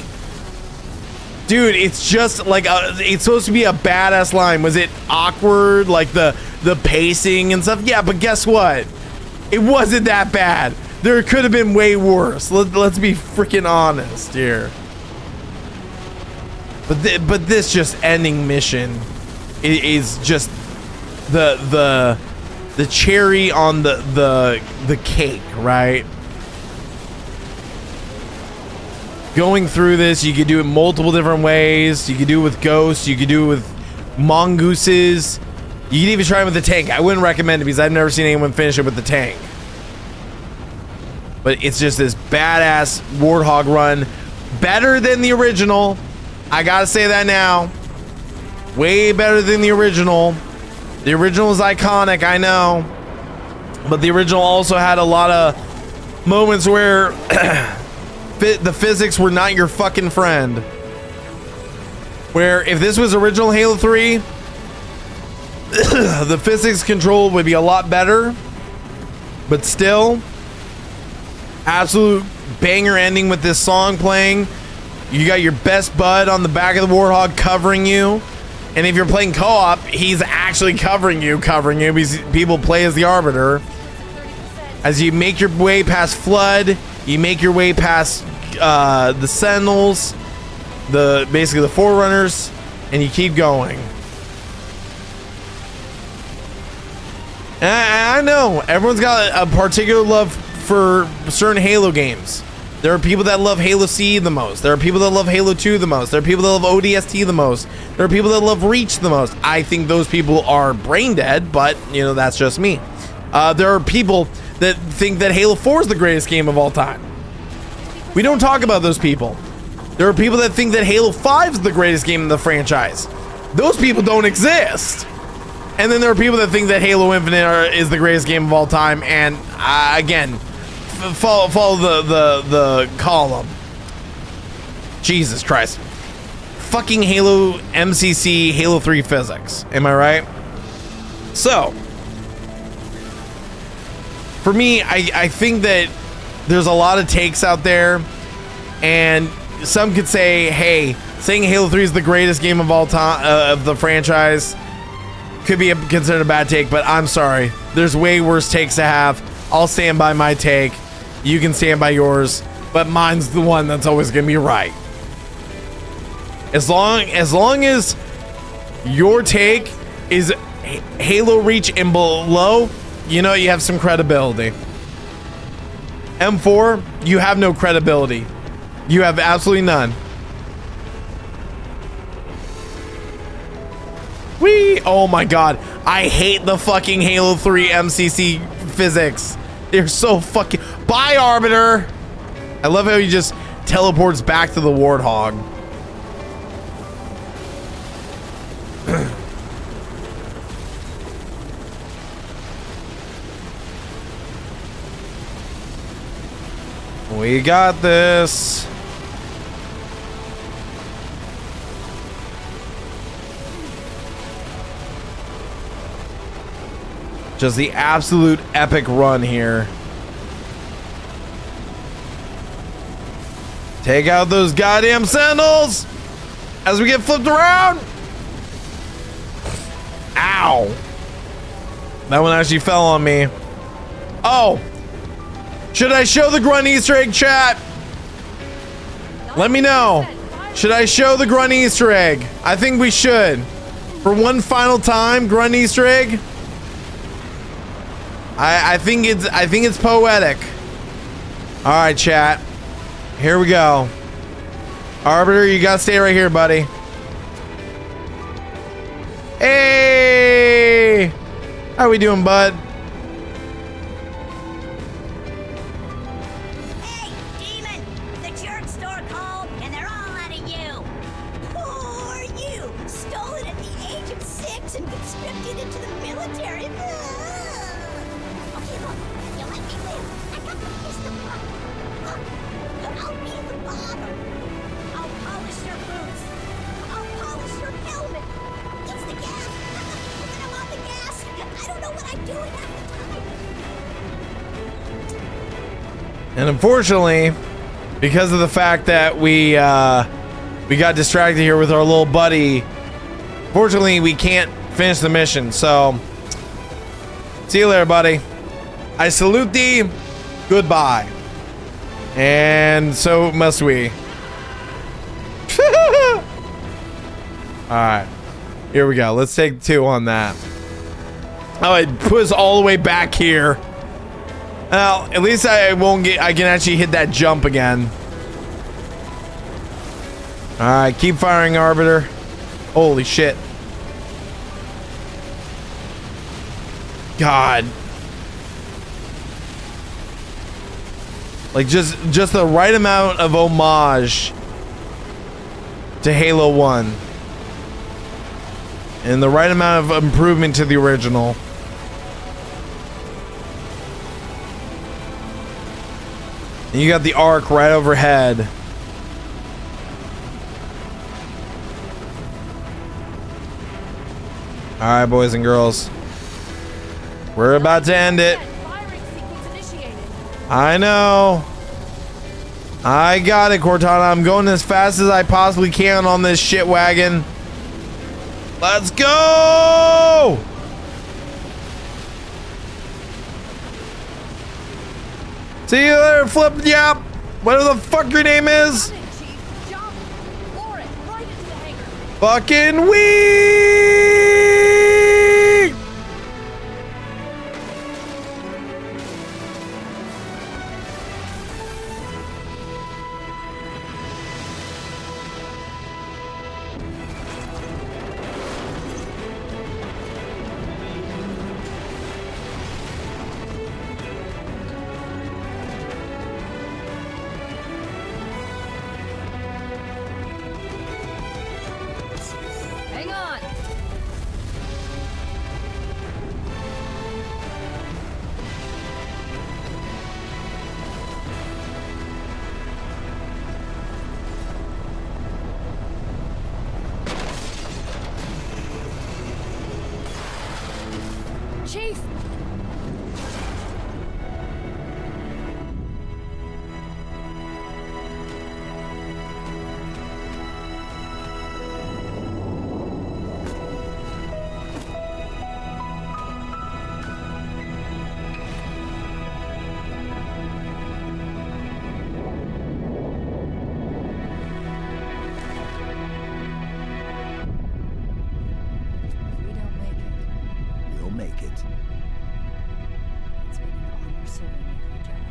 dude, it's just like it's supposed to be a badass line. Was it awkward, like the pacing and stuff? Yeah, but guess what? It wasn't that bad. There could have been way worse. Let's be freaking honest here. But this just ending mission is just the cherry on the cake, right? Going through this, you could do it multiple different ways. You could do it with ghosts. You could do it with mongooses. You could even try it with the tank. I wouldn't recommend it because I've never seen anyone finish it with the tank. But it's just this badass Warthog run. Better than the original. I gotta say that now. Way better than the original. The original is iconic, I know. But the original also had a lot of moments where the physics were not your fucking friend. Where if this was original Halo 3, the physics control would be a lot better. But still, absolute banger ending with this song playing. You got your best bud on the back of the Warthog covering you. And if you're playing co-op, he's actually covering you because people play as the Arbiter. As you make your way past Flood, you make your way past the Sentinels, basically the Forerunners, and you keep going. And I know everyone's got a particular love for certain Halo games. There are people that love Halo C the most. There are people that love Halo 2 the most. There are people that love ODST the most. There are people that love Reach the most. I think those people are brain dead, but you know, that's just me. There are people that think that Halo 4 is the greatest game of all time. We don't talk about those people. There are people that think that Halo 5 is the greatest game in the franchise. Those people don't exist. And then there are people that think that Halo Infinite is the greatest game of all time. And again, follow the column. Jesus Christ. Fucking Halo MCC, Halo 3 physics. Am I right? So, for me, I think that there's a lot of takes out there. And some could say, hey, saying Halo 3 is the greatest game of all time of the franchise could be considered a bad take, but I'm sorry. There's way worse takes to have. I'll stand by my take. You can stand by yours, but mine's the one that's always gonna be right. As long as your take is Halo Reach and below, you know you have some credibility. M4, you have no credibility. You have absolutely none. Whee! Oh my god. I hate the fucking Halo 3 MCC physics. They're so fucking... Bye, Arbiter! I love how he just teleports back to the Warthog. We got this. Just the absolute epic run here. Take out those goddamn Sentinels as we get flipped around. Ow. That one actually fell on me. Oh. Should I show the grunt Easter egg, chat? Let me know. Should I show the grunt Easter egg? I think we should. For one final time, grunt Easter egg. I think it's poetic. All right, chat. Here we go. Arbiter, you gotta stay right here, buddy. Hey, how we doing, bud? Hey, demon! The jerk store called, and they're all out of you. Poor you, stolen at the age of 6 and conscripted into the military. Okay, look, you let me live. I got the pistol pop. Look, I'll be the bottom. I'll polish your boots. I'll polish your helmet. It's the gas. When I'm on the gas, I don't know what I'm doing half the time. And unfortunately, because of the fact that we got distracted here with our little buddy, fortunately we can't finish the mission. So, see you later, buddy. I salute thee. Goodbye. And so must we. Alright. Here we go. Let's take 2 on that. Oh, it put us all the way back here. Well, at least I can actually hit that jump again. Alright, keep firing, Arbiter. Holy shit. God. Like just the right amount of homage to Halo 1. And the right amount of improvement to the original. And you got the arc right overhead. Alright, boys and girls. We're about to end it. I know. I got it, Cortana. I'm going as fast as I possibly can on this shit wagon. Let's go! See you later, Flip Yap! Whatever the fuck your name is! Fucking wee! Hang on! Chief! We'll make it. It's been an honor serving with you, John.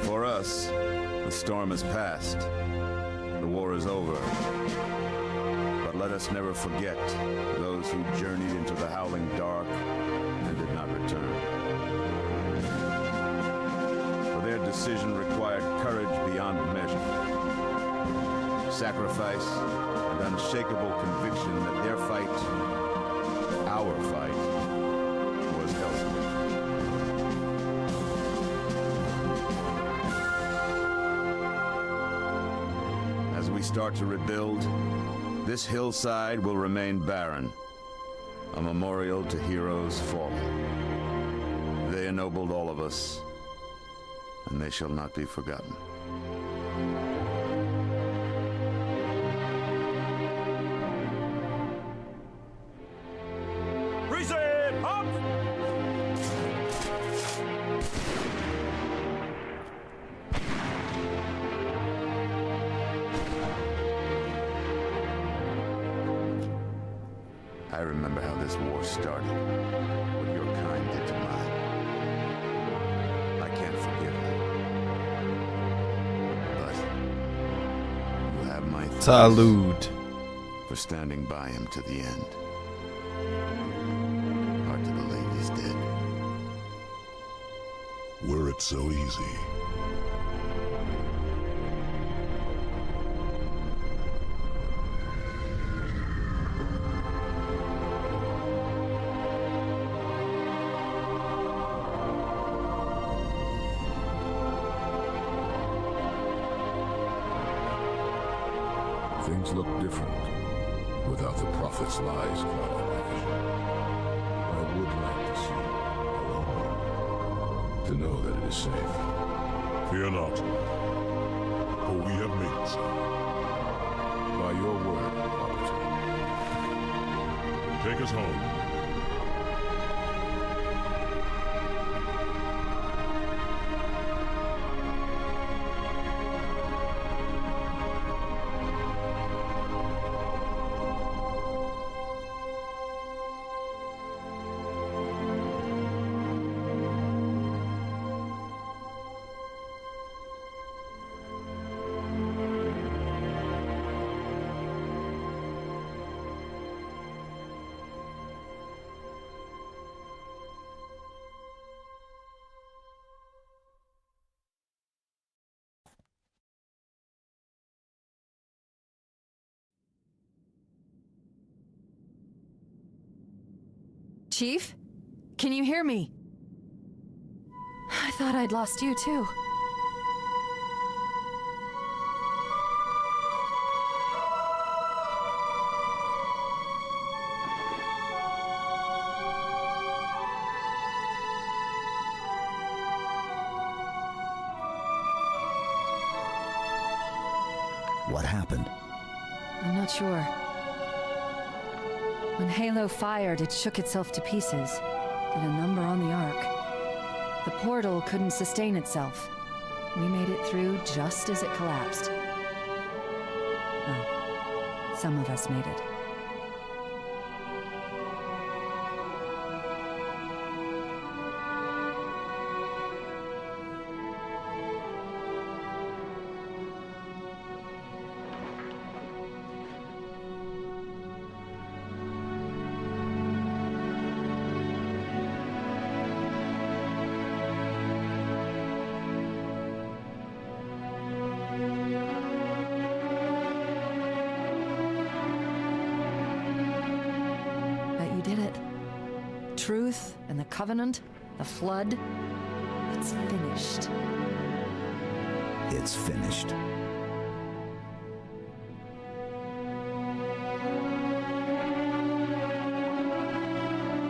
For us, the storm has passed. The war is over. But let us never forget those who journeyed into the howling dark and did not return. For their decision required courage beyond measure, sacrifice, and unshakable conviction that their fight, our fight, was elsewhere. As we start to rebuild, this hillside will remain barren, a memorial to heroes fallen. They ennobled all of us, and they shall not be forgotten. Reset! Up! I remember how this war started, what your kind did to mine. I can't forgive you. But you have my thanks Salute. for standing by him to the end. Hard to believe he's dead. Were it so easy. Things look different without the prophet's lies clouding my vision. I would like to see our own world, to know that it is safe. Fear not, for we have made it so. By your word, Robert. Take us home. Chief? Can you hear me? I thought I'd lost you too. What happened? I'm not sure. When Halo fired, it shook itself to pieces. Did a number on the Ark. The portal couldn't sustain itself. We made it through just as it collapsed. Oh, some of us made it. Truth and the Covenant, the Flood, it's finished. It's finished.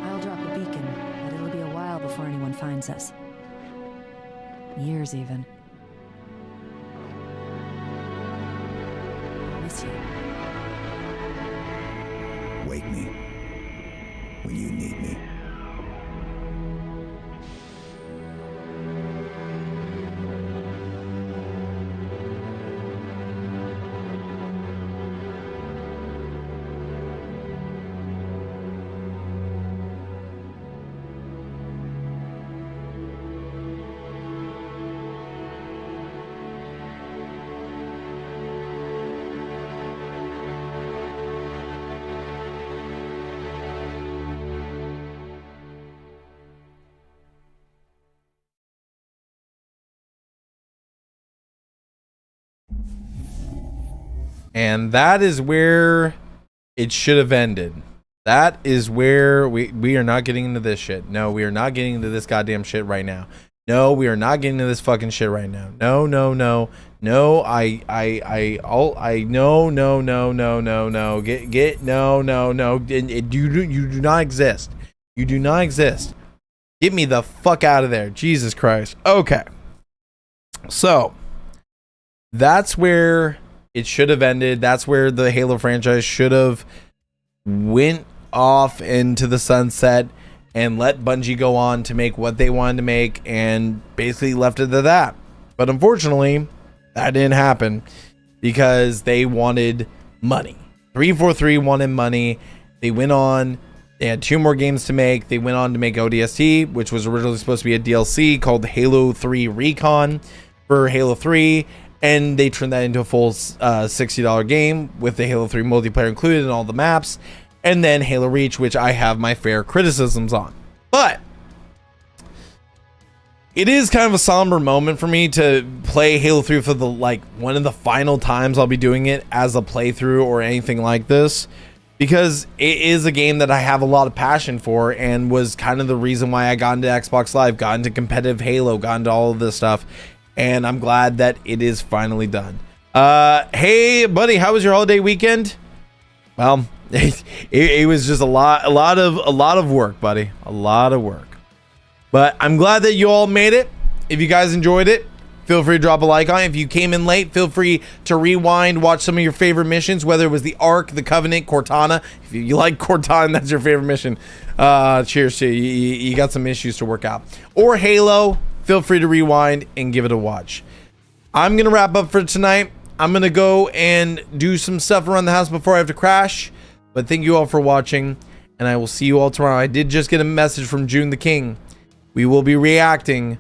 I'll drop a beacon, but it'll be a while before anyone finds us. Years, even. I miss you. Wake me when you need me. And that is where it should have ended. That is where we are not getting into this shit. No, we are not getting into this goddamn shit right now. No, we are not getting into this fucking shit right now. No, no, no. No, no, no, no, no, no, no. No, no, no. You do not exist. You do not exist. Get me the fuck out of there. Jesus Christ. Okay. So, that's where it should have ended. That's where the Halo franchise should have went off into the sunset and let Bungie go on to make what they wanted to make and basically left it at that. But unfortunately, that didn't happen because they wanted money. 343 wanted money. They went on. They had 2 more games to make. They went on to make ODST, which was originally supposed to be a DLC called Halo 3 Recon for Halo 3. And they turned that into a full $60 game with the Halo 3 multiplayer included in all the maps. And then Halo Reach, which I have my fair criticisms on. But it is kind of a somber moment for me to play Halo 3 for the one of the final times I'll be doing it as a playthrough or anything like this. Because it is a game that I have a lot of passion for and was kind of the reason why I got into Xbox Live, got into competitive Halo, got into all of this stuff. And I'm glad that it is finally done. Hey, buddy, how was your holiday weekend? Well, it was just a lot of work, buddy. A lot of work. But I'm glad that you all made it. If you guys enjoyed it, feel free to drop a like on it. If you came in late, feel free to rewind, watch some of your favorite missions, whether it was the Ark, the Covenant, Cortana. If you like Cortana, that's your favorite mission. Cheers to you. You got some issues to work out. Or Halo. Feel free to rewind and give it a watch. I'm going to wrap up for tonight. I'm going to go and do some stuff around the house before I have to crash. But thank you all for watching, and I will see you all tomorrow. I did just get a message from June the King. We will be reacting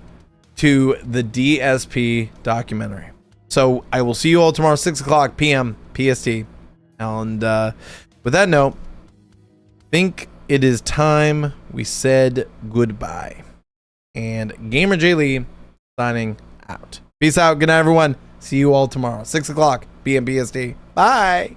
to the DSP documentary. So I will see you all tomorrow, 6 o'clock p.m. PST. And with that note, I think it is time we said goodbye. And GamerJlee signing out. Peace out. Good night, everyone. See you all tomorrow, 6 o'clock p.m. PST. Bye.